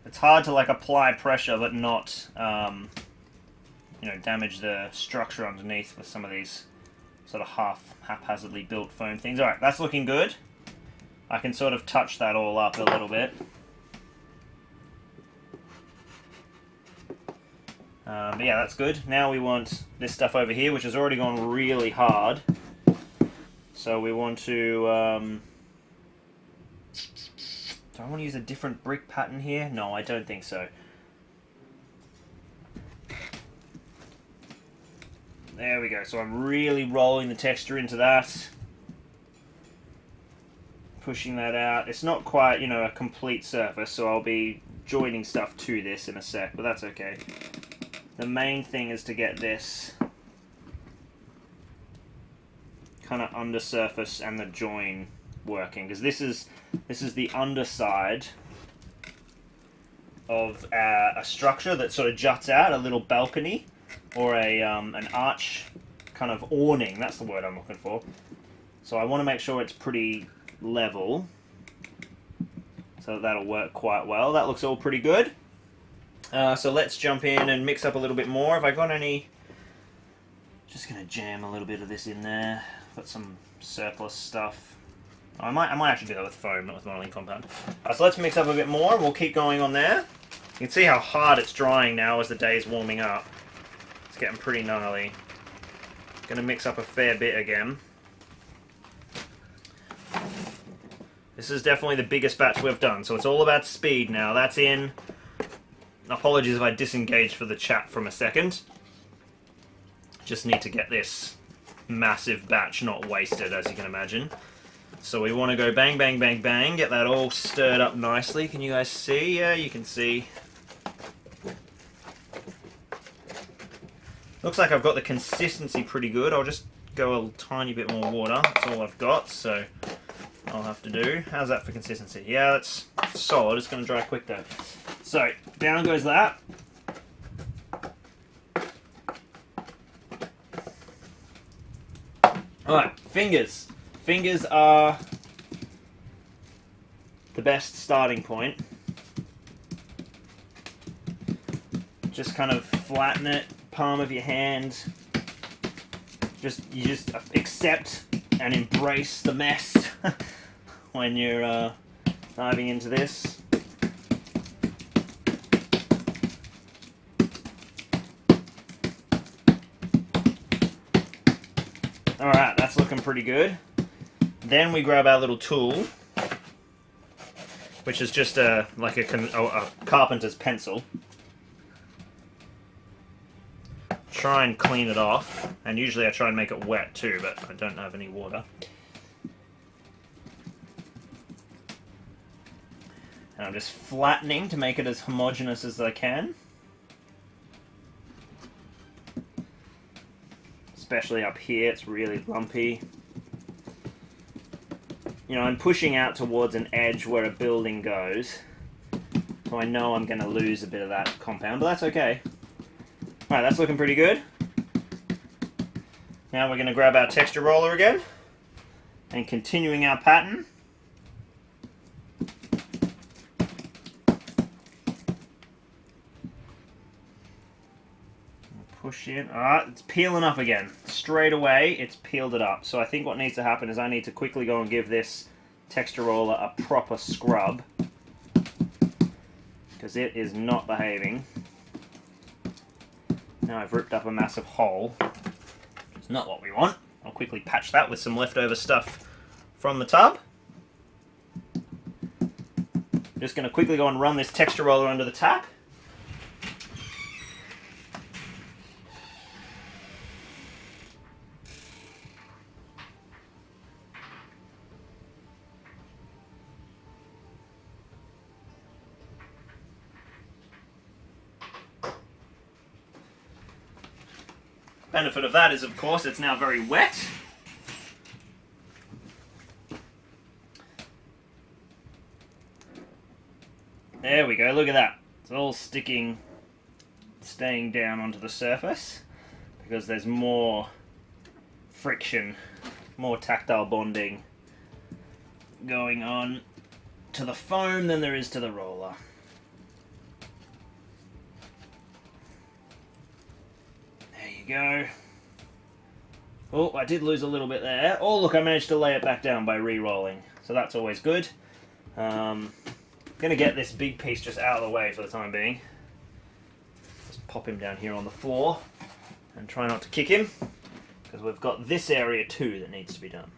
It's hard to like apply pressure but not you know, damage the structure underneath with some of these sort of haphazardly built foam things. Alright, that's looking good. I can sort of touch that all up a little bit. But yeah, that's good. Now we want this stuff over here, which has already gone really hard. So we want to... do I want to use a different brick pattern here? No, I don't think so. There we go. So I'm really rolling the texture into that. Pushing that out. It's not quite, you know, a complete surface, so I'll be joining stuff to this in a sec, but that's okay. The main thing is to get this kind of undersurface and the join working, because this is the underside of a structure that sort of juts out, a little balcony or a an arch kind of awning. That's the word I'm looking for. So I want to make sure it's pretty level, so that'll work quite well. That looks all pretty good. So let's jump in and mix up a little bit more. Have I got any? Just gonna jam a little bit of this in there. Got some surplus stuff. I might actually do that with foam, not with modeling compound. So let's mix up a bit more, and we'll keep going on there. You can see how hard it's drying now as the day's warming up. It's getting pretty gnarly. Gonna mix up a fair bit again. This is definitely the biggest batch we've done, so it's all about speed now. That's in. Apologies if I disengaged for the chat from a second. Just need to get this massive batch not wasted, as you can imagine. So we want to go bang, bang, bang, bang, get that all stirred up nicely. Can you guys see? Yeah, you can see. Looks like I've got the consistency pretty good. I'll just go a tiny bit more water. That's all I've got, so I'll have to do. How's that for consistency? Yeah, that's solid. It's going to dry quick though. So, down goes that. Alright, fingers. Fingers are the best starting point. Just kind of flatten it, palm of your hand. You just accept and embrace the mess when you're diving into this. Alright, that's looking pretty good. Then we grab our little tool, which is just a carpenter's pencil. Try and clean it off, and usually I try and make it wet too, but I don't have any water. And I'm just flattening to make it as homogeneous as I can. Especially up here, it's really lumpy. You know, I'm pushing out towards an edge where a building goes, so I know I'm going to lose a bit of that compound, but that's okay. Alright, that's looking pretty good. Now we're going to grab our texture roller again, and continuing our pattern. Push in. Alright, it's peeling up again. Straight away, it's peeled it up. So I think what needs to happen is I need to quickly go and give this texture roller a proper scrub, because it is not behaving. Now I've ripped up a massive hole. It's not what we want. I'll quickly patch that with some leftover stuff from the tub. Just going to quickly go and run this texture roller under the tap. Benefit of that is, of course, it's now very wet. There we go, look at that. It's all staying down onto the surface, because there's more friction, more tactile bonding going on to the foam than there is to the roller. Go. Oh, I did lose a little bit there. Oh, look, I managed to lay it back down by re-rolling. So that's always good. Going to get this big piece just out of the way for the time being. Just pop him down here on the floor and try not to kick him, because we've got this area too that needs to be done.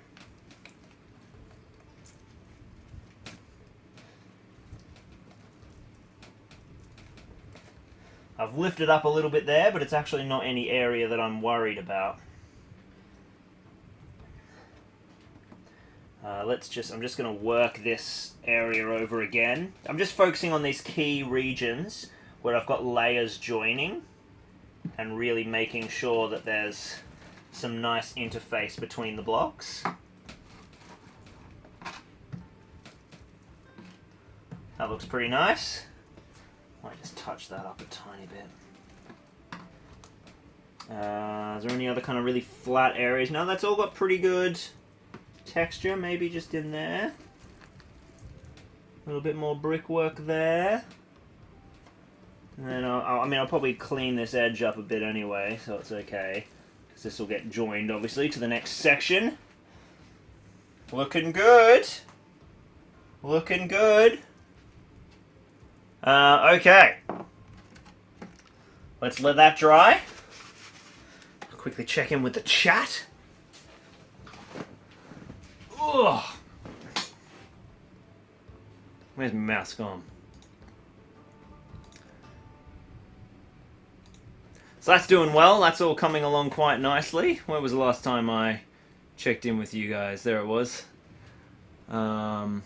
I've lifted up a little bit there, but it's actually not any area that I'm worried about. I'm just going to work this area over again. I'm just focusing on these key regions where I've got layers joining and really making sure that there's some nice interface between the blocks. That looks pretty nice. Might just touch that up a tiny bit. Is there any other kind of really flat areas? No, that's all got pretty good texture, maybe just in there. A little bit more brickwork there. And then I'll probably clean this edge up a bit anyway, so it's okay. Because this will get joined, obviously, to the next section. Looking good. Looking good. Okay. Let's let that dry. I'll quickly check in with the chat. Ugh. Where's my mouse gone? So that's doing well. That's all coming along quite nicely. When was the last time I checked in with you guys? There it was. The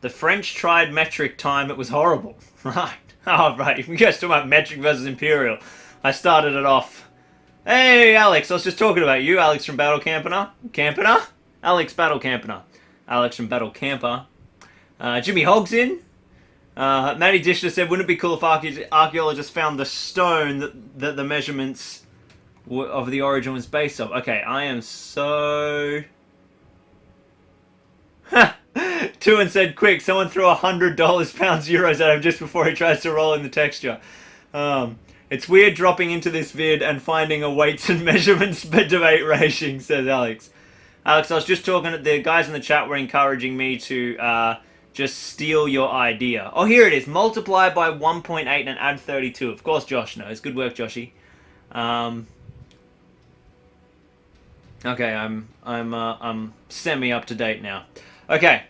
French tried metric time. It was horrible. Right. Oh, right. You guys talking about metric versus imperial. I started it off. Hey, Alex. I was just talking about you. Alex from Battle Camper. Camper? Alex Battle Camper. Alex from Battle Camper. Jimmy Hogg's in. Matty Dishner said, wouldn't it be cool if archaeologists found the stone that the measurements of the origin was based off? Okay, I am so... Tuan said, quick, someone threw $100 pounds euros at him just before he tries to roll in the texture. It's weird dropping into this vid and finding a weights and measurements debate raging, says Alex. Alex, I was just talking, the guys in the chat were encouraging me to just steal your idea. Oh, here it is. Multiply by 1.8 and add 32. Of course Josh knows. Good work, Joshy. Okay, I'm semi up to date now. Okay.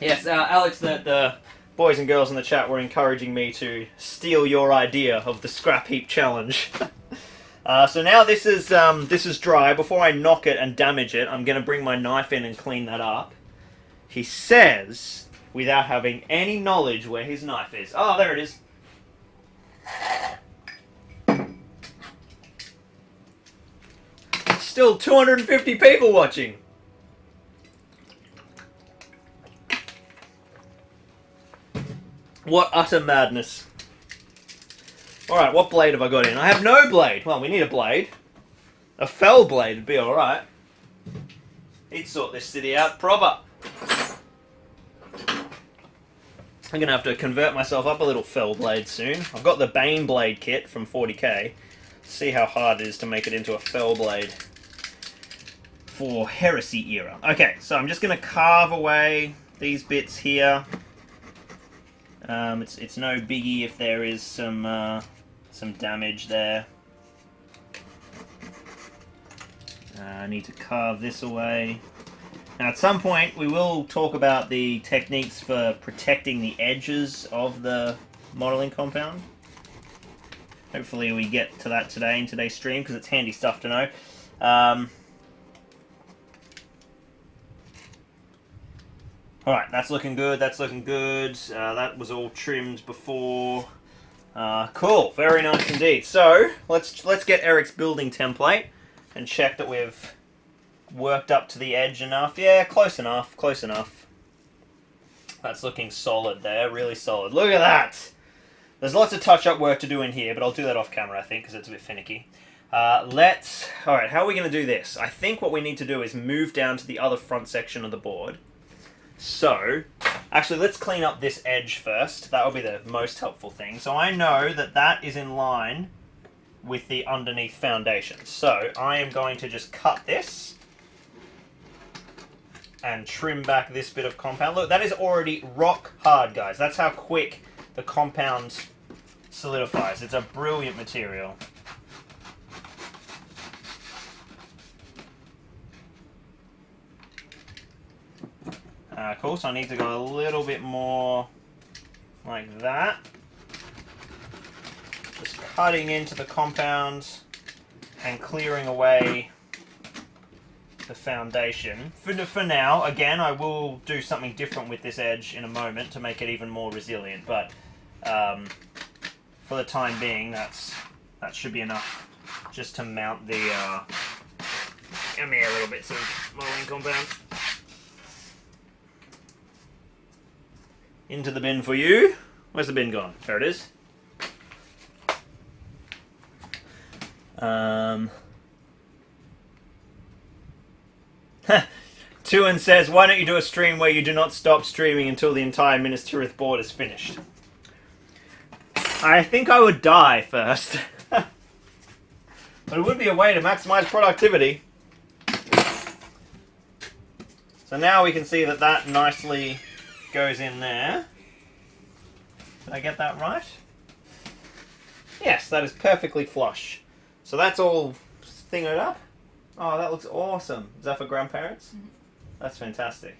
Yes, Alex, the boys and girls in the chat were encouraging me to steal your idea of the scrap heap challenge. So now this is dry. Before I knock it and damage it, I'm going to bring my knife in and clean that up. He says, without having any knowledge where his knife is. Oh, there it is. Still 250 people watching. What utter madness. Alright, what blade have I got in? I have no blade. Well, we need a blade. A fell blade would be alright. He'd sort this city out proper. I'm going to have to convert myself up a little fell blade soon. I've got the Bane blade kit from 40k. See how hard it is to make it into a fell blade for Heresy era. Okay, so I'm just going to carve away these bits here. It's no biggie if there is some damage there. I need to carve this away. Now at some point we will talk about the techniques for protecting the edges of the modeling compound. Hopefully we get to that today in today's stream, because it's handy stuff to know. Alright, that's looking good, that's looking good. That was all trimmed before. Cool, very nice indeed. So, let's get Eric's building template and check that we've worked up to the edge enough. Yeah, close enough, close enough. That's looking solid there, really solid. Look at that! There's lots of touch-up work to do in here, but I'll do that off camera, I think, because it's a bit finicky. Alright, how are we going to do this? I think what we need to do is move down to the other front section of the board. So, actually, let's clean up this edge first. That will be the most helpful thing. So I know that that is in line with the underneath foundation. So I am going to just cut this and trim back this bit of compound. Look, that is already rock hard, guys. That's how quick the compound solidifies. It's a brilliant material. Cool, so I need to go a little bit more like that. Just cutting into the compound and clearing away the foundation. For now, again, I will do something different with this edge in a moment to make it even more resilient, but for the time being, that should be enough just to mount the give me a little bits of molding compound. Into the bin for you. Where's the bin gone? There it is. Tuan says, why don't you do a stream where you do not stop streaming until the entire Minas Tirith board is finished? I think I would die first. But it would be a way to maximize productivity. So now we can see that that nicely goes in there. Did I get that right? Yes, that is perfectly flush. So that's all thingoed up. Oh, that looks awesome. Is that for grandparents? Mm-hmm. That's fantastic.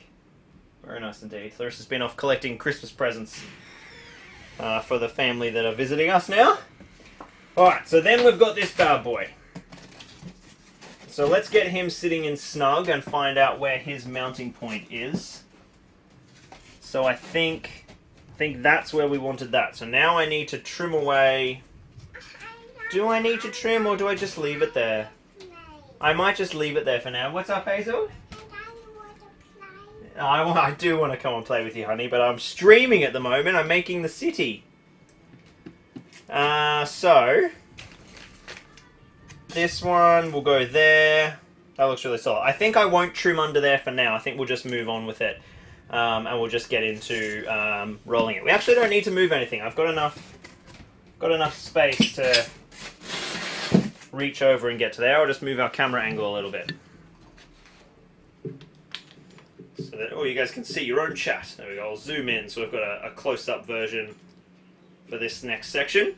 Very nice indeed. Larissa's been off collecting Christmas presents for the family that are visiting us now. Alright, so then we've got this bad boy. So let's get him sitting in snug and find out where his mounting point is. So I think that's where we wanted that. So now I need to trim away. Do I need to trim or do I just leave it there? I might just leave it there for now. What's up, Hazel? I do want to come and play with you, honey, but I'm streaming at the moment. I'm making the city. So this one will go there. That looks really solid. I think I won't trim under there for now. I think we'll just move on with it. And we'll just get into rolling it. We actually don't need to move anything. I've got enough space to reach over and get to there. I'll just move our camera angle a little bit. So that, you guys can see your own chat. There we go. I'll zoom in so we've got a close-up version for this next section.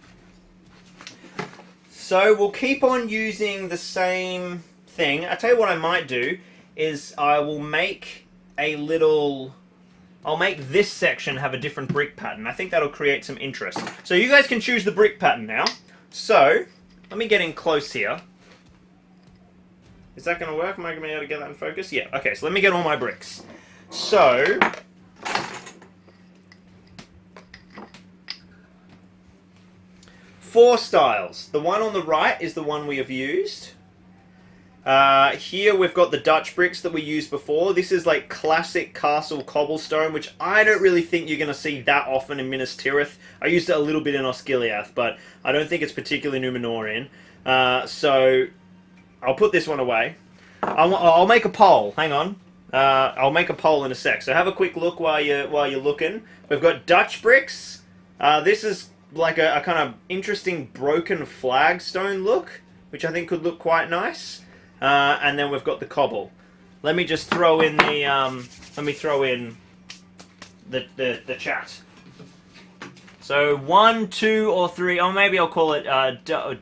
So we'll keep on using the same thing. I tell you what I might do is I will make I'll make this section have a different brick pattern. I think that'll create some interest. So you guys can choose the brick pattern now. So, let me get in close here. Is that going to work? Am I going to be able to get that in focus? Yeah, okay, so let me get all my bricks. So, four styles. The one on the right is the one we have used. Here we've got the Dutch bricks that we used before. This is like classic castle cobblestone, which I don't really think you're going to see that often in Minas Tirith. I used it a little bit in Osgiliath, but I don't think it's particularly Numenorean. So I'll put this one away. I'll make a poll. Hang on. I'll make a poll in a sec. So have a quick look while you're looking. We've got Dutch bricks. This is like a kind of interesting broken flagstone look, which I think could look quite nice. And then we've got the cobble. Let me just throw in the chat. So 1, 2, or 3. Oh, maybe I'll call it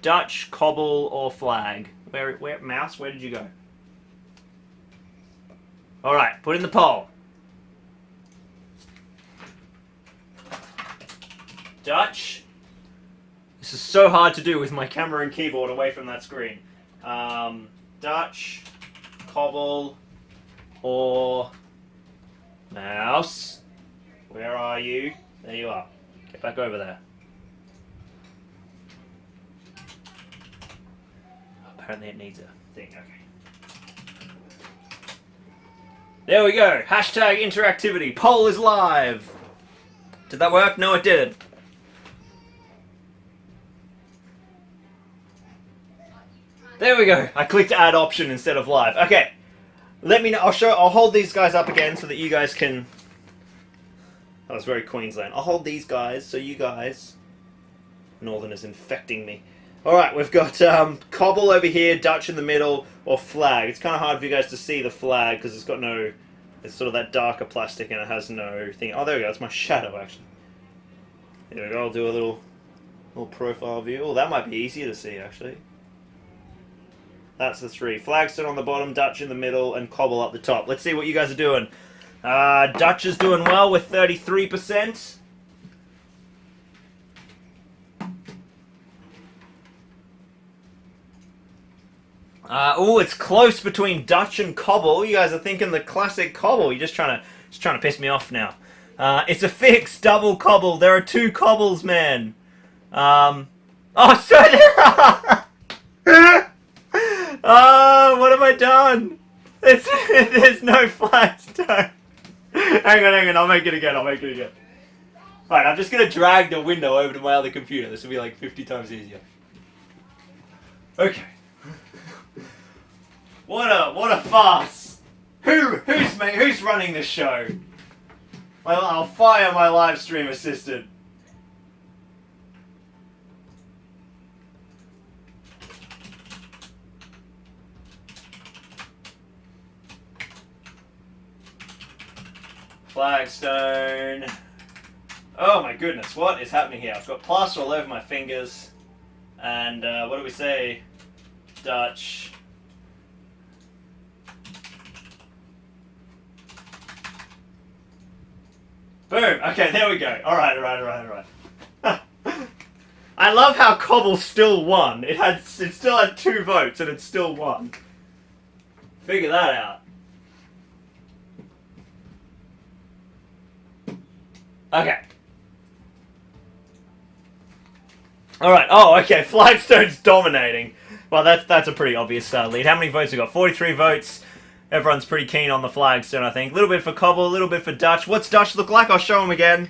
Dutch, cobble, or flag. Where mouse? Where did you go? All right, put in the poll. Dutch. This is so hard to do with my camera and keyboard away from that screen. Dutch, cobble, or mouse. Where are you? There you are. Get back over there. Apparently it needs a thing. Okay. There we go. Hashtag interactivity. Poll is live. Did that work? No, it didn't. There we go. I clicked add option instead of live. Okay. Let me know. I'll hold these guys up again so that you guys can. That was very Queensland. I'll hold these guys so you guys. Northern is infecting me. Alright, we've got cobble over here, Dutch in the middle, or flag. It's kind of hard for you guys to see the flag because it's got no... It's sort of that darker plastic and it has no thing. Oh, there we go. It's my shadow, actually. There we go. I'll do a little profile view. Oh, that might be easier to see, actually. That's the three. Flagstone on the bottom, Dutch in the middle, and cobble up the top. Let's see what you guys are doing. Dutch is doing well with 33%. Oh, it's close between Dutch and cobble. You guys are thinking the classic cobble. You're just trying to piss me off now. It's a fixed double cobble. There are two cobbles, man. Oh, so what have I done? There's no flagstone. Hang on, I'll make it again. Alright, I'm just gonna drag the window over to my other computer. This will be like 50 times easier. Okay. What a farce! Who's running this show? Well, I'll fire my live stream assistant. Flagstone. Oh my goodness, what is happening here? I've got plaster all over my fingers. And what do we say? Dutch. Boom! Okay, there we go. Alright. I love how cobble still won. It still had 2 votes and it still won. Figure that out. Okay. Alright, oh, okay, Flagstone's dominating. Well, that's a pretty obvious lead. How many votes we got? 43 votes. Everyone's pretty keen on the Flagstone, I think. A little bit for cobble, a little bit for Dutch. What's Dutch look like? I'll show him again.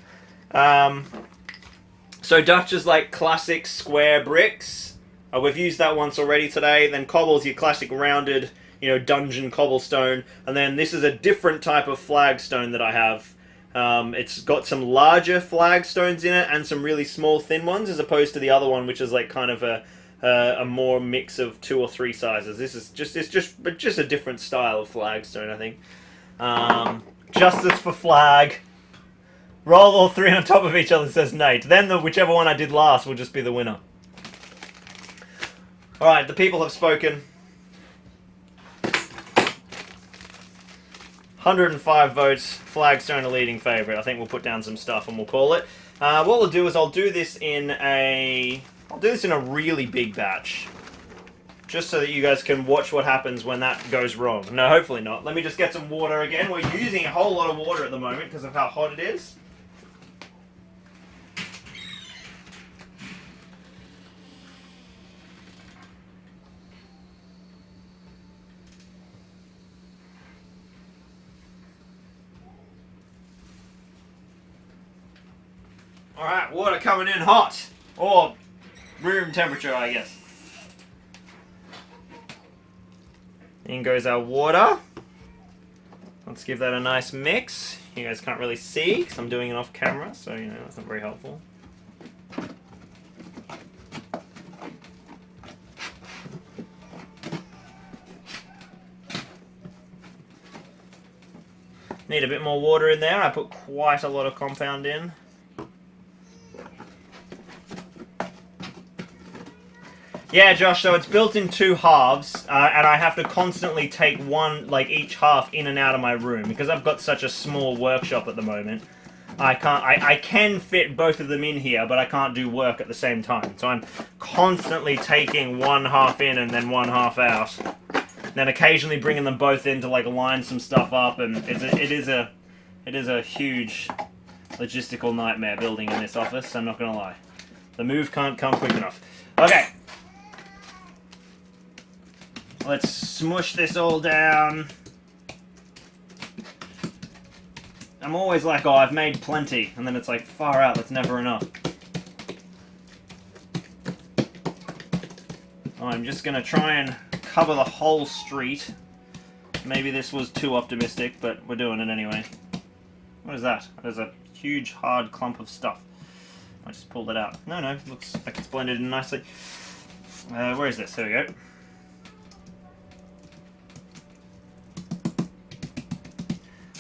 So Dutch is like classic square bricks. We've used that once already today. Then cobble's your classic rounded, dungeon cobblestone. And then this is a different type of flagstone that I have. It's got some larger flagstones in it and some really small thin ones, as opposed to the other one, which is like kind of a more mix of 2 or 3 sizes. This is just a different style of flagstone, I think. Justice for flag. Roll all 3 on top of each other, says Nate. Then whichever one I did last will just be the winner. Alright, the people have spoken. 105 votes, Flagstone a leading favourite. I think we'll put down some stuff and we'll call it. What we'll do is I'll do this in a really big batch. Just so that you guys can watch what happens when that goes wrong. No, hopefully not. Let me just get some water again. We're using a whole lot of water at the moment because of how hot it is. Alright, water coming in hot. Or room temperature, I guess. In goes our water. Let's give that a nice mix. You guys can't really see because I'm doing it off camera, so that's not very helpful. Need a bit more water in there. I put quite a lot of compound in. Yeah, Josh, so it's built in 2 halves, and I have to constantly take each half in and out of my room, because I've got such a small workshop at the moment. I can fit both of them in here, but I can't do work at the same time. So I'm constantly taking 1 half in and then 1 half out. Then occasionally bringing them both in to line some stuff up, and it is a huge logistical nightmare building in this office, I'm not gonna lie. The move can't come quick enough. Okay. Let's smush this all down. I'm always like, oh, I've made plenty. And then it's like, far out, that's never enough. I'm just going to try and cover the whole street. Maybe this was too optimistic, but we're doing it anyway. What is that? There's a huge, hard clump of stuff. I just pulled it out. No, looks like it's blended in nicely. Where is this? There we go.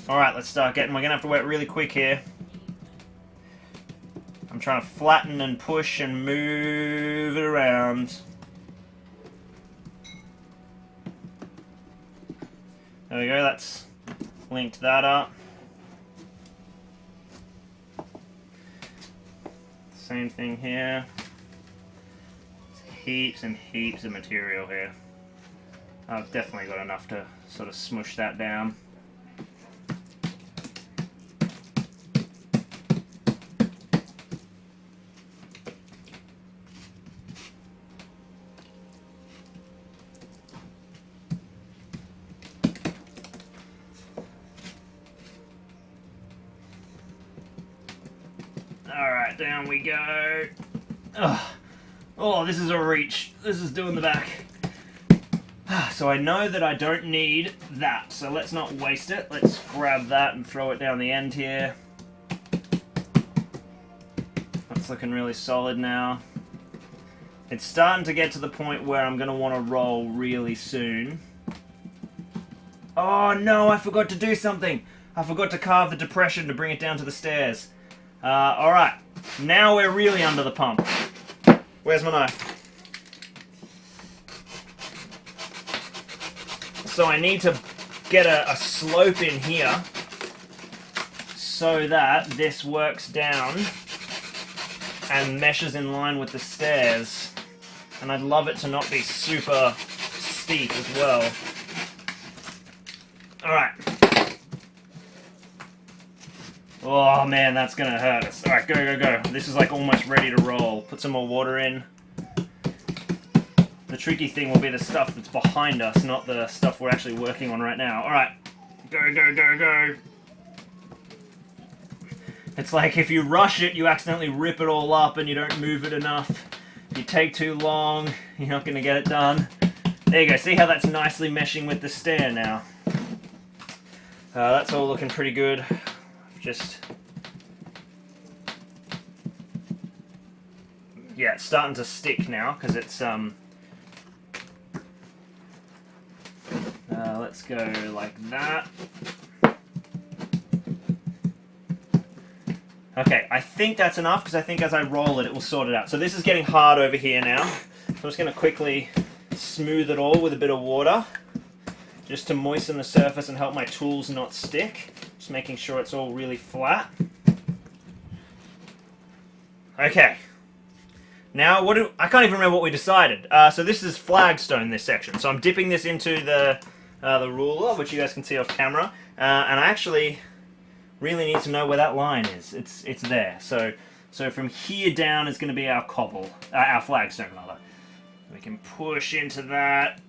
Alright, let's start getting... We're going to have to work really quick here. I'm trying to flatten and push and move it around. There we go, that's linked that up. Same thing here. Heaps and heaps of material here. I've definitely got enough to sort of smush that down. Alright, down we go. Ugh. Oh, this is a reach. This is doing the back. So I know that I don't need that, so let's not waste it. Let's grab that and throw it down the end here. That's looking really solid now. It's starting to get to the point where I'm going to want to roll really soon. Oh no, I forgot to do something. I forgot to carve the depression to bring it down to the stairs. Alright, now we're really under the pump. Where's my knife? So I need to get a slope in here so that this works down and meshes in line with the stairs. And I'd love it to not be super steep as well. Alright. Oh man, that's gonna hurt us. Alright, go, go, go. This is like almost ready to roll. Put some more water in. The tricky thing will be the stuff that's behind us, not the stuff we're actually working on right now. Alright. Go, go, go, go. It's like if you rush it, you accidentally rip it all up and you don't move it enough. If you take too long, you're not gonna get it done. There you go. See how that's nicely meshing with the stair now? That's all looking pretty good. Just... yeah, it's starting to stick now, because it's, let's go like that. Okay, I think that's enough, because I think as I roll it, it will sort it out. So this is getting hard over here now. So I'm just going to quickly smooth it all with a bit of water, just to moisten the surface and help my tools not stick. Just making sure it's all really flat. Okay. Now, I can't even remember what we decided. So this is flagstone, this section. So I'm dipping this into the ruler, which you guys can see off camera. And I actually really need to know where that line is. It's there. So from here down is going to be our cobble, our flagstone rather. We can push into that.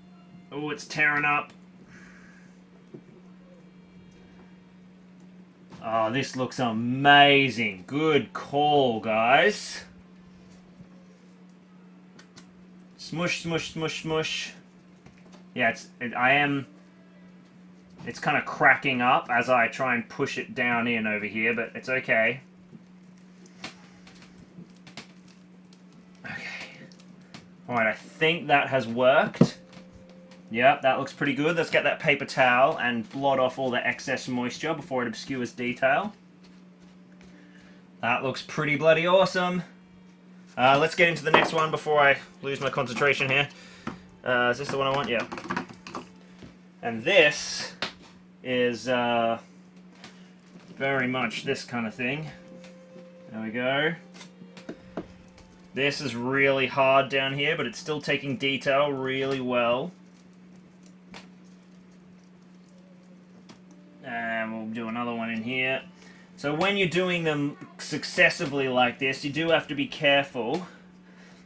Oh, it's tearing up. Oh, this looks amazing. Good call, guys. Smush, smush, smush, smush. Yeah, it's kind of cracking up as I try and push it down in over here, but it's okay. Okay. Alright, I think that has worked. Yep, that looks pretty good. Let's get that paper towel and blot off all the excess moisture before it obscures detail. That looks pretty bloody awesome. Let's get into the next one before I lose my concentration here. Is this the one I want? Yeah. And this is very much this kind of thing. There we go. This is really hard down here, but it's still taking detail really well. And we'll do another one in here. So when you're doing them successively like this, you do have to be careful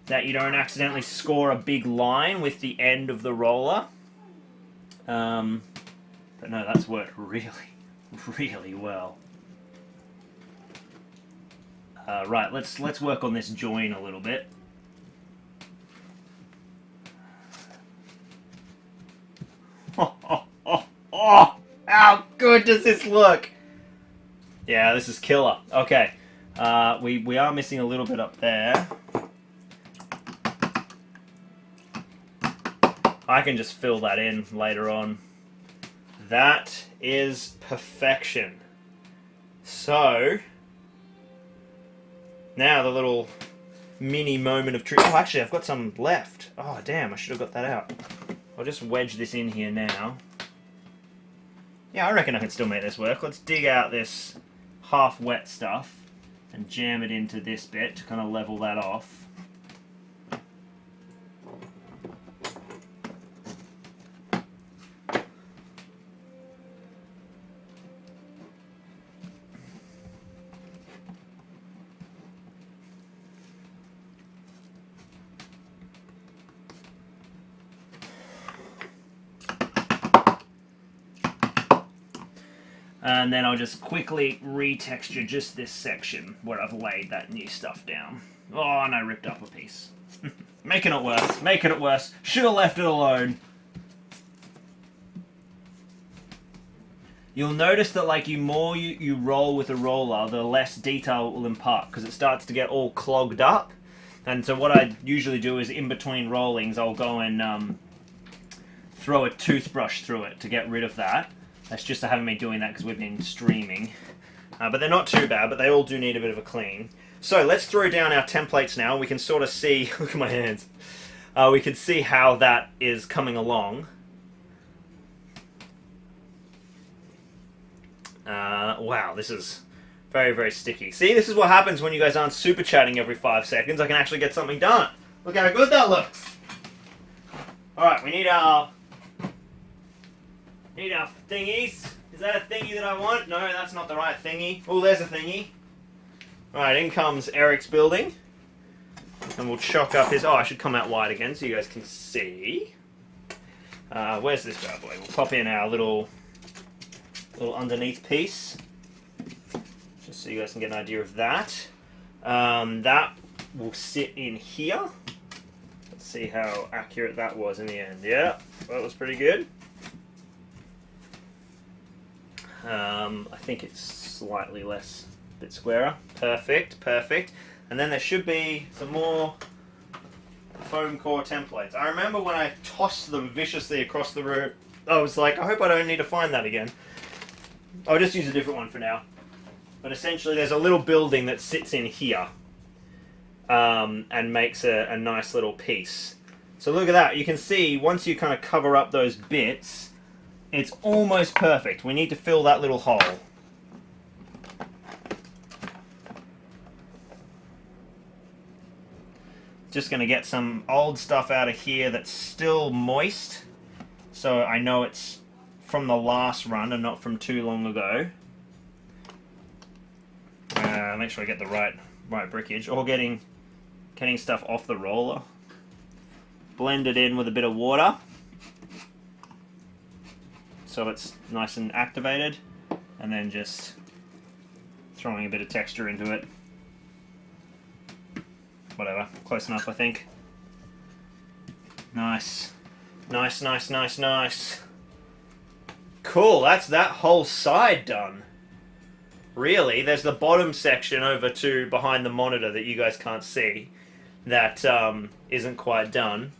that you don't accidentally score a big line with the end of the roller. But no, that's worked really, really well. Right, let's work on this join a little bit. Oh, how good does this look? Yeah, this is killer. Okay, we are missing a little bit up there. I can just fill that in later on. That is perfection. So, now the little mini moment of truth. Oh, actually, I've got some left. Oh, damn, I should have got that out. I'll just wedge this in here now. Yeah, I reckon I can still make this work. Let's dig out this half-wet stuff and jam it into this bit to kind of level that off. And then I'll just quickly retexture just this section where I've laid that new stuff down. Oh, and I ripped up a piece. Making it worse. Making it worse. Should have left it alone. You'll notice that like more you roll with a roller, the less detail it will impart, because it starts to get all clogged up. And so what I usually do is in between rollings, I'll go and throw a toothbrush through it to get rid of that. That's just having me doing that because we've been streaming. But they're not too bad, but they all do need a bit of a clean. So let's throw down our templates now. We can sort of see, look at my hands. We can see how that is coming along. Wow, this is very, very sticky. See, this is what happens when you guys aren't super chatting every 5 seconds. I can actually get something done. Look how good that looks. Alright, we need our thingies. Is that a thingy that I want? No, that's not the right thingy. Oh, there's a thingy. Alright, in comes Eric's building. And we'll chalk up his... Oh, I should come out wide again so you guys can see. Where's this bad boy? We'll pop in our little underneath piece. Just so you guys can get an idea of that. That will sit in here. Let's see how accurate that was in the end. Yeah, that was pretty good. I think it's slightly less, a bit squarer. Perfect, perfect. And then there should be some more foam core templates. I remember when I tossed them viciously across the room, I was like, I hope I don't need to find that again. I'll just use a different one for now. But essentially there's a little building that sits in here and makes a nice little piece. So look at that. You can see once you kind of cover up those bits, it's almost perfect. We need to fill that little hole. Just going to get some old stuff out of here that's still moist. So I know it's from the last run and not from too long ago. Make sure I get the right brickage. Or getting stuff off the roller. Blend it in with a bit of water. So it's nice and activated, and then just throwing a bit of texture into it. Whatever, close enough I think. Nice. Nice, nice, nice, nice. Cool, that's that whole side done. Really, there's the bottom section over to behind the monitor that you guys can't see. That isn't quite done.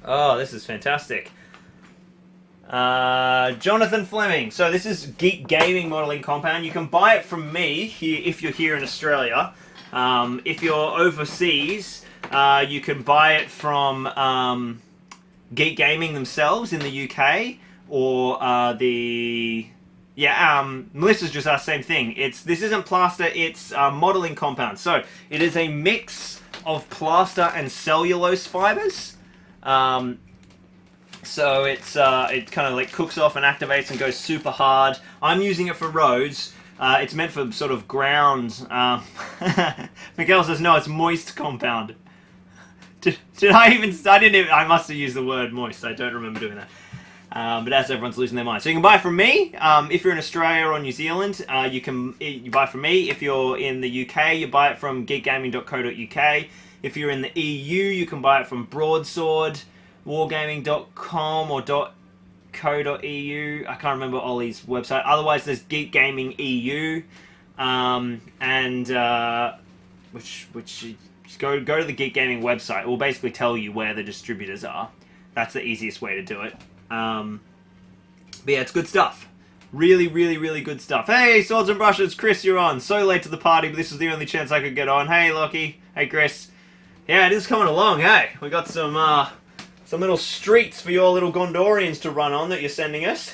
Oh, this is fantastic. Jonathan Fleming. So this is Geek Gaming Modeling Compound. You can buy it from me here if you're here in Australia. If you're overseas, you can buy it from Geek Gaming themselves in the UK, or Melissa's just asked the same thing. This isn't plaster, it's modeling compound. So it is a mix of plaster and cellulose fibers. So it kind of like cooks off and activates and goes super hard. I'm using it for roads. It's meant for sort of ground. Miguel says no, it's moist compound. Did I must have used the word moist. I don't remember doing that. But as everyone's losing their mind. So you can buy from me. If you're in Australia or New Zealand, you buy from me. If you're in the UK, you buy it from geekgaming.co.uk. If you're in the EU, you can buy it from Broadsword, wargaming.com or .co.eu. I can't remember Ollie's website. Otherwise, there's Geek Gaming EU, which Just go to the Geek Gaming website. It will basically tell you where the distributors are. That's the easiest way to do it. But yeah, it's good stuff. Really, really, really good stuff. Hey, Swords and Brushes, Chris, you're on. So late to the party, but this is the only chance I could get on. Hey, Lockie. Hey, Chris. Yeah, it is coming along, hey. We got some little streets for your little Gondorians to run on that you're sending us.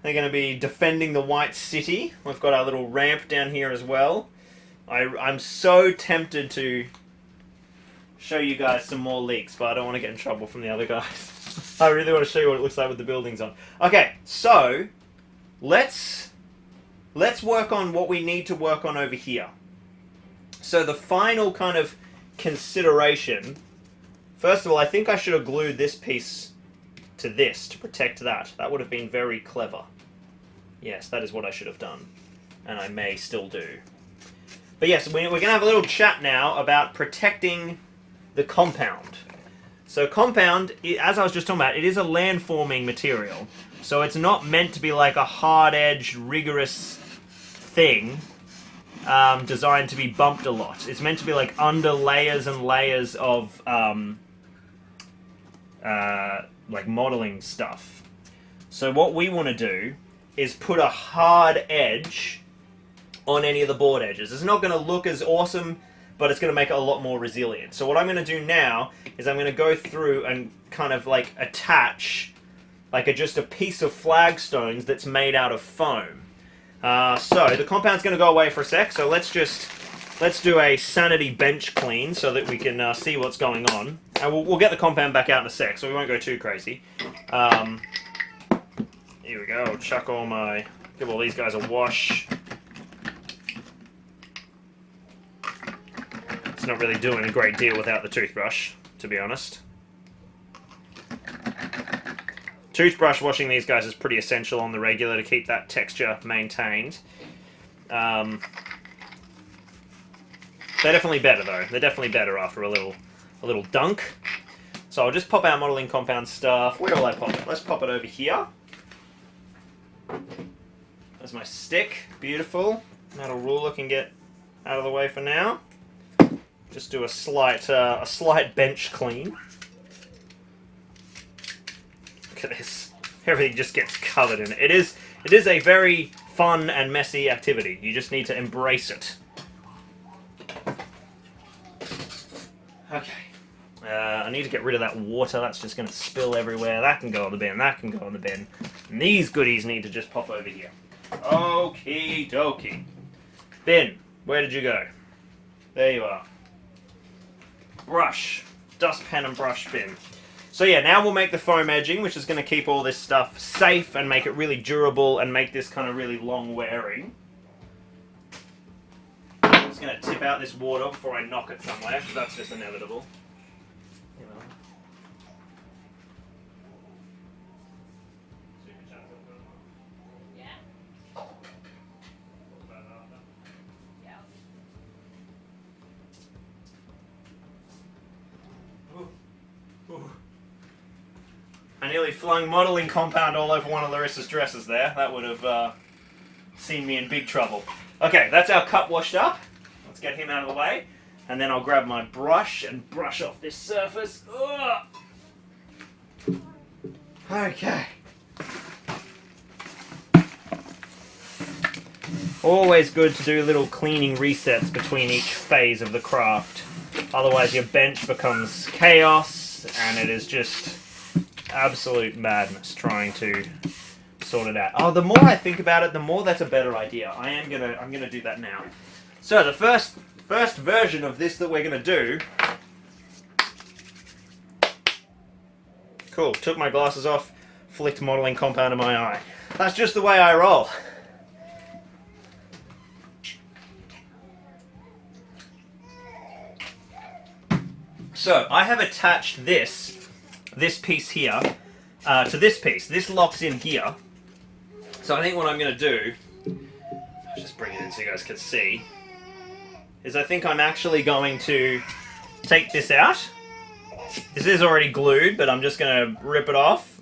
They're going to be defending the White City. We've got our little ramp down here as well. I'm so tempted to show you guys some more leaks, but I don't want to get in trouble from the other guys. I really want to show you what it looks like with the buildings on. Okay, so let's work on what we need to work on over here. So the final kind of consideration, first of all, I think I should have glued this piece to this to protect that. That would have been very clever. Yes, that is what I should have done, and I may still do. But yes, we're going to have a little chat now about protecting the compound. So compound, as I was just talking about, it is a landforming material. So it's not meant to be like a hard-edged, rigorous thing designed to be bumped a lot. It's meant to be like under layers and layers of like modeling stuff. So what we want to do is put a hard edge on any of the board edges. It's not going to look as awesome, but it's going to make it a lot more resilient. So what I'm going to do now is I'm going to go through and kind of like attach like just a piece of flagstones that's made out of foam. So the compound's going to go away for a sec, so let's do a sanity bench clean so that we can see what's going on. And we'll get the compound back out in a sec, so we won't go too crazy. Here we go, give all these guys a wash. It's not really doing a great deal without the toothbrush, to be honest. Toothbrush washing these guys is pretty essential on the regular to keep that texture maintained. They're definitely better though. They're definitely better after a little dunk. So I'll just pop our modeling compound stuff. Where will I pop it? Let's pop it over here. There's my stick. Beautiful. Metal ruler can get out of the way for now. Just do a slight bench clean. Look at this. Everything just gets covered in it. It is a very fun and messy activity. You just need to embrace it. Okay. I need to get rid of that water. That's just going to spill everywhere. That can go in the bin. That can go in the bin. And these goodies need to just pop over here. Okie dokie. Bin, where did you go? There you are. Brush. Dustpan and brush bin. So yeah, now we'll make the foam edging, which is going to keep all this stuff safe and make it really durable and make this kind of really long wearing. I'm just going to tip out this water before I knock it somewhere, because that's just inevitable. You know. Yeah. Yeah. Ooh. I nearly flung modeling compound all over one of Larissa's dresses there. That would have seen me in big trouble. Okay, that's our cup washed up. Let's get him out of the way. And then I'll grab my brush and brush off this surface. Ugh. Okay. Always good to do little cleaning resets between each phase of the craft. Otherwise your bench becomes chaos and it is just absolute madness trying to sort it out. Oh, the more I think about it, the more that's a better idea. I'm gonna do that now. So the first version of this that we're gonna do. Cool. Took my glasses off, flicked modeling compound in my eye. That's just the way I roll. So I have attached this piece here to this piece. This locks in here. So I think what I'm going to do, I'll just bring it in so you guys can see, is I think I'm actually going to take this out. This is already glued, but I'm just going to rip it off.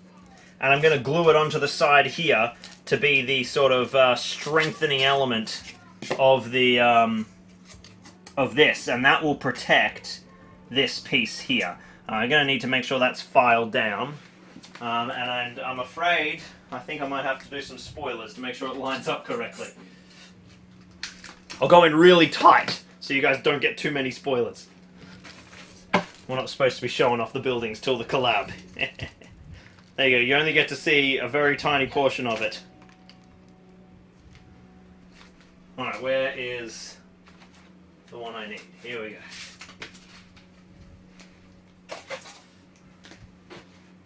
And I'm going to glue it onto the side here to be the sort of strengthening element of the of this, and that will protect this piece here. I'm going to need to make sure that's filed down, and I'm afraid I think I might have to do some spoilers to make sure it lines up correctly. I'll go in really tight so you guys don't get too many spoilers. We're not supposed to be showing off the buildings till the collab. There you go, you only get to see a very tiny portion of it. Alright, where is the one I need? Here we go.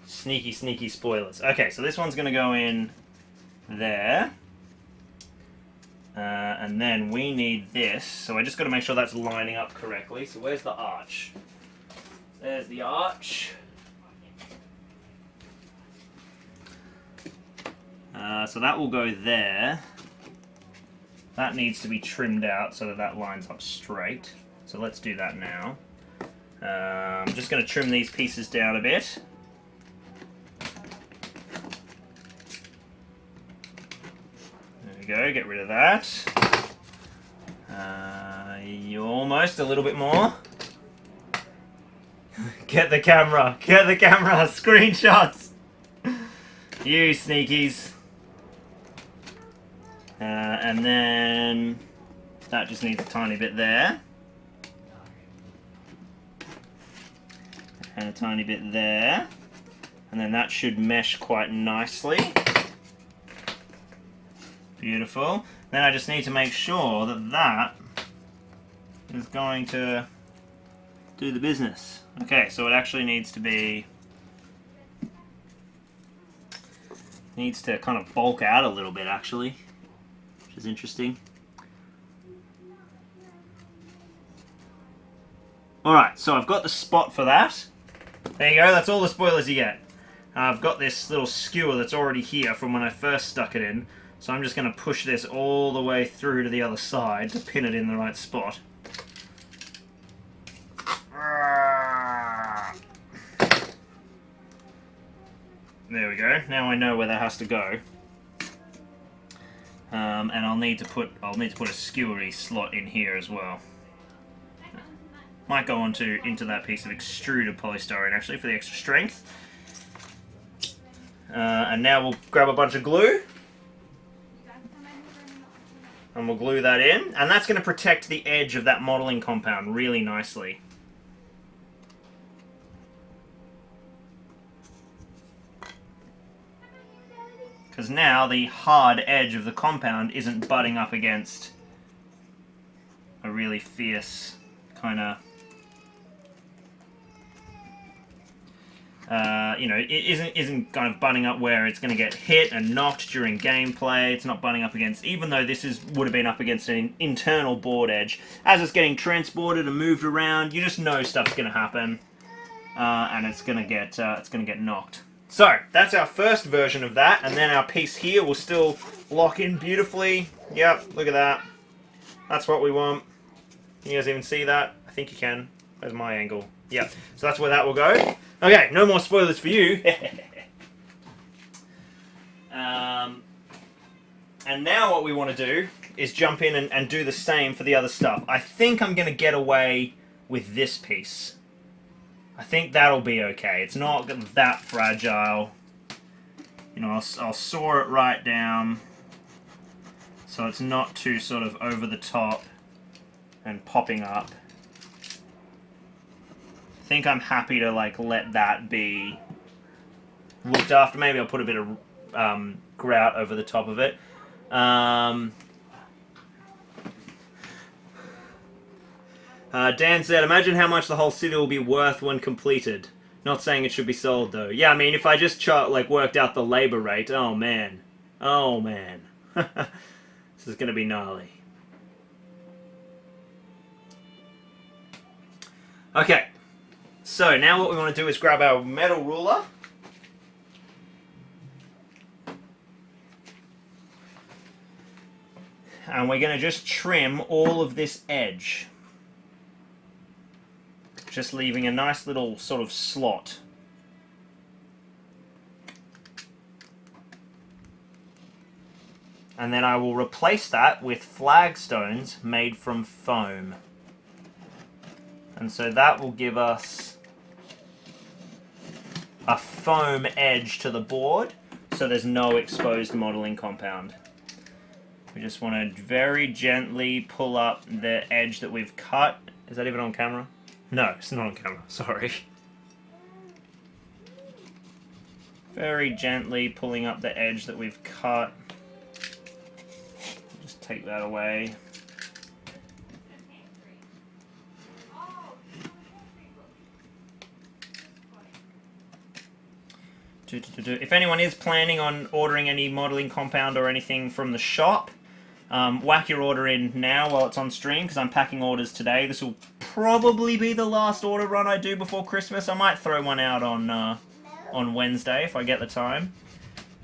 Sneaky, sneaky spoilers. Okay, so this one's going to go in there. And then we need this. So I just got to make sure that's lining up correctly. So where's the arch? There's the arch. So that will go there. That needs to be trimmed out so that that lines up straight. So let's do that now. I'm just going to trim these pieces down a bit. There we go, get rid of that. You almost, a little bit more. Get the camera, screenshots! You sneakies. And then that just needs a tiny bit there. And a tiny bit there. And then that should mesh quite nicely. Beautiful. Then I just need to make sure that that is going to do the business. Okay, so it actually needs to be... needs to kind of bulk out a little bit, actually. Which is interesting. Alright, so I've got the spot for that. There you go, that's all the spoilers you get. I've got this little skewer that's already here from when I first stuck it in. So I'm just going to push this all the way through to the other side to pin it in the right spot. There we go. Now I know where that has to go. And I'll need to put a skewery slot in here as well. Might go into that piece of extruded polystyrene actually for the extra strength. And now we'll grab a bunch of glue. And we'll glue that in. And that's going to protect the edge of that modeling compound really nicely. Because now the hard edge of the compound isn't butting up against a really fierce kind of, you know, it isn't kind of butting up where it's going to get hit and knocked during gameplay. It's not butting up against, even though this would have been up against an internal board edge. As it's getting transported and moved around, you just know stuff's going to happen, and it's going to get knocked. So, that's our first version of that, and then our piece here will still lock in beautifully. Yep, look at that. That's what we want. Can you guys even see that? I think you can. There's my angle. Yep, so that's where that will go. Okay, no more spoilers for you. And now what we want to do is jump in and do the same for the other stuff. I think I'm going to get away with this piece. I think that'll be okay. It's not that fragile. You know, I'll saw it right down so it's not too sort of over the top and popping up. I think I'm happy to like let that be looked after. Maybe I'll put a bit of grout over the top of it. Dan said, imagine how much the whole city will be worth when completed. Not saying it should be sold, though. Yeah, I mean, if I just worked out the labor rate, oh, man. Oh, man. This is going to be gnarly. Okay. So, now what we want to do is grab our metal ruler. And we're going to just trim all of this edge. Just leaving a nice little sort of slot. And then I will replace that with flagstones made from foam. And so that will give us a foam edge to the board, so there's no exposed modeling compound. We just want to very gently pull up the edge that we've cut. Is that even on camera? No, it's not on camera, sorry. Very gently pulling up the edge that we've cut. Just take that away. If anyone is planning on ordering any modeling compound or anything from the shop, whack your order in now while it's on stream, because I'm packing orders today. This will probably be the last order run I do before Christmas. I might throw one out on Wednesday if I get the time.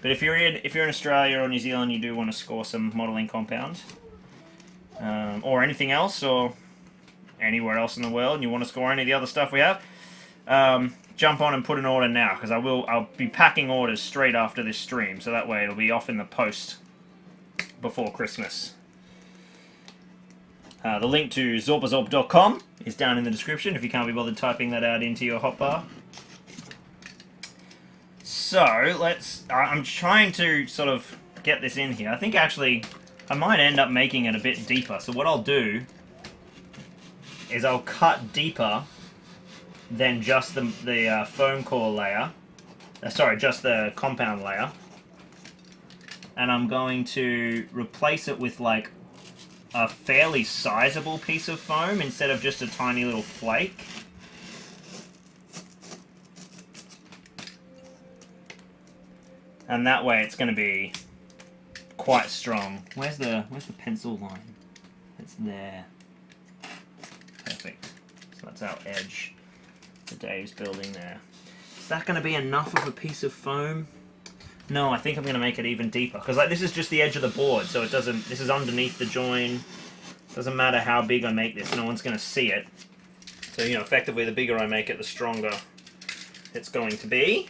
But if you're in Australia or New Zealand, you do want to score some modeling compound, or anything else, or anywhere else in the world, and you want to score any of the other stuff we have, jump on and put an order now, because I'll be packing orders straight after this stream, so that way it'll be off in the post before Christmas. The link to Zorpazorp.com is down in the description if you can't be bothered typing that out into your hotbar. So I'm trying to sort of get this in here. I think actually I might end up making it a bit deeper. So what I'll do is I'll cut deeper than just the foam core layer. Sorry, just the compound layer. And I'm going to replace it with like a fairly sizable piece of foam instead of just a tiny little flake. And that way it's going to be quite strong. Where's the pencil line? It's there. Perfect. So that's our edge that Dave's building there. Is that going to be enough of a piece of foam? No, I think I'm going to make it even deeper. Because like, this is just the edge of the board, so it doesn't... This is underneath the join. Doesn't matter how big I make this, no one's going to see it. So, you know, effectively the bigger I make it, the stronger it's going to be.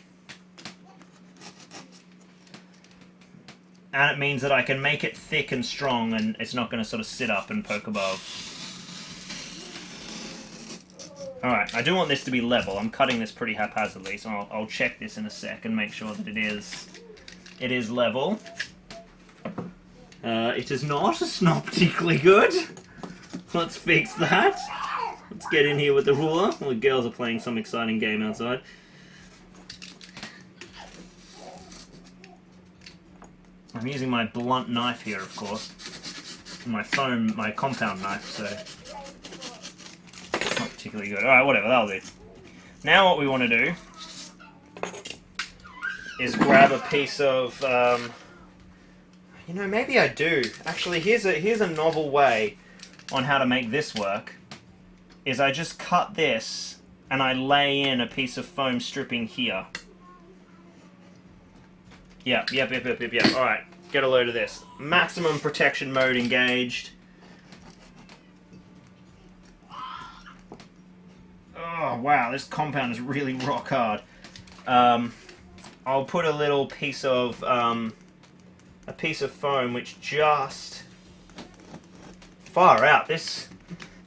And it means that I can make it thick and strong, and it's not going to sort of sit up and poke above. Alright, I do want this to be level. I'm cutting this pretty haphazardly, so I'll check this in a sec and make sure that it is level. It is not. It's not particularly good. Let's fix that. Let's get in here with the ruler. Well, the girls are playing some exciting game outside. I'm using my blunt knife here, of course. My compound knife, so it's not particularly good. Alright, whatever, that'll do. Now what we want to do is grab a piece of, you know, maybe I do. Actually, here's a novel way on how to make this work. Is I just cut this and I lay in a piece of foam stripping here. Yep. Alright, get a load of this. Maximum protection mode engaged. Oh, wow, this compound is really rock hard. I'll put a little piece of foam which just... Far out. This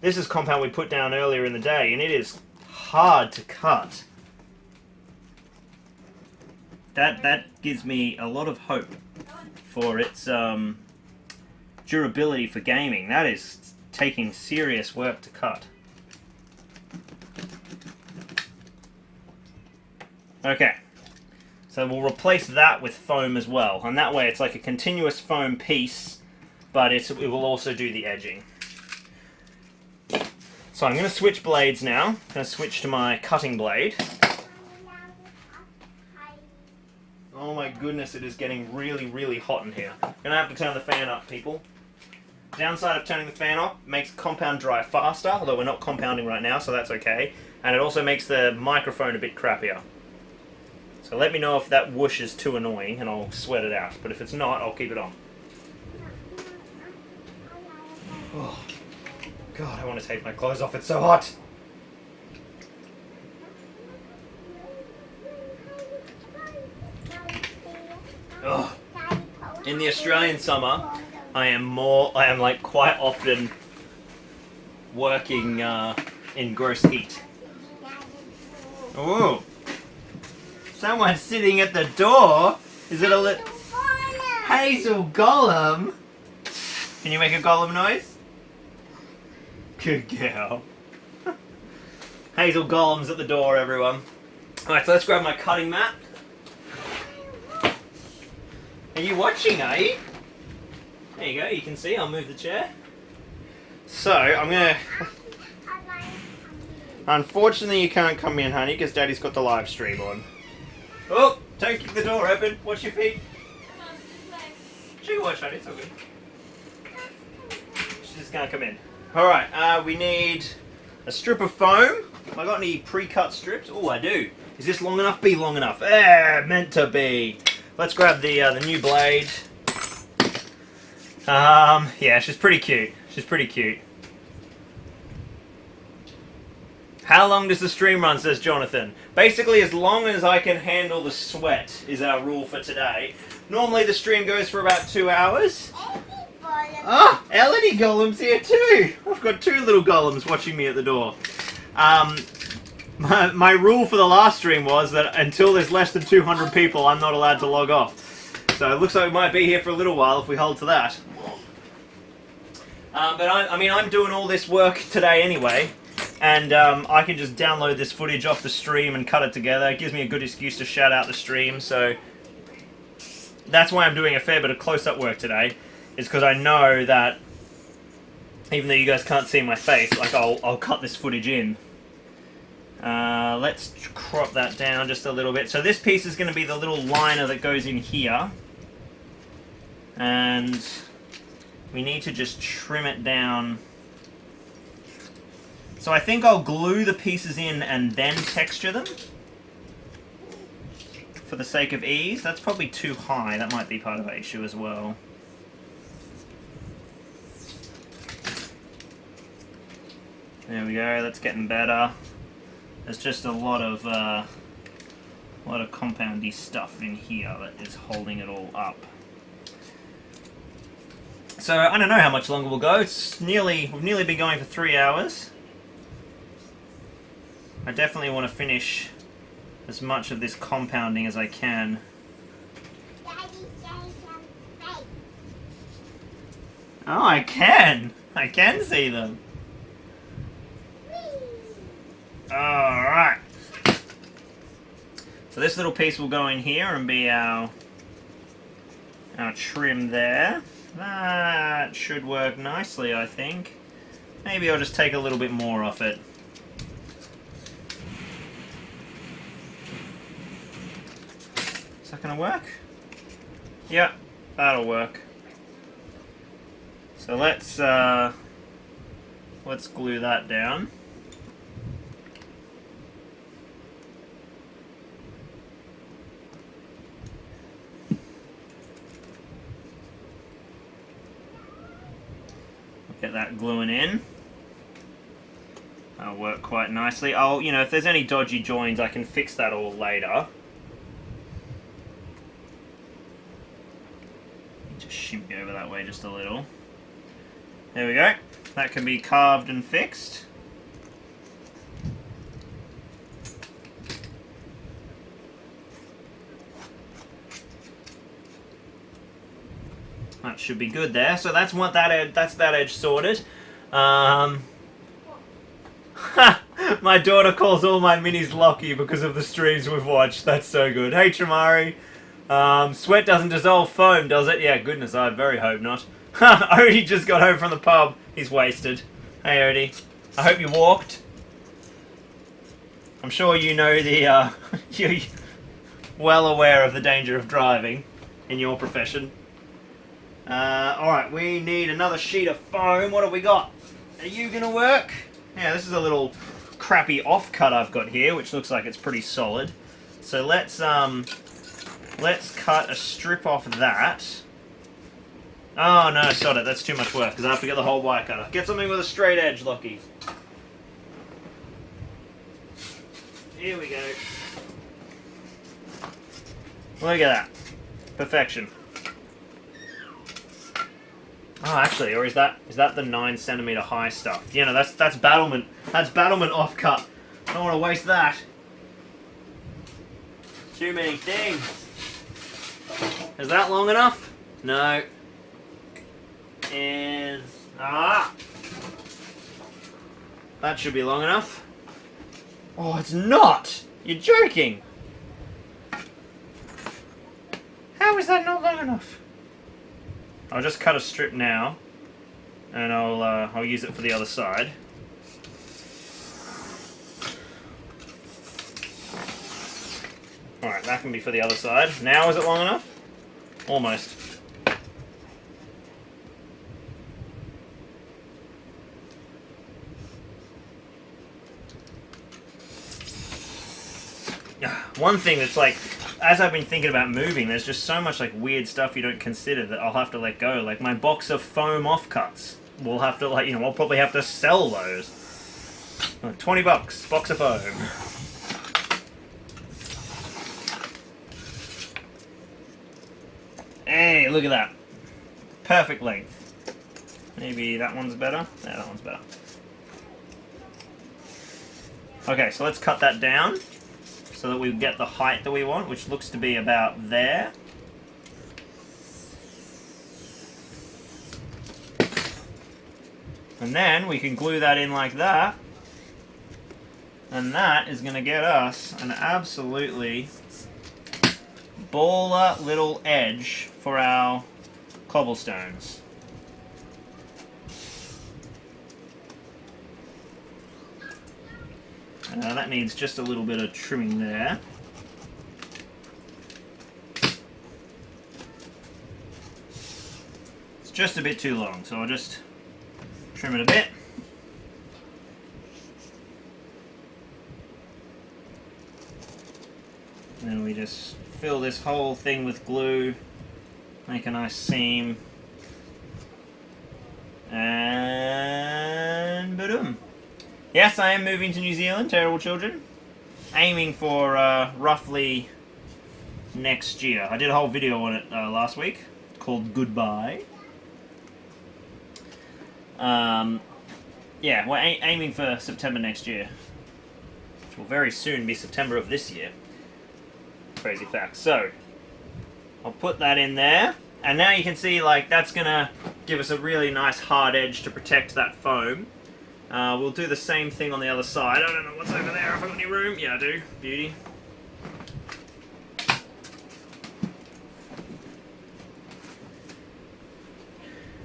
is compound we put down earlier in the day, and it is hard to cut. That gives me a lot of hope for its durability for gaming. That is taking serious work to cut. Okay, so we'll replace that with foam as well, and that way it's like a continuous foam piece, but it will also do the edging. So I'm going to switch blades now. I'm going to switch to my cutting blade. Oh my goodness, it is getting really, really hot in here. I'm going to have to turn the fan up, people. Downside of turning the fan off, makes compound dry faster, although we're not compounding right now, so that's okay. And it also makes the microphone a bit crappier. So let me know if that whoosh is too annoying, and I'll sweat it out. But if it's not, I'll keep it on. Oh, God, I want to take my clothes off. It's so hot. Ugh. In the Australian summer, I am like quite often working in gross heat. Ooh. Someone's sitting at the door. Is it a little Hazel Golem? Can you make a golem noise? Good girl. Hazel Golem's at the door, everyone. Alright, so let's grab my cutting mat. Are you watching, are you? There you go, you can see, I'll move the chair. So, I'm gonna... Unfortunately, you can't come in, honey, because Daddy's got the live stream on. Oh, don't kick the door open. Watch your feet. She can watch, honey, it's all good. She's just gonna come in. Alright, we need a strip of foam. Have I got any pre-cut strips? Oh, I do. Is this long enough? Be long enough. Meant to be. Let's grab the new blade. Yeah, she's pretty cute. She's pretty cute. How long does the stream run, says Jonathan? Basically, as long as I can handle the sweat is our rule for today. Normally, the stream goes for about 2 hours. Ah, Elodie Golem's here too. I've got 2 little golems watching me at the door. My rule for the last stream was that until there's less than 200 people, I'm not allowed to log off. So it looks like we might be here for a little while if we hold to that. But I'm doing all this work today anyway, and I can just download this footage off the stream and cut it together. It gives me a good excuse to shout out the stream, so that's why I'm doing a fair bit of close-up work today, is because I know that even though you guys can't see my face, like I'll cut this footage in. Let's crop that down just a little bit. So this piece is going to be the little liner that goes in here. And we need to just trim it down. So I think I'll glue the pieces in and then texture them. For the sake of ease. That's probably too high. That might be part of the issue as well. There we go, that's getting better. There's just a lot of compoundy stuff in here that is holding it all up. So I don't know how much longer we'll go. We've nearly been going for 3 hours. I definitely want to finish as much of this compounding as I can. Oh, I can! I can see them. Alright. So this little piece will go in here and be our trim there. That should work nicely, I think. Maybe I'll just take a little bit more off it. Is that going to work? Yep, that'll work. So let's glue that down. Get that gluing in. That'll work quite nicely. If there's any dodgy joins, I can fix that all later. Just shimmy over that way just a little. There we go. That can be carved and fixed. That should be good there. So that's what that's that edge sorted. My daughter calls all my minis Lockie because of the streams we've watched. That's so good. Hey Tramari. Sweat doesn't dissolve foam, does it? Yeah, goodness, I very hope not. Odie just got home from the pub. He's wasted. Hey Odie. I hope you walked. I'm sure you know the you're well aware of the danger of driving in your profession. Alright, we need another sheet of foam. What have we got? Are you gonna work? Yeah, this is a little crappy offcut I've got here, which looks like it's pretty solid. So let's cut a strip off of that. Oh no, sod it, that's too much work, because I have to get the whole wire cutter. Get something with a straight edge, Lockie. Here we go. Look at that. Perfection. Oh, actually, or is that the 9 centimeter high stuff? You know, that's battlement. That's battlement offcut. I don't want to waste that. Too many things. Is that long enough? No. That should be long enough. Oh, it's not! You're joking! How is that not long enough? I'll just cut a strip now, and I'll use it for the other side. Alright, that can be for the other side. Now is it long enough? Almost. One thing that's like, as I've been thinking about moving, there's just so much like weird stuff you don't consider that I'll have to let go. Like my box of foam offcuts. We'll have to like, I'll probably have to sell those. $20, box of foam. Hey, look at that. Perfect length. Maybe that one's better? Yeah, that one's better. Okay, so let's cut that down so that we get the height that we want, which looks to be about there. And then we can glue that in like that. And that is going to get us an absolutely baller little edge for our cobblestones. That needs just a little bit of trimming there. It's just a bit too long, so I'll just trim it a bit. And then we just fill this whole thing with glue, make a nice seam, and boom. Yes, I am moving to New Zealand, terrible children. Aiming for roughly next year. I did a whole video on it last week, called Goodbye. Yeah, we're aiming for September next year, which will very soon be September of this year. Crazy fact. So, I'll put that in there, and now you can see like that's gonna give us a really nice hard edge to protect that foam. We'll do the same thing on the other side. I don't know what's over there. Have I got any room? Yeah, I do. Beauty.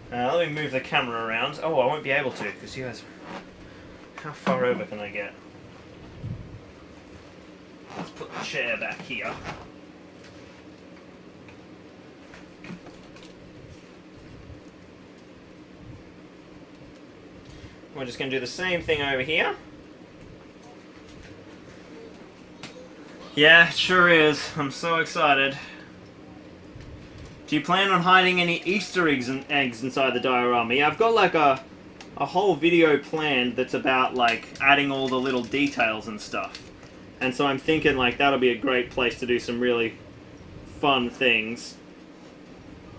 Let me move the camera around. Oh, I won't be able to because you guys. How far over can I get? Let's put the chair back here. We're just going to do the same thing over here. Yeah, it sure is. I'm so excited. Do you plan on hiding any Easter eggs inside the diorama? Yeah, I've got like a whole video planned that's about like adding all the little details and stuff. And so I'm thinking like that'll be a great place to do some really fun things.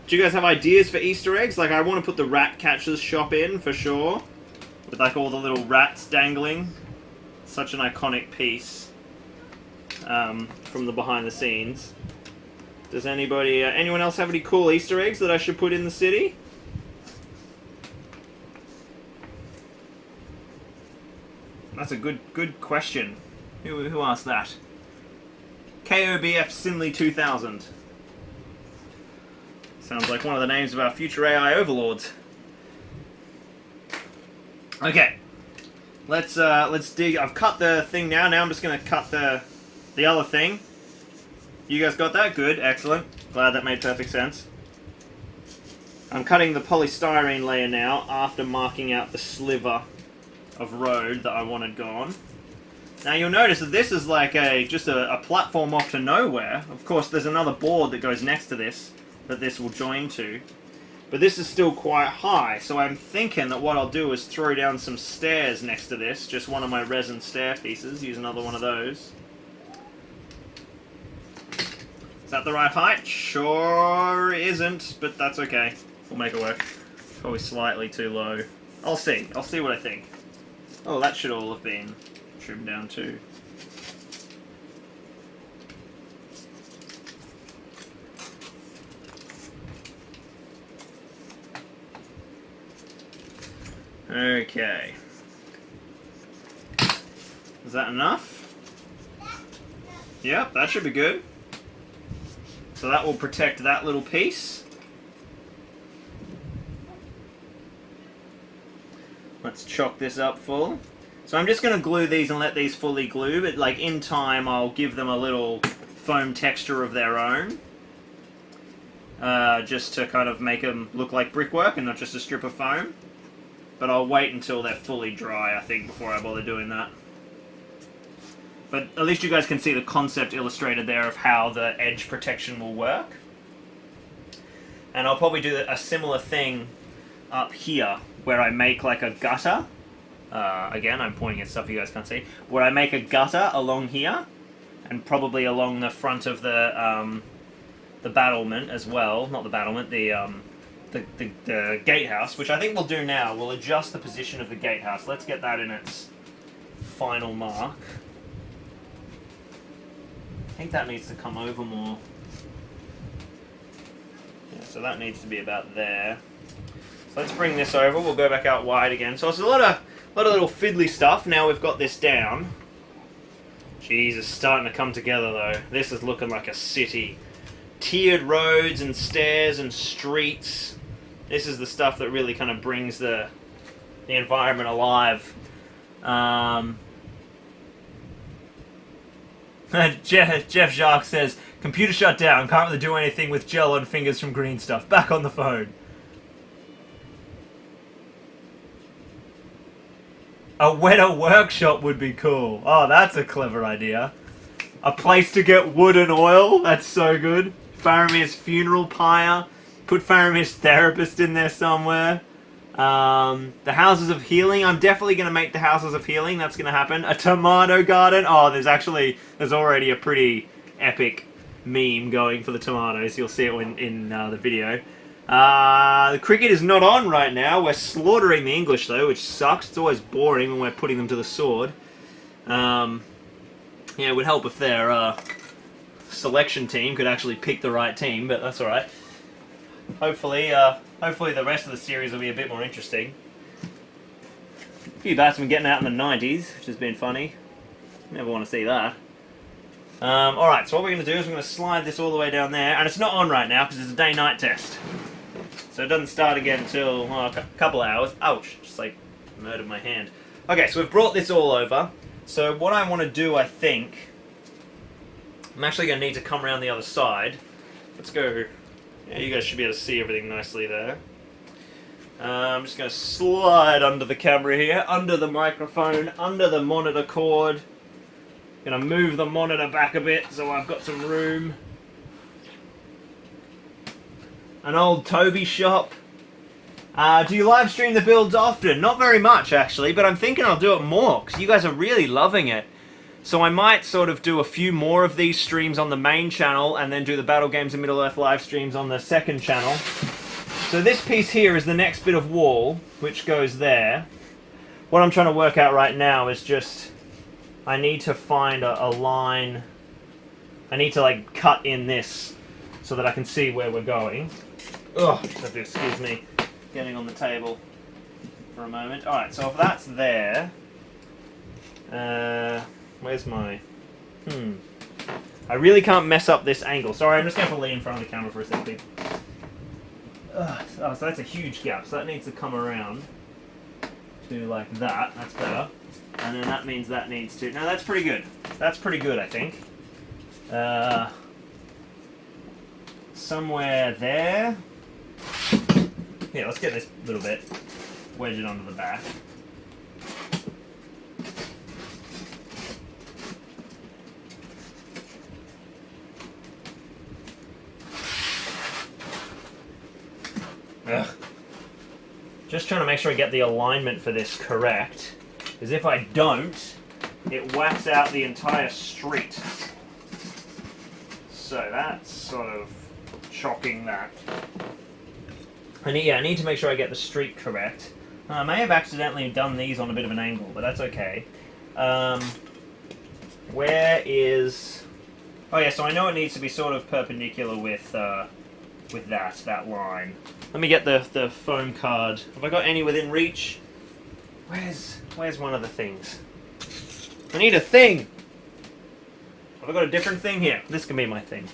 Do you guys have ideas for Easter eggs? Like I want to put the rat catcher's shop in for sure. With like all the little rats dangling. Such an iconic piece from the behind the scenes. Does anybody, anyone else have any cool Easter eggs that I should put in the city? That's a good question. Who asked that? KOBF Sinley 2000. Sounds like one of the names of our future AI overlords. Okay, let's dig. I've cut the thing now. Now I'm just going to cut the other thing. You guys got that? Good, excellent. Glad that made perfect sense. I'm cutting the polystyrene layer now after marking out the sliver of road that I wanted gone. Now you'll notice that this is like just a platform off to nowhere. Of course, there's another board that goes next to this that this will join to. But this is still quite high, so I'm thinking that what I'll do is throw down some stairs next to this, just one of my resin stair pieces, use another one of those. Is that the right height? Sure isn't, but that's okay. We'll make it work. Probably slightly too low. I'll see. I'll see what I think. Oh, that should all have been trimmed down too. Okay. Is that enough? Yep, that should be good. So that will protect that little piece. Let's chalk this up full. So I'm just going to glue these and let these fully glue, but like in time I'll give them a little foam texture of their own. Just to kind of make them look like brickwork and not just a strip of foam. But I'll wait until they're fully dry, I think, before I bother doing that. But at least you guys can see the concept illustrated there of how the edge protection will work. And I'll probably do a similar thing up here, where I make like a gutter. Again, I'm pointing at stuff you guys can't see. Where I make a gutter along here, and probably along the front of the battlement as well. Not the battlement, the gatehouse, which I think we'll do now. We'll adjust the position of the gatehouse. Let's get that in its final mark. I think that needs to come over more. Yeah, so that needs to be about there. So let's bring this over. We'll go back out wide again. So it's a lot of little fiddly stuff. Now we've got this down. Jeez, it's starting to come together though. This is looking like a city. Tiered roads and stairs and streets. This is the stuff that really kind of brings the environment alive. Jeff Jacques says, computer shut down, can't really do anything with gel on fingers from green stuff. Back on the phone. A wetter workshop would be cool. Oh, that's a clever idea. A place to get wood and oil. That's so good. Faramir's funeral pyre. Put Faramir's therapist in there somewhere. The Houses of Healing. I'm definitely going to make the Houses of Healing. That's going to happen. A tomato garden. Oh, there's already a pretty epic meme going for the tomatoes. You'll see it in the video. The cricket is not on right now. We're slaughtering the English though, which sucks. It's always boring when we're putting them to the sword. Yeah, it would help if their selection team could actually pick the right team, but that's alright. Hopefully the rest of the series will be a bit more interesting. A few batsmen getting out in the 90s, which has been funny. Never want to see that. Alright, so what we're going to do is we're going to slide this all the way down there, and it's not on right now because it's a day-night test. So it doesn't start again until a couple hours. Ouch, just like murdered my hand. Okay, so we've brought this all over. So what I want to do, I think, I'm actually going to need to come around the other side. Let's go. Yeah, you guys should be able to see everything nicely there. I'm just going to slide under the camera here, under the microphone, under the monitor cord. Going to move the monitor back a bit so I've got some room. An old Toby shop. Do you live stream the builds often? Not very much actually, but I'm thinking I'll do it more because you guys are really loving it. So I might sort of do a few more of these streams on the main channel and then do the Battle Games of Middle-earth live streams on the second channel. So this piece here is the next bit of wall, which goes there. What I'm trying to work out right now is just, I need to find a line. I need to like cut in this so that I can see where we're going. Ugh, have to excuse me getting on the table for a moment. Alright, so if that's there, where's my... I really can't mess up this angle. Sorry, I'm just going to lean in front of the camera for a second. Oh, so that's a huge gap, so that needs to come around to like that. That's better. And then that means that needs to... No, that's pretty good. That's pretty good, I think. Somewhere there. Yeah, let's get this little bit. Wedge it onto the back. Ugh. Just trying to make sure I get the alignment for this correct, because if I don't, it whacks out the entire street. So that's sort of shocking that. I need to make sure I get the street correct. I may have accidentally done these on a bit of an angle, but that's okay. Where is... Oh yeah, so I know it needs to be sort of perpendicular with that line. Let me get the foam card. Have I got any within reach? Where's one of the things? I need a thing! Have I got a different thing here? This can be my thing.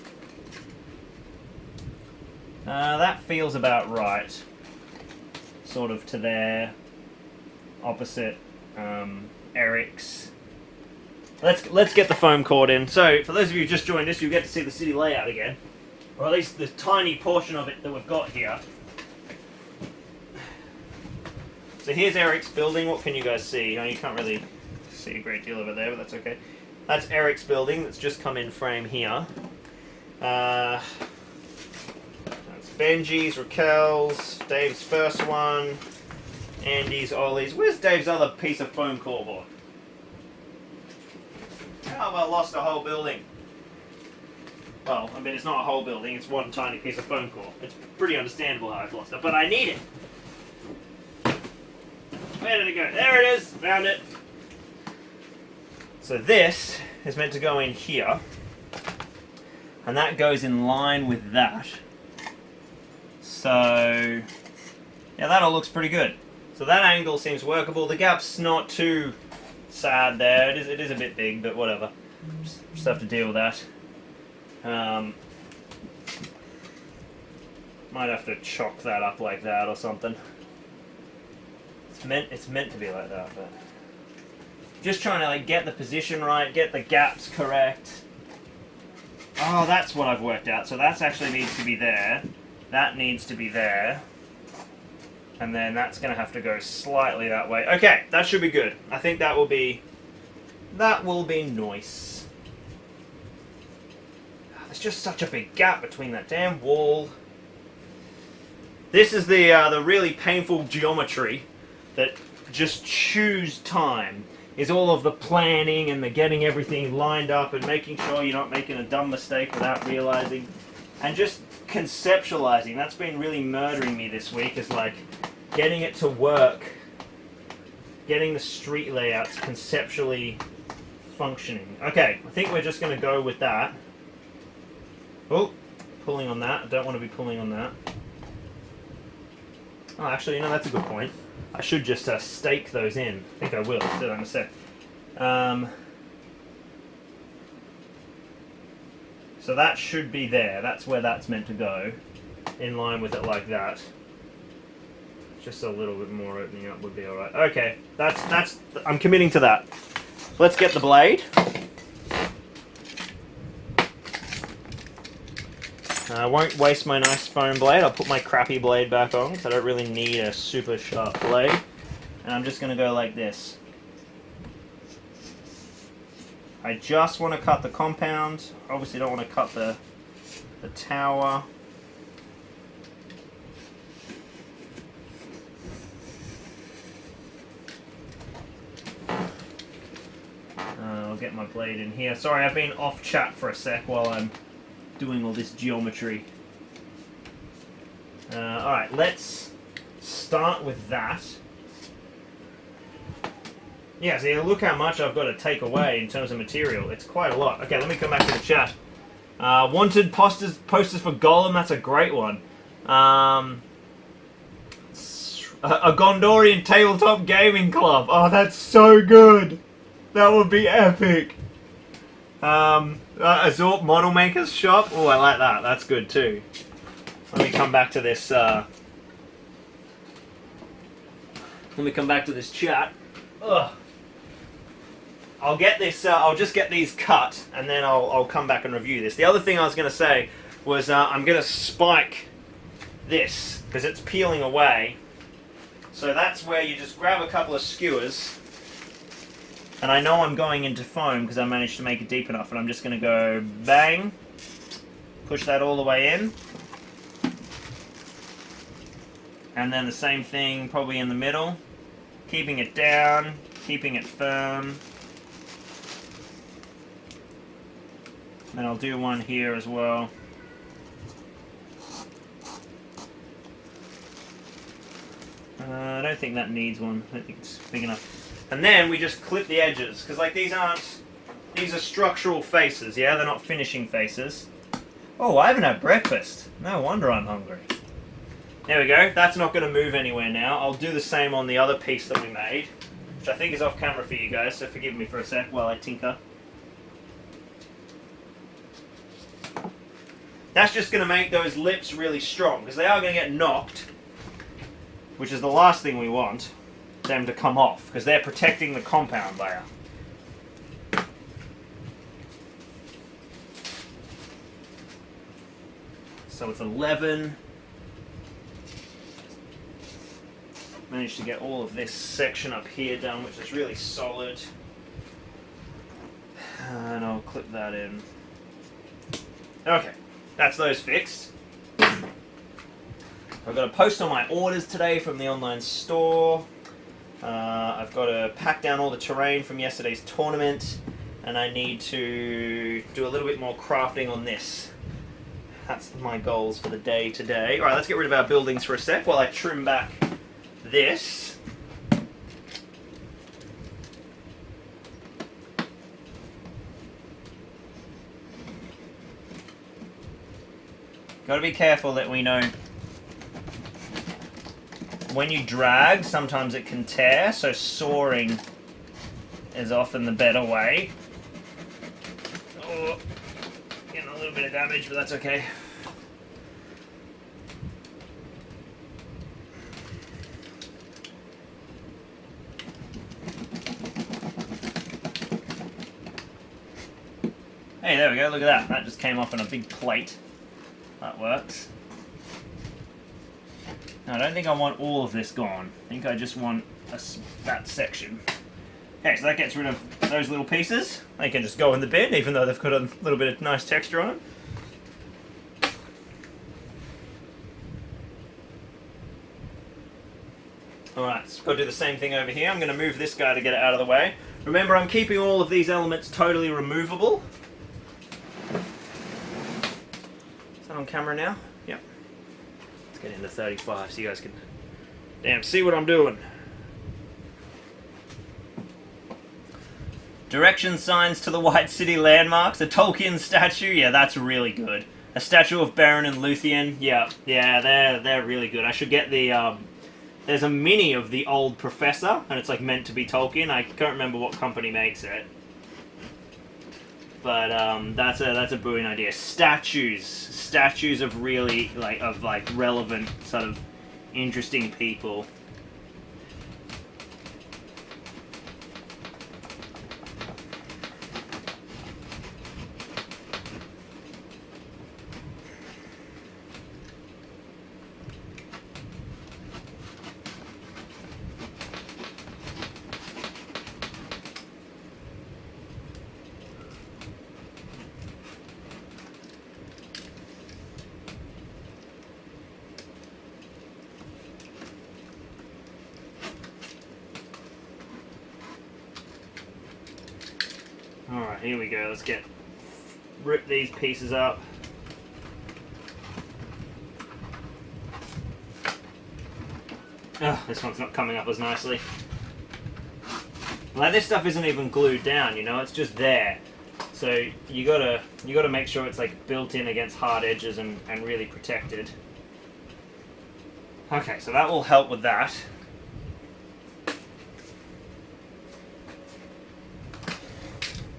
That feels about right. Sort of to there. Opposite Eric's. Let's get the foam cord in. So, for those of you who just joined us, you get to see the city layout again. Or at least the tiny portion of it that we've got here. So here's Eric's building. What can you guys see? Oh, you can't really see a great deal of it there, but that's okay. That's Eric's building that's just come in frame here. That's Benji's, Raquel's, Dave's first one, Andy's, Ollie's. Where's Dave's other piece of foam core board? How have I lost a whole building? Well, I mean, it's not a whole building, it's one tiny piece of foam core. It's pretty understandable how I've lost it, but I need it! Where did it go? There it is! Found it! So this is meant to go in here, and that goes in line with that. So, yeah, that all looks pretty good. So that angle seems workable. The gap's not too sad there. It is a bit big, but whatever. Just have to deal with that. Might have to chalk that up like that or something. It's meant to be like that, but just trying to like get the position right, get the gaps correct. Oh, that's what I've worked out. So that actually needs to be there. That needs to be there. And then that's going to have to go slightly that way. Okay, that should be good. I think that will be nice. There's just such a big gap between that damn wall. This is the really painful geometry that just chews time. Is all of the planning and the getting everything lined up and making sure you're not making a dumb mistake without realizing. And just conceptualizing. That's been really murdering me this week, is like getting it to work. Getting the street layouts conceptually functioning. Okay, I think we're just going to go with that. Oh, pulling on that. I don't want to be pulling on that. Oh, actually, you know, that's a good point. I should just stake those in. I think I will. Do that in a sec. So that should be there. That's where that's meant to go. In line with it like that. Just a little bit more opening up would be alright. Okay, that's. I'm committing to that. Let's get the blade. I won't waste my nice foam blade. I'll put my crappy blade back on because I don't really need a super sharp blade. And I'm just going to go like this. I just want to cut the compound. Obviously don't want to cut the tower. I'll get my blade in here. Sorry, I've been off chat for a sec while I'm doing all this geometry. Alright, let's start with that. Yeah, see, look how much I've got to take away in terms of material. It's quite a lot. Okay, let me come back to the chat. Wanted posters for Gollum, that's a great one. A Gondorian tabletop gaming club. Oh, that's so good. That would be epic. A Zorp model maker's shop. Oh, I like that. That's good too. Let me come back to this. Let me come back to this chat. Ugh. I'll get this. I'll just get these cut, and then I'll come back and review this. The other thing I was going to say was I'm going to spike this because it's peeling away. So that's where you just grab a couple of skewers. And I know I'm going into foam because I managed to make it deep enough, and I'm just going to go bang, push that all the way in, and then the same thing probably in the middle, keeping it down, keeping it firm. Then I'll do one here as well. I don't think that needs one. I don't think it's big enough. And then we just clip the edges, because like these are structural faces, yeah? They're not finishing faces. Oh, I haven't had breakfast. No wonder I'm hungry. There we go. That's not going to move anywhere now. I'll do the same on the other piece that we made, which I think is off camera for you guys, so forgive me for a sec while I tinker. That's just going to make those lips really strong, because they are going to get knocked, which is the last thing we want them to come off, because they're protecting the compound layer. So it's 11. Managed to get all of this section up here done, which is really solid. And I'll clip that in. Okay, that's those fixed. I've got to post on my orders today from the online store. I've got to pack down all the terrain from yesterday's tournament, and I need to do a little bit more crafting on this. That's my goals for the day today. Alright, let's get rid of our buildings for a sec while I trim back this. Got to be careful that we know when you drag, sometimes it can tear, so sawing is often the better way. Oh, getting a little bit of damage, but that's okay. Hey, there we go, look at that. That just came off on a big plate. That works. Now, I don't think I want all of this gone. I think I just want that section. Okay, so that gets rid of those little pieces. They can just go in the bin, even though they've got a little bit of nice texture on them. Alright, so got to do the same thing over here. I'm going to move this guy to get it out of the way. Remember, I'm keeping all of these elements totally removable. Is that on camera now? Yep. Let's get into 35 so you guys can see what I'm doing. Direction signs to the White City landmarks. A Tolkien statue, yeah, that's really good. A statue of Beren and Luthien, yeah, they're really good. I should get the there's a mini of the old professor, and it's like meant to be Tolkien. I can't remember what company makes it, but that's a brilliant idea. Statues of really like relevant sort of interesting people. Alright, here we go. Let's rip these pieces up. Oh, this one's not coming up as nicely. Like, this stuff isn't even glued down, you know, it's just there. So you gotta make sure it's like built in against hard edges and really protected. Okay, so that will help with that.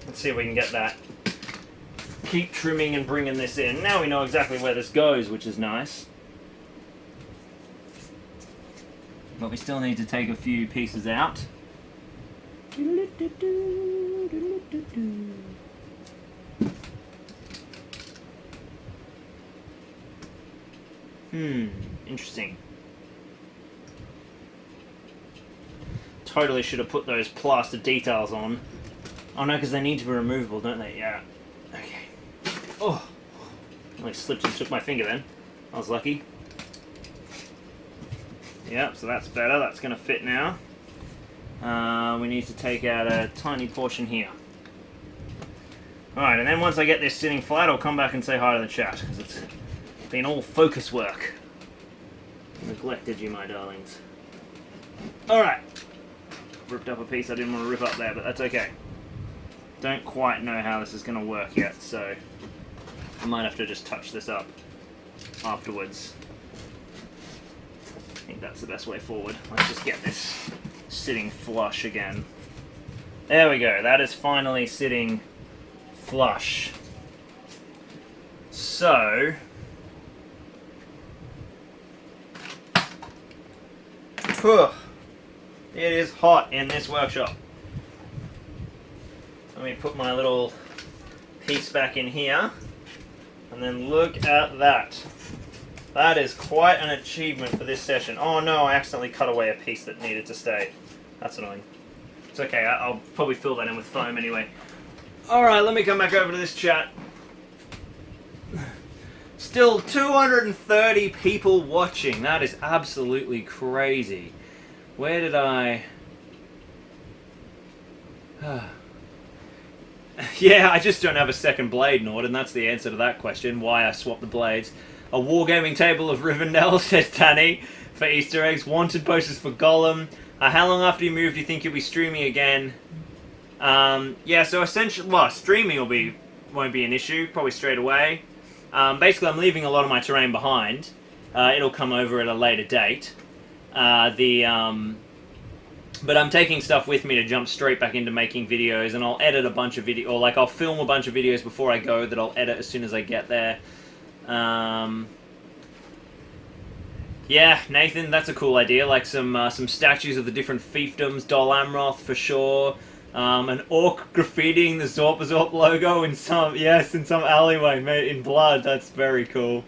Let's see if we can get that. Keep trimming and bringing this in. Now we know exactly where this goes, which is nice. But we still need to take a few pieces out. Interesting. Totally should have put those plaster details on. Oh no, because they need to be removable, don't they? Yeah. Okay. Oh! I slipped and took my finger then. I was lucky. Yep, so that's better. That's going to fit now. We need to take out a tiny portion here. Alright, and then once I get this sitting flat, I'll come back and say hi to the chat, because it's been all focus work. Neglected you, my darlings. Alright. Ripped up a piece I didn't want to rip up there, but that's okay. Don't quite know how this is going to work yet, so I might have to just touch this up afterwards. I think that's the best way forward. Let's just get this sitting flush again. There we go, that is finally sitting flush. So, it is hot in this workshop. Let me put my little piece back in here, and then look at that. That is quite an achievement for this session. Oh no, I accidentally cut away a piece that needed to stay. That's annoying. It's okay, I'll probably fill that in with foam anyway. Alright, let me come back over to this chat. Still 230 people watching. That is absolutely crazy. Where did I... Yeah, I just don't have a second blade, Nord, and that's the answer to that question, why I swapped the blades. A wargaming table of Rivendell, says Tanny, for Easter eggs. Wanted posters for Gollum. How long after you move do you think you'll be streaming again? Yeah, so essentially, well, streaming won't be an issue, probably straight away. Basically, I'm leaving a lot of my terrain behind. It'll come over at a later date. But I'm taking stuff with me to jump straight back into making videos, and I'll edit a bunch of video, or like I'll film a bunch of videos before I go that I'll edit as soon as I get there. Yeah, Nathan, that's a cool idea. Like some statues of the different fiefdoms, Dol Amroth for sure. An orc graffitiing the Zorpazorp logo in some alleyway, mate, in blood. That's very cool.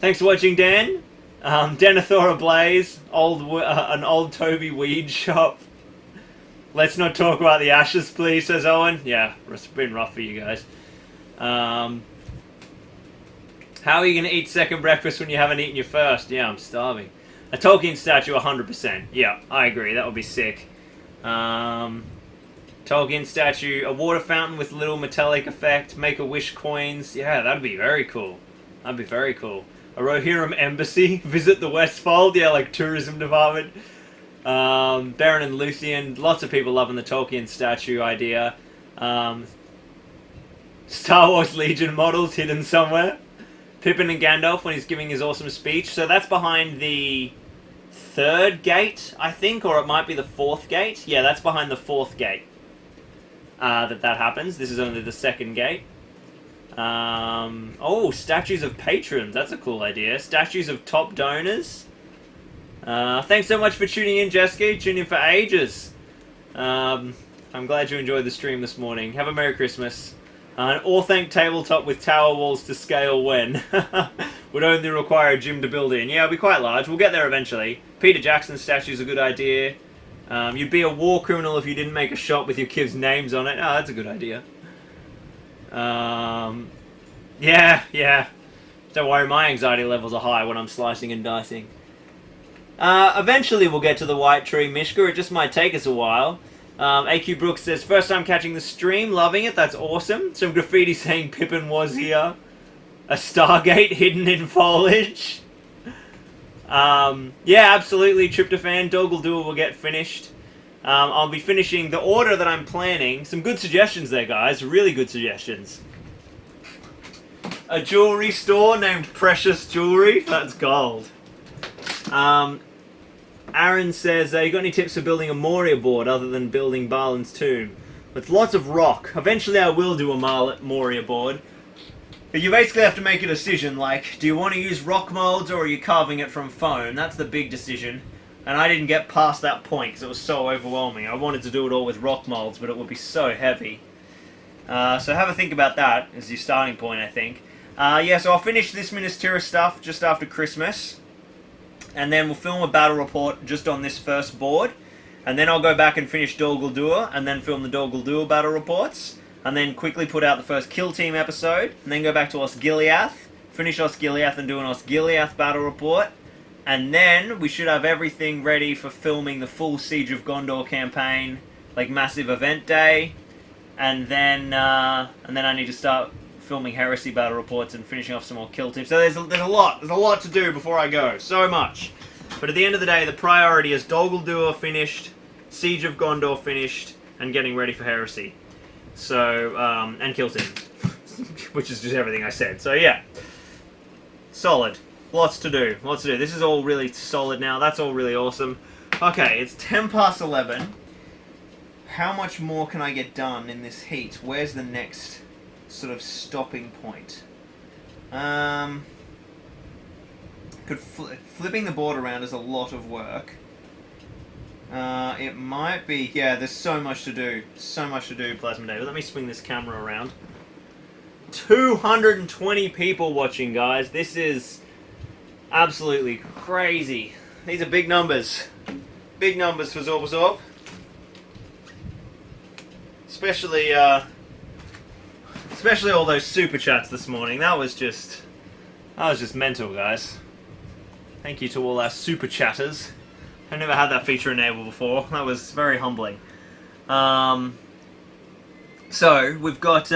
Thanks for watching, Dan. Denethor ablaze, an old Toby weed shop. Let's not talk about the ashes, please, says Owen. Yeah, it's been rough for you guys. How are you going to eat second breakfast when you haven't eaten your first? Yeah, I'm starving. A Tolkien statue, 100%. Yeah, I agree. That would be sick. Tolkien statue, a water fountain with little metallic effect, Make-A-Wish coins. Yeah, that'd be very cool. That'd be very cool. A Rohirrim embassy, visit the Westfold. Yeah, like tourism department. Baron and Luthien. Lots of people loving the Tolkien statue idea. Star Wars Legion models hidden somewhere. Pippin and Gandalf when he's giving his awesome speech. So that's behind the third gate, I think, or it might be the fourth gate. Yeah, that's behind the fourth gate that happens. This is only the second gate. Oh, statues of patrons. That's a cool idea. Statues of top donors. Thanks so much for tuning in, Jessica. Tuned in for ages. I'm glad you enjoyed the stream this morning. Have a Merry Christmas. An Orthanc tabletop with tower walls to scale when. Would only require a gym to build in. Yeah, it'll be quite large. We'll get there eventually. Peter Jackson's statue's a good idea. You'd be a war criminal if you didn't make a shop with your kids' names on it. Oh, that's a good idea. Yeah. Don't worry, my anxiety levels are high when I'm slicing and dicing. Eventually we'll get to the White Tree, Mishka. It just might take us a while. AQ Brooks says, first time catching the stream, loving it, that's awesome. Some graffiti saying Pippin was here. A Stargate hidden in foliage. Yeah, absolutely, Tryptophan. Doggle will get finished. I'll be finishing the order that I'm planning. Some good suggestions there, guys. Really good suggestions. A jewelry store named Precious Jewelry. That's gold. Aaron says, you got any tips for building a Moria board other than building Balin's tomb? With lots of rock. Eventually I will do a Moria board. But you basically have to make a decision, like, do you want to use rock molds or are you carving it from foam? That's the big decision. And I didn't get past that point because it was so overwhelming. I wanted to do it all with rock molds, but it would be so heavy. So have a think about that as your starting point, I think. Yeah, so I'll finish this Minas Tirith stuff just after Christmas. And then we'll film a battle report just on this first board. And then I'll go back and finish Dol Guldur, and then film the Dol Guldur battle reports. And then quickly put out the first Kill Team episode. And then go back to Osgiliath, finish Osgiliath and do an Osgiliath battle report. And then we should have everything ready for filming the full Siege of Gondor campaign, like Massive Event Day. And then I need to start filming Heresy battle reports and finishing off some more Kill Teams. So there's a lot to do before I go. So much. But at the end of the day, the priority is Dol Guldur finished, Siege of Gondor finished, and getting ready for Heresy. So, and Kill Team. Which is just everything I said. So yeah. Solid. Lots to do. Lots to do. This is all really solid now. That's all really awesome. Okay, it's 10 past 11. How much more can I get done in this heat? Where's the next sort of stopping point? Flipping the board around is a lot of work. It might be... Yeah, there's so much to do. So much to do, Plasma David. Let me swing this camera around. 220 people watching, guys. This is absolutely crazy. These are big numbers. Big numbers for Zorpazorp. Especially all those super chats this morning. That was just mental, guys. Thank you to all our super chatters. I never had that feature enabled before. That was very humbling. So we've got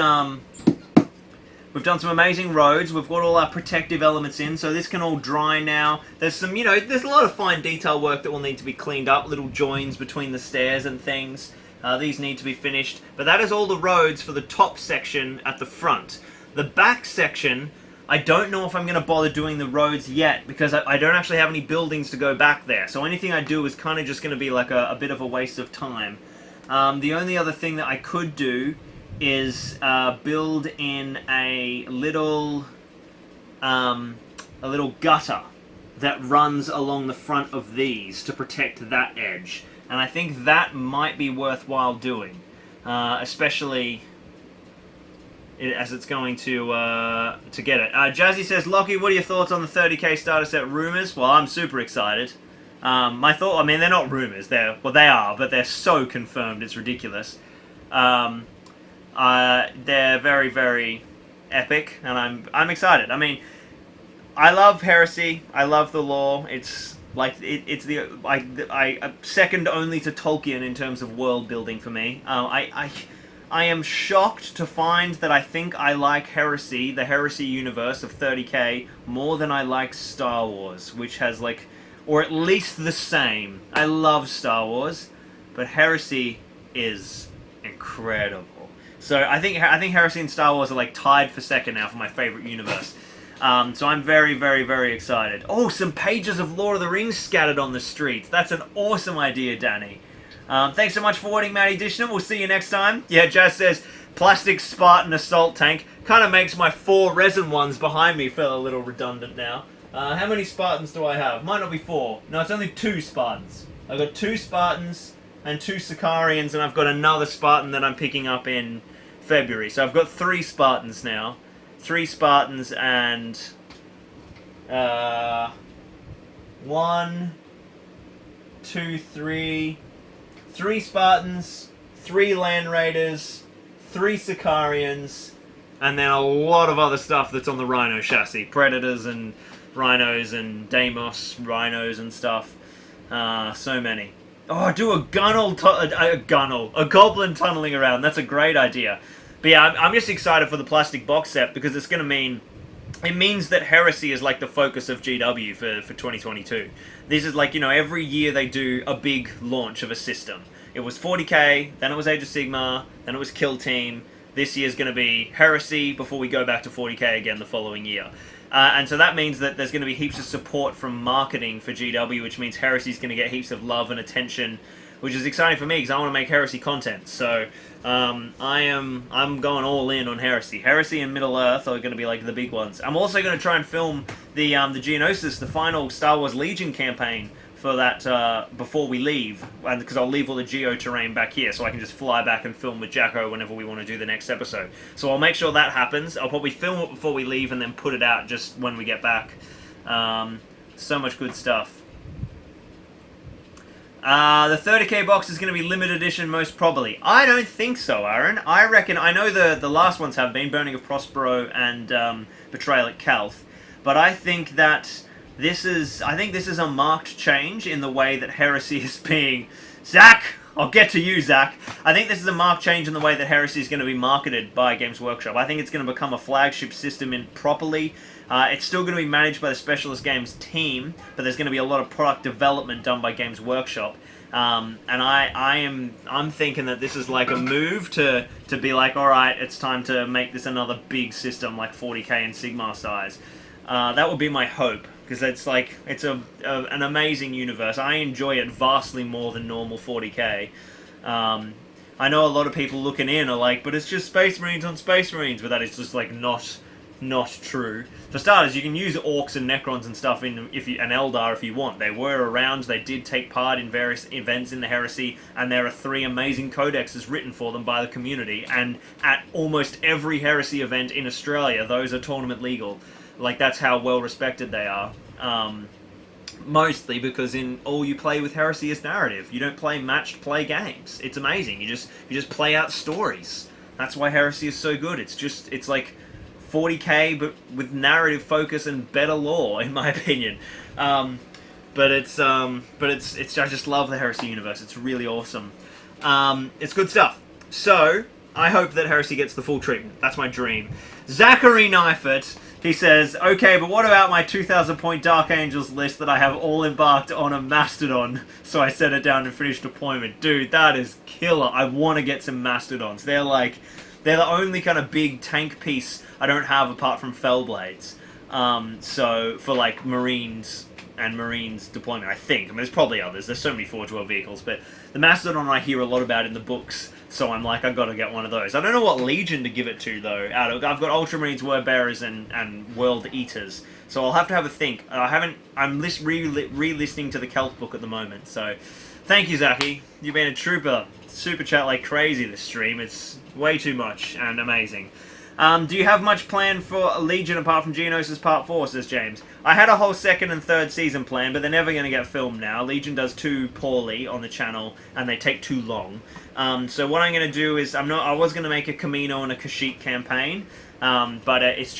we've done some amazing roads. We've got all our protective elements in, so this can all dry now. There's some, there's a lot of fine detail work that will need to be cleaned up. Little joins between the stairs and things. These need to be finished. But that is all the roads for the top section at the front. The back section, I don't know if I'm going to bother doing the roads yet, because I don't actually have any buildings to go back there. So anything I do is kind of just going to be like a bit of a waste of time. The only other thing that I could do is build in a little gutter that runs along the front of these to protect that edge. And I think that might be worthwhile doing, especially as it's going to get it. Jazzy says, Lockie, what are your thoughts on the 30k starter set rumors? Well, I'm super excited. My thought, I mean, they're not rumors. They are, but they're so confirmed, it's ridiculous. They're very, very epic, and I'm excited. I mean, I love Heresy. I love the lore. It's like it's second only to Tolkien in terms of world building for me. I am shocked to find that I think I like Heresy, the Heresy universe of 30k, more than I like Star Wars, which has like, or at least the same. I love Star Wars, but Heresy is incredible. So I think Heresy and Star Wars are like tied for second now for my favorite universe. So I'm very, very, very excited. Oh, some pages of Lord of the Rings scattered on the streets. That's an awesome idea, Danny. Thanks so much for watching, Matty Dishner. We'll see you next time. Yeah, Jazz says, plastic Spartan assault tank. Kind of makes my 4 resin ones behind me feel a little redundant now. How many Spartans do I have? Might not be 4. No, it's only 2 Spartans. I've got 2 Spartans and 2 Sicarians, and I've got another Spartan that I'm picking up in February. So I've got 3 Spartans now. 3 Spartans and 1, 2, 3. 3 Spartans, 3 Land Raiders, 3 Sicarians, and then a lot of other stuff that's on the Rhino chassis. Predators and Rhinos and Deimos Rhinos and stuff. So many. Oh, do a Goblin tunneling around. That's a great idea. But yeah, I'm just excited for the plastic box set because it's going to mean... It means that Heresy is like the focus of GW for 2022. This is like, every year they do a big launch of a system. It was 40k, then it was Age of Sigmar, then it was Kill Team. This year's going to be Heresy before we go back to 40k again the following year. And so that means that there's going to be heaps of support from marketing for GW, which means Heresy's going to get heaps of love and attention, which is exciting for me because I want to make Heresy content. So I'm going all in on Heresy. Heresy and Middle Earth are going to be like the big ones. I'm also going to try and film the Geonosis, the final Star Wars Legion campaign for that before we leave, and because I'll leave all the geo terrain back here, so I can just fly back and film with Jacko whenever we want to do the next episode. So I'll make sure that happens. I'll probably film it before we leave and then put it out just when we get back. So much good stuff. The 30k box is going to be limited edition, most probably. I don't think so, Aaron. I reckon, I know the last ones have been, Burning of Prospero and Betrayal at Calth, but I think that this is a marked change in the way that Heresy is being... Zach! I'll get to you, Zach. I think this is a marked change in the way that Heresy is going to be marketed by Games Workshop. I think it's going to become a flagship system properly. It's still going to be managed by the Specialist Games team, but there's going to be a lot of product development done by Games Workshop. And I'm thinking that this is like a move to be like, all right, it's time to make this another big system like 40k and Sigmar size. That would be my hope, because it's like an amazing universe. I enjoy it vastly more than normal 40k. I know a lot of people looking in are like, but it's just Space Marines on Space Marines, but that is just like not true. For starters, you can use Orcs and Necrons and stuff and Eldar if you want. They were around, they did take part in various events in the Heresy, and there are 3 amazing codexes written for them by the community, and at almost every Heresy event in Australia, those are tournament legal. Like, that's how well respected they are. Mostly because in all you play with Heresy is narrative. You don't play matched play games. It's amazing. You just play out stories. That's why Heresy is so good. It's like 40k but with narrative focus and better lore, in my opinion. But I just love the Heresy universe. It's really awesome. It's good stuff. So I hope that Heresy gets the full treatment. That's my dream. Zachary Neifert, he says, okay, but what about my 2,000 point Dark Angels list that I have all embarked on a Mastodon? So I set it down and finished deployment. Dude, that is killer. I want to get some Mastodons. They're the only kind of big tank piece I don't have apart from Fellblades. So for like Marines and Marines deployment, I think. I mean, there's probably others. There's so many Forge World vehicles, but the Mastodon I hear a lot about in the books. So I'm like, I've got to get one of those. I don't know what Legion to give it to, though. I've got Ultramarines, Wordbearers, and World Eaters. So I'll have to have a think. I'm re-listening to the Kelp book at the moment. So thank you, Zachy. You've been a trooper. Super chat like crazy this stream. It's way too much and amazing. Do you have much planned for Legion apart from Geonosis Part 4, says James? I had a whole 2nd and 3rd season planned, but they're never going to get filmed now. Legion does too poorly on the channel, and they take too long. So what I'm going to do is, I was going to make a Camino and a Kashyyyk campaign, but it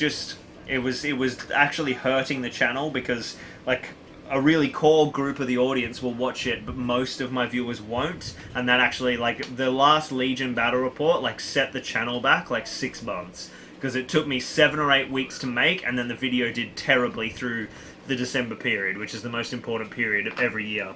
was actually hurting the channel, because, like, a really core group of the audience will watch it, but most of my viewers won't. And that actually, like, the last Legion battle report, like, set the channel back, like, 6 months. Because it took me 7 or 8 weeks to make, and then the video did terribly through the December period, which is the most important period of every year.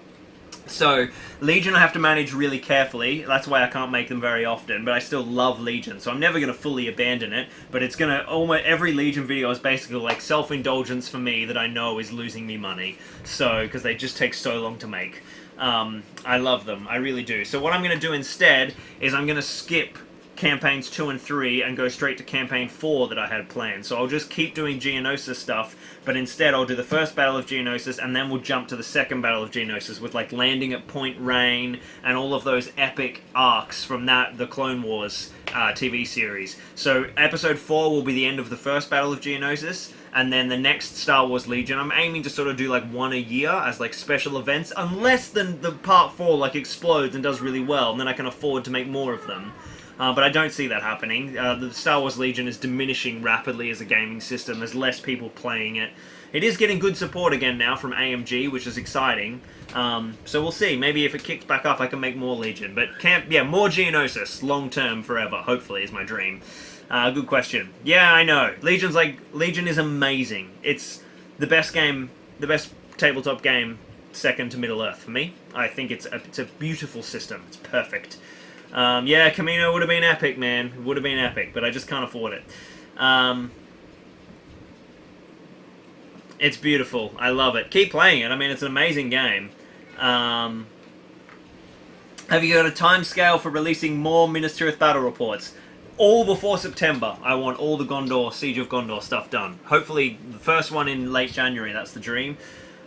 So, Legion I have to manage really carefully. That's why I can't make them very often, but I still love Legion, so I'm never going to fully abandon it. But it's going to, almost every Legion video is basically like self-indulgence for me that I know is losing me money. So, because they just take so long to make. I love them, I really do. So what I'm going to do instead is I'm going to skip campaigns 2 and 3 and go straight to campaign 4 that I had planned. So I'll just keep doing Geonosis stuff, but instead I'll do the first Battle of Geonosis, and then we'll jump to the second Battle of Geonosis with like landing at Point Rain and all of those epic arcs from the Clone Wars TV series. So episode 4 will be the end of the first Battle of Geonosis, and then the next Star Wars Legion, I'm aiming to sort of do like 1 a year as like special events, unless the part 4 like explodes and does really well, and then I can afford to make more of them. But I don't see that happening. The Star Wars Legion is diminishing rapidly as a gaming system. There's less people playing it. It is getting good support again now from AMG, which is exciting. So we'll see. Maybe if it kicks back up, I can make more Legion. But more Geonosis, long term, forever. Hopefully, is my dream. Good question. Yeah, I know. Legion is amazing. It's the best game, the best tabletop game, second to Middle Earth for me. I think it's a beautiful system. It's perfect. Yeah, Camino would have been epic, man. It would have been epic, but I just can't afford it. It's beautiful. I love it. Keep playing it. I mean, it's an amazing game. Have you got a time scale for releasing more Minas Tirith battle reports? All before September. I want all the Gondor, Siege of Gondor stuff done. Hopefully, the first one in late January. That's the dream.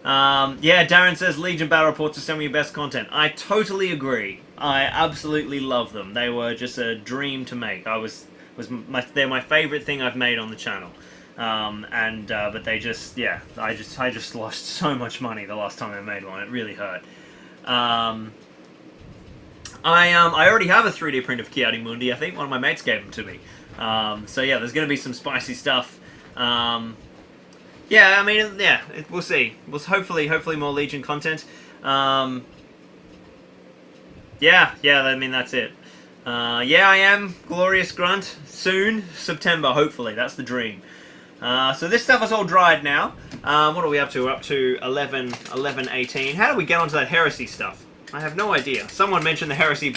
Yeah, Darren says Legion battle reports are some of your best content. I totally agree. I absolutely love them. They were just a dream to make. They're my favorite thing I've made on the channel. But they just, yeah, I just lost so much money the last time I made one. It really hurt. I already have a 3D print of Kiadi Mundi. I think one of my mates gave them to me. So yeah, there's going to be some spicy stuff. Yeah, I mean, yeah, we'll see. Hopefully more Legion content. Yeah, I mean, that's it. Yeah, I am. Glorious Grunt. Soon. September, hopefully. That's the dream. So this stuff is all dried now. What are we up to? We're up to 11:18. How do we get onto that heresy stuff? I have no idea. Someone mentioned the heresy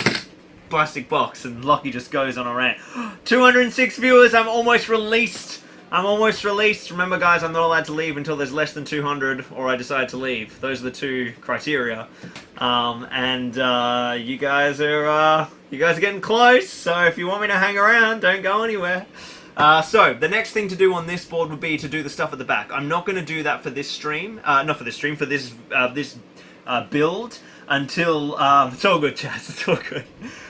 plastic box, and Lockie just goes on a rant. 206 viewers. I'm almost released. Remember, guys, I'm not allowed to leave until there's less than 200, or I decide to leave. Those are the two criteria. You guys are getting close. So if you want me to hang around, don't go anywhere. So the next thing to do on this board would be to do the stuff at the back. I'm not going to do that for this stream. Not for this stream. For this build until it's all good, Chaz. It's all good.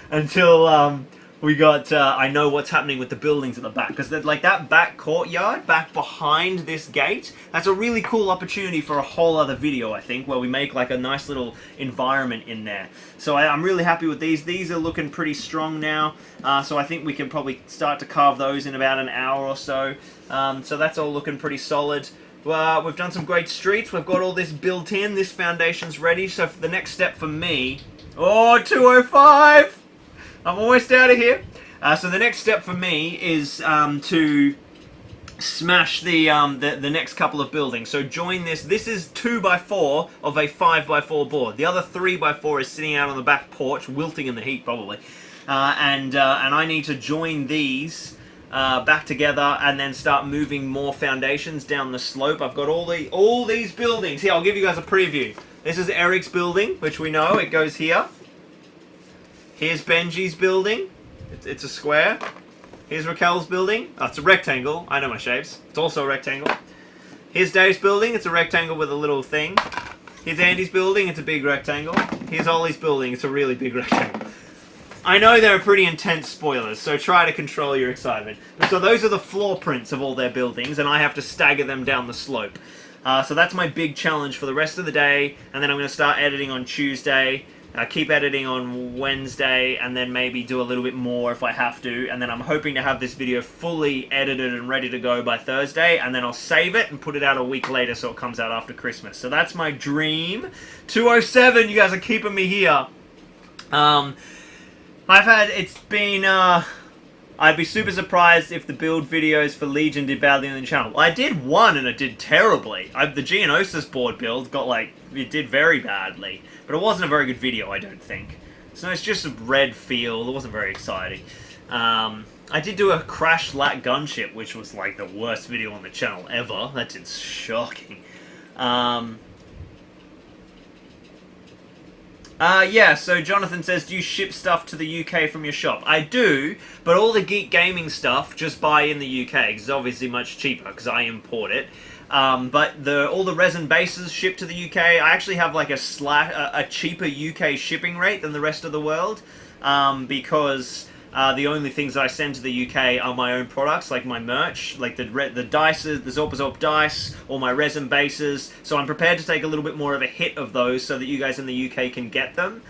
Until we got I know what's happening with the buildings at the back, because like that back courtyard back behind this gate, that's a really cool opportunity for a whole other video, I think, where we make like a nice little environment in there. So I'm really happy with these. These are looking pretty strong now, so I think we can probably start to carve those in about an hour or so. So that's all looking pretty solid. We've done some great streets. We've got all this built in. This foundation's ready. So for the next step for me, 205. I'm almost out of here. So the next step for me is to smash the next couple of buildings. So join this. This is 2x4 of a 5x4 board. The other 3x4 is sitting out on the back porch, wilting in the heat probably. And I need to join these back together and then start moving more foundations down the slope. I've got all these buildings here. I'll give you guys a preview. This is Eric's building, which we know it goes here. Here's Benji's building. It's a square. Here's Raquel's building. Oh, it's a rectangle. I know my shapes. It's also a rectangle. Here's Dave's building. It's a rectangle with a little thing. Here's Andy's building. It's a big rectangle. Here's Ollie's building. It's a really big rectangle. I know they're pretty intense spoilers, so try to control your excitement. So those are the floor prints of all their buildings, and I have to stagger them down the slope. So that's my big challenge for the rest of the day, and then I'm going to start editing on Tuesday. Keep editing on Wednesday, and then maybe do a little bit more if I have to, and then I'm hoping to have this video fully edited and ready to go by Thursday, and then I'll save it and put it out a week later so it comes out after Christmas. So that's my dream. 207, you guys are keeping me here. It's been, I'd be super surprised if the build videos for Legion did badly on the channel. I did one and it did terribly. The Geonosis board build it did very badly. But it wasn't a very good video, I don't think. So it's just a red field. It wasn't very exciting. I did do a Crash Lat Gunship, which was like the worst video on the channel ever. That did shocking. Yeah, so Jonathan says, do you ship stuff to the UK from your shop? I do, but all the Geek Gaming stuff, just buy in the UK, because it's obviously much cheaper, because I import it. But all the resin bases ship to the UK. I actually have like a cheaper UK shipping rate than the rest of the world, because the only things that I send to the UK are my own products, like my merch, like the dices, the Zorpazorp dice, or my resin bases. So I'm prepared to take a little bit more of a hit of those so that you guys in the UK can get them.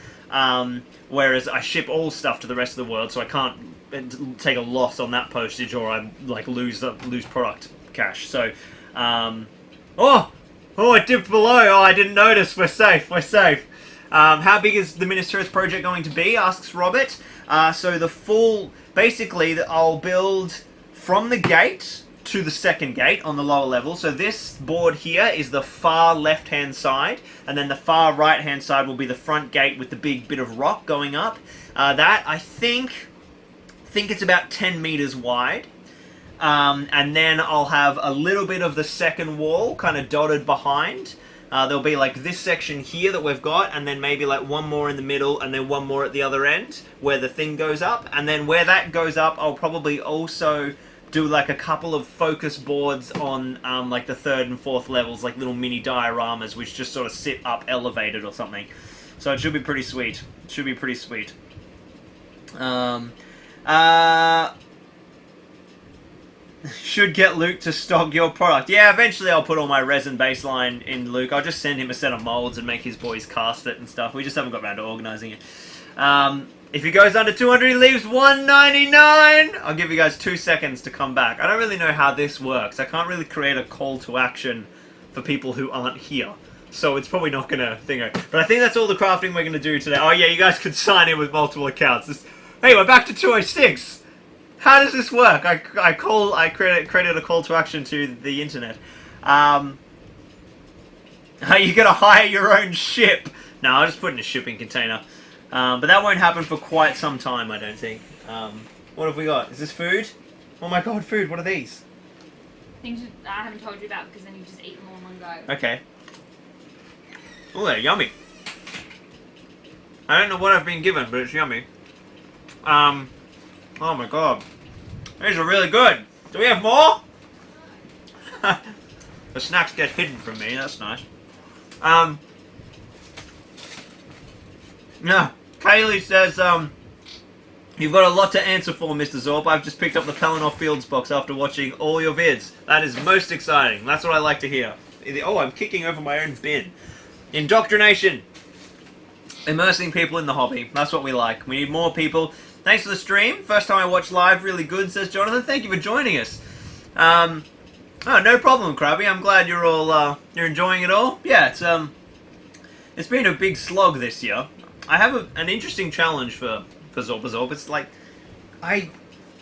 Whereas I ship all stuff to the rest of the world, so I can't take a loss on that postage, or I like lose product cash. So. Oh, it dipped below. Oh, I didn't notice. We're safe. How big is the Minas Tirith project going to be? Asks Robert. So the full, basically, I'll build from the gate to the second gate on the lower level. So this board here is the far left-hand side, and then the far right-hand side will be the front gate with the big bit of rock going up. That, I think it's about 10 meters wide. And then I'll have a little bit of the second wall kind of dotted behind. There'll be like this section here that we've got, and then maybe like one more in the middle, and then one more at the other end where the thing goes up. And then where that goes up, I'll probably also do like a couple of focus boards on like the third and fourth levels, like little mini dioramas which just sort of sit up elevated or something. So it should be pretty sweet. Should get Luke to stock your product. Yeah, eventually I'll put all my resin baseline in Luke. I'll just send him a set of molds and make his boys cast it and stuff. We just haven't got around to organising it. If he goes under 200, he leaves 199. I'll give you guys 2 seconds to come back. I don't really know how this works. I can't really create a call to action for people who aren't here. so it's probably not gonna thingo. But I think that's all the crafting we're gonna do today. Oh yeah, you guys can sign in with multiple accounts. Hey, we're back to 206. How does this work? I credit a call to action to the internet. How you gonna hire your own ship? No, I'll just put in a shipping container. But that won't happen for quite some time, I don't think. What have we got? Is this food? Oh my god, food! What are these? Things I haven't told you about because then you just eat them all in one go. Okay. Oh, they're yummy. I don't know what I've been given, but it's yummy. Oh my god. These are really good. Do we have more? The snacks get hidden from me, that's nice. No. Kaylee says, you've got a lot to answer for, Mr. Zorp. I've just picked up the Pelennor Fields box after watching all your vids. That is most exciting. That's what I like to hear. Oh, I'm kicking over my own bin. Indoctrination. Immersing people in the hobby. That's what we like. We need more people. Thanks for the stream. First time I watched live. Really good, says Jonathan. Thank you for joining us. Oh, no problem, Krabby. I'm glad you're all, you're enjoying it all. Yeah, it's been a big slog this year. I have an interesting challenge for Zorpazorp. It's like,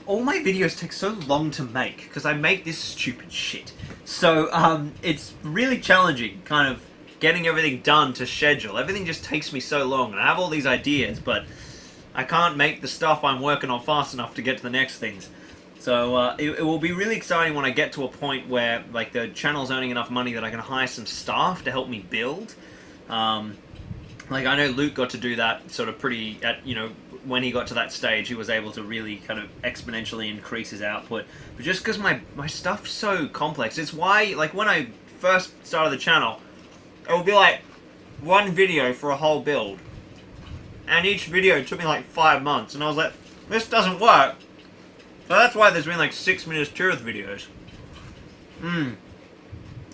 all my videos take so long to make, because I make this stupid shit. So, it's really challenging, kind of, getting everything done to schedule. Everything just takes me so long, and I have all these ideas, but I can't make the stuff I'm working on fast enough to get to the next things. So, it will be really exciting when I get to a point where, like, the channel's earning enough money that I can hire some staff to help me build. Like, I know Luke got to do that sort of pretty, when he got to that stage, he was able to really kind of exponentially increase his output. But just because my stuff's so complex, it's why, like, when I first started the channel, it would be like one video for a whole build. And each video took me like 5 months, and I was like, this doesn't work. So that's why there's been like 6 Minas Tirith videos.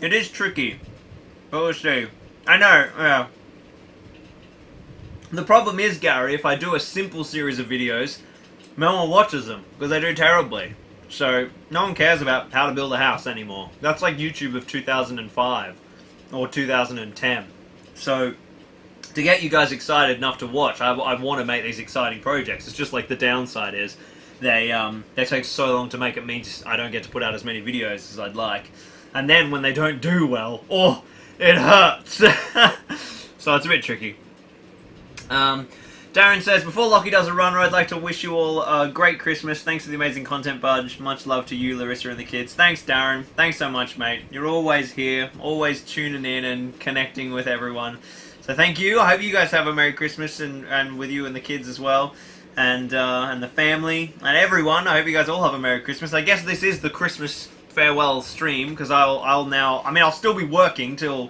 It is tricky. But we'll see. I know, yeah. The problem is, Gary, if I do a simple series of videos, no one watches them, because they do terribly. So, no one cares about how to build a house anymore. That's like YouTube of 2005, or 2010. So, to get you guys excited enough to watch, I want to make these exciting projects. It's just like the downside is, they take so long to make, it means I don't get to put out as many videos as I'd like. And then when they don't do well, oh, it hurts! So it's a bit tricky. Darren says, before Lockie does a runner, I'd like to wish you all a great Christmas. Thanks for the amazing content, Budge. Much love to you, Larissa, and the kids. Thanks, Darren. Thanks so much, mate. You're always here, always tuning in and connecting with everyone. So thank you. I hope you guys have a Merry Christmas, and with you and the kids as well, and the family, and everyone. I hope you guys all have a Merry Christmas. I guess this is the Christmas farewell stream, because I'll still be working till...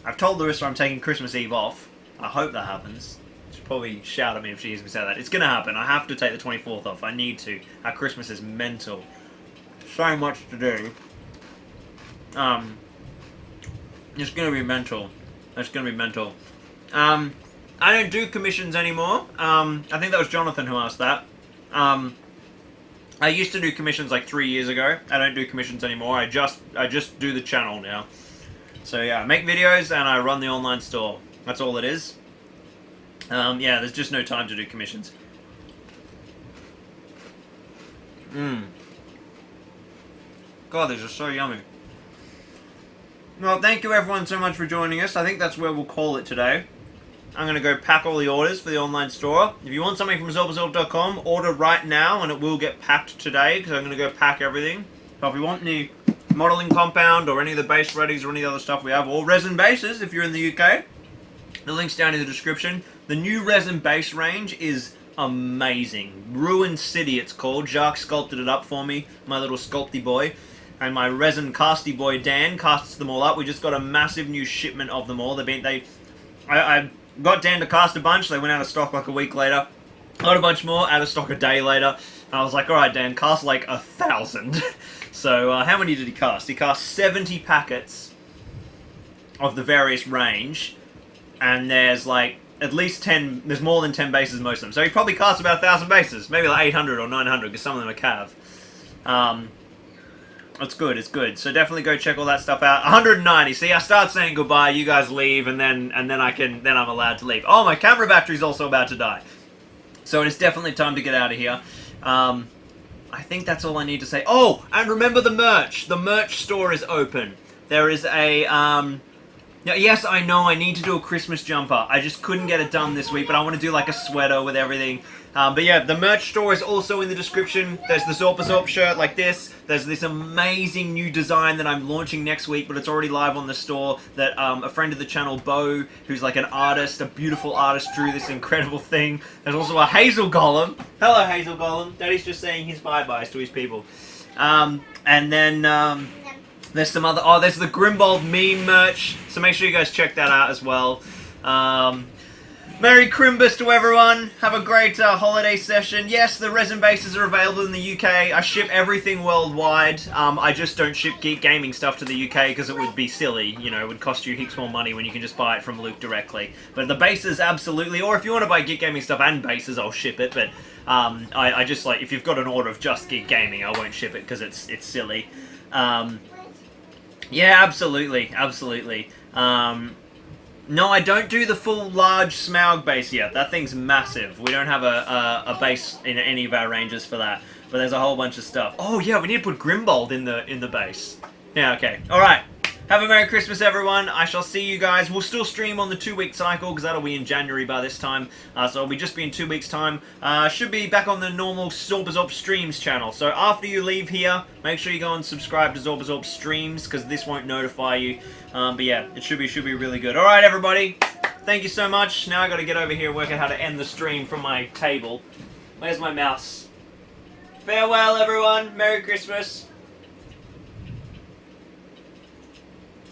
I've told Larissa I'm taking Christmas Eve off. I hope that happens. She'll probably shout at me if she hears me say that. It's gonna happen. I have to take the 24th off. I need to. Our Christmas is mental. So much to do. It's gonna be mental. It's gonna be mental. I don't do commissions anymore. I think that was Jonathan who asked that. I used to do commissions like 3 years ago. I don't do commissions anymore. I just do the channel now. So yeah, I make videos and I run the online store. That's all it is. Yeah, there's just no time to do commissions. God, these are so yummy. Well, thank you everyone so much for joining us. I think that's where we'll call it today. I'm going to go pack all the orders for the online store. If you want something from Zorpazorp.com, order right now and it will get packed today, because I'm going to go pack everything. So if you want any modelling compound or any of the base readies or any other stuff we have, or resin bases if you're in the UK, the link's down in the description. The new resin base range is amazing. Ruined City it's called. Jacques sculpted it up for me, my little sculpty boy. And my resin casty boy Dan casts them all up. We just got a massive new shipment of them all. I got Dan to cast a bunch. They went out of stock like a week later. Got a bunch more, out of stock a day later. And I was like, alright Dan, cast like 1,000. So how many did he cast? He cast 70 packets of the various range. And there's like at least 10, there's more than 10 bases most of them. So he probably cast about 1,000 bases. Maybe like 800 or 900 because some of them are cav. It's good, it's good. So definitely go check all that stuff out. 190. See, I start saying goodbye, you guys leave, and then I'm allowed to leave. Oh, my camera battery's also about to die. So it's definitely time to get out of here. I think that's all I need to say. Oh, and remember the merch. The merch store is open. There is a, yes, I know, I need to do a Christmas jumper. I just couldn't get it done this week, but I want to do like a sweater with everything. But yeah, the merch store is also in the description. There's the Zorpazorp shirt like this. There's this amazing new design that I'm launching next week, but it's already live on the store, that a friend of the channel, Bo, who's like an artist, a beautiful artist, drew this incredible thing. There's also a Hazel Golem. Hello, Hazel Golem. Daddy's just saying his bye-byes to his people. And then there's some other... Oh, there's the Grimbold meme merch, so make sure you guys check that out as well. Merry Crimbus to everyone. Have a great holiday session. Yes, the resin bases are available in the UK. I ship everything worldwide. I just don't ship Geek Gaming stuff to the UK because it would be silly. You know, it would cost you heaps more money when you can just buy it from Luke directly. But the bases, absolutely. Or if you want to buy Geek Gaming stuff and bases, I'll ship it. But I just, like, if you've got an order of just Geek Gaming, I won't ship it because it's silly. Yeah, absolutely. Absolutely. No, I don't do the full large Smaug base yet. That thing's massive. We don't have a base in any of our ranges for that. But there's a whole bunch of stuff. Oh yeah, we need to put Grimbold in the base. Yeah, okay. Alright. Have a Merry Christmas, everyone. I shall see you guys. We'll still stream on the 2-week cycle, because that'll be in January by this time. So it'll just be in 2 weeks' time. Should be back on the normal Zorpazorp Streams channel. So after you leave here, make sure you go and subscribe to Zorpazorp Streams, because this won't notify you. But yeah, it should be really good. Alright, everybody. Thank you so much. Now I got to get over here and work out how to end the stream from my table. Where's my mouse? Farewell, everyone. Merry Christmas.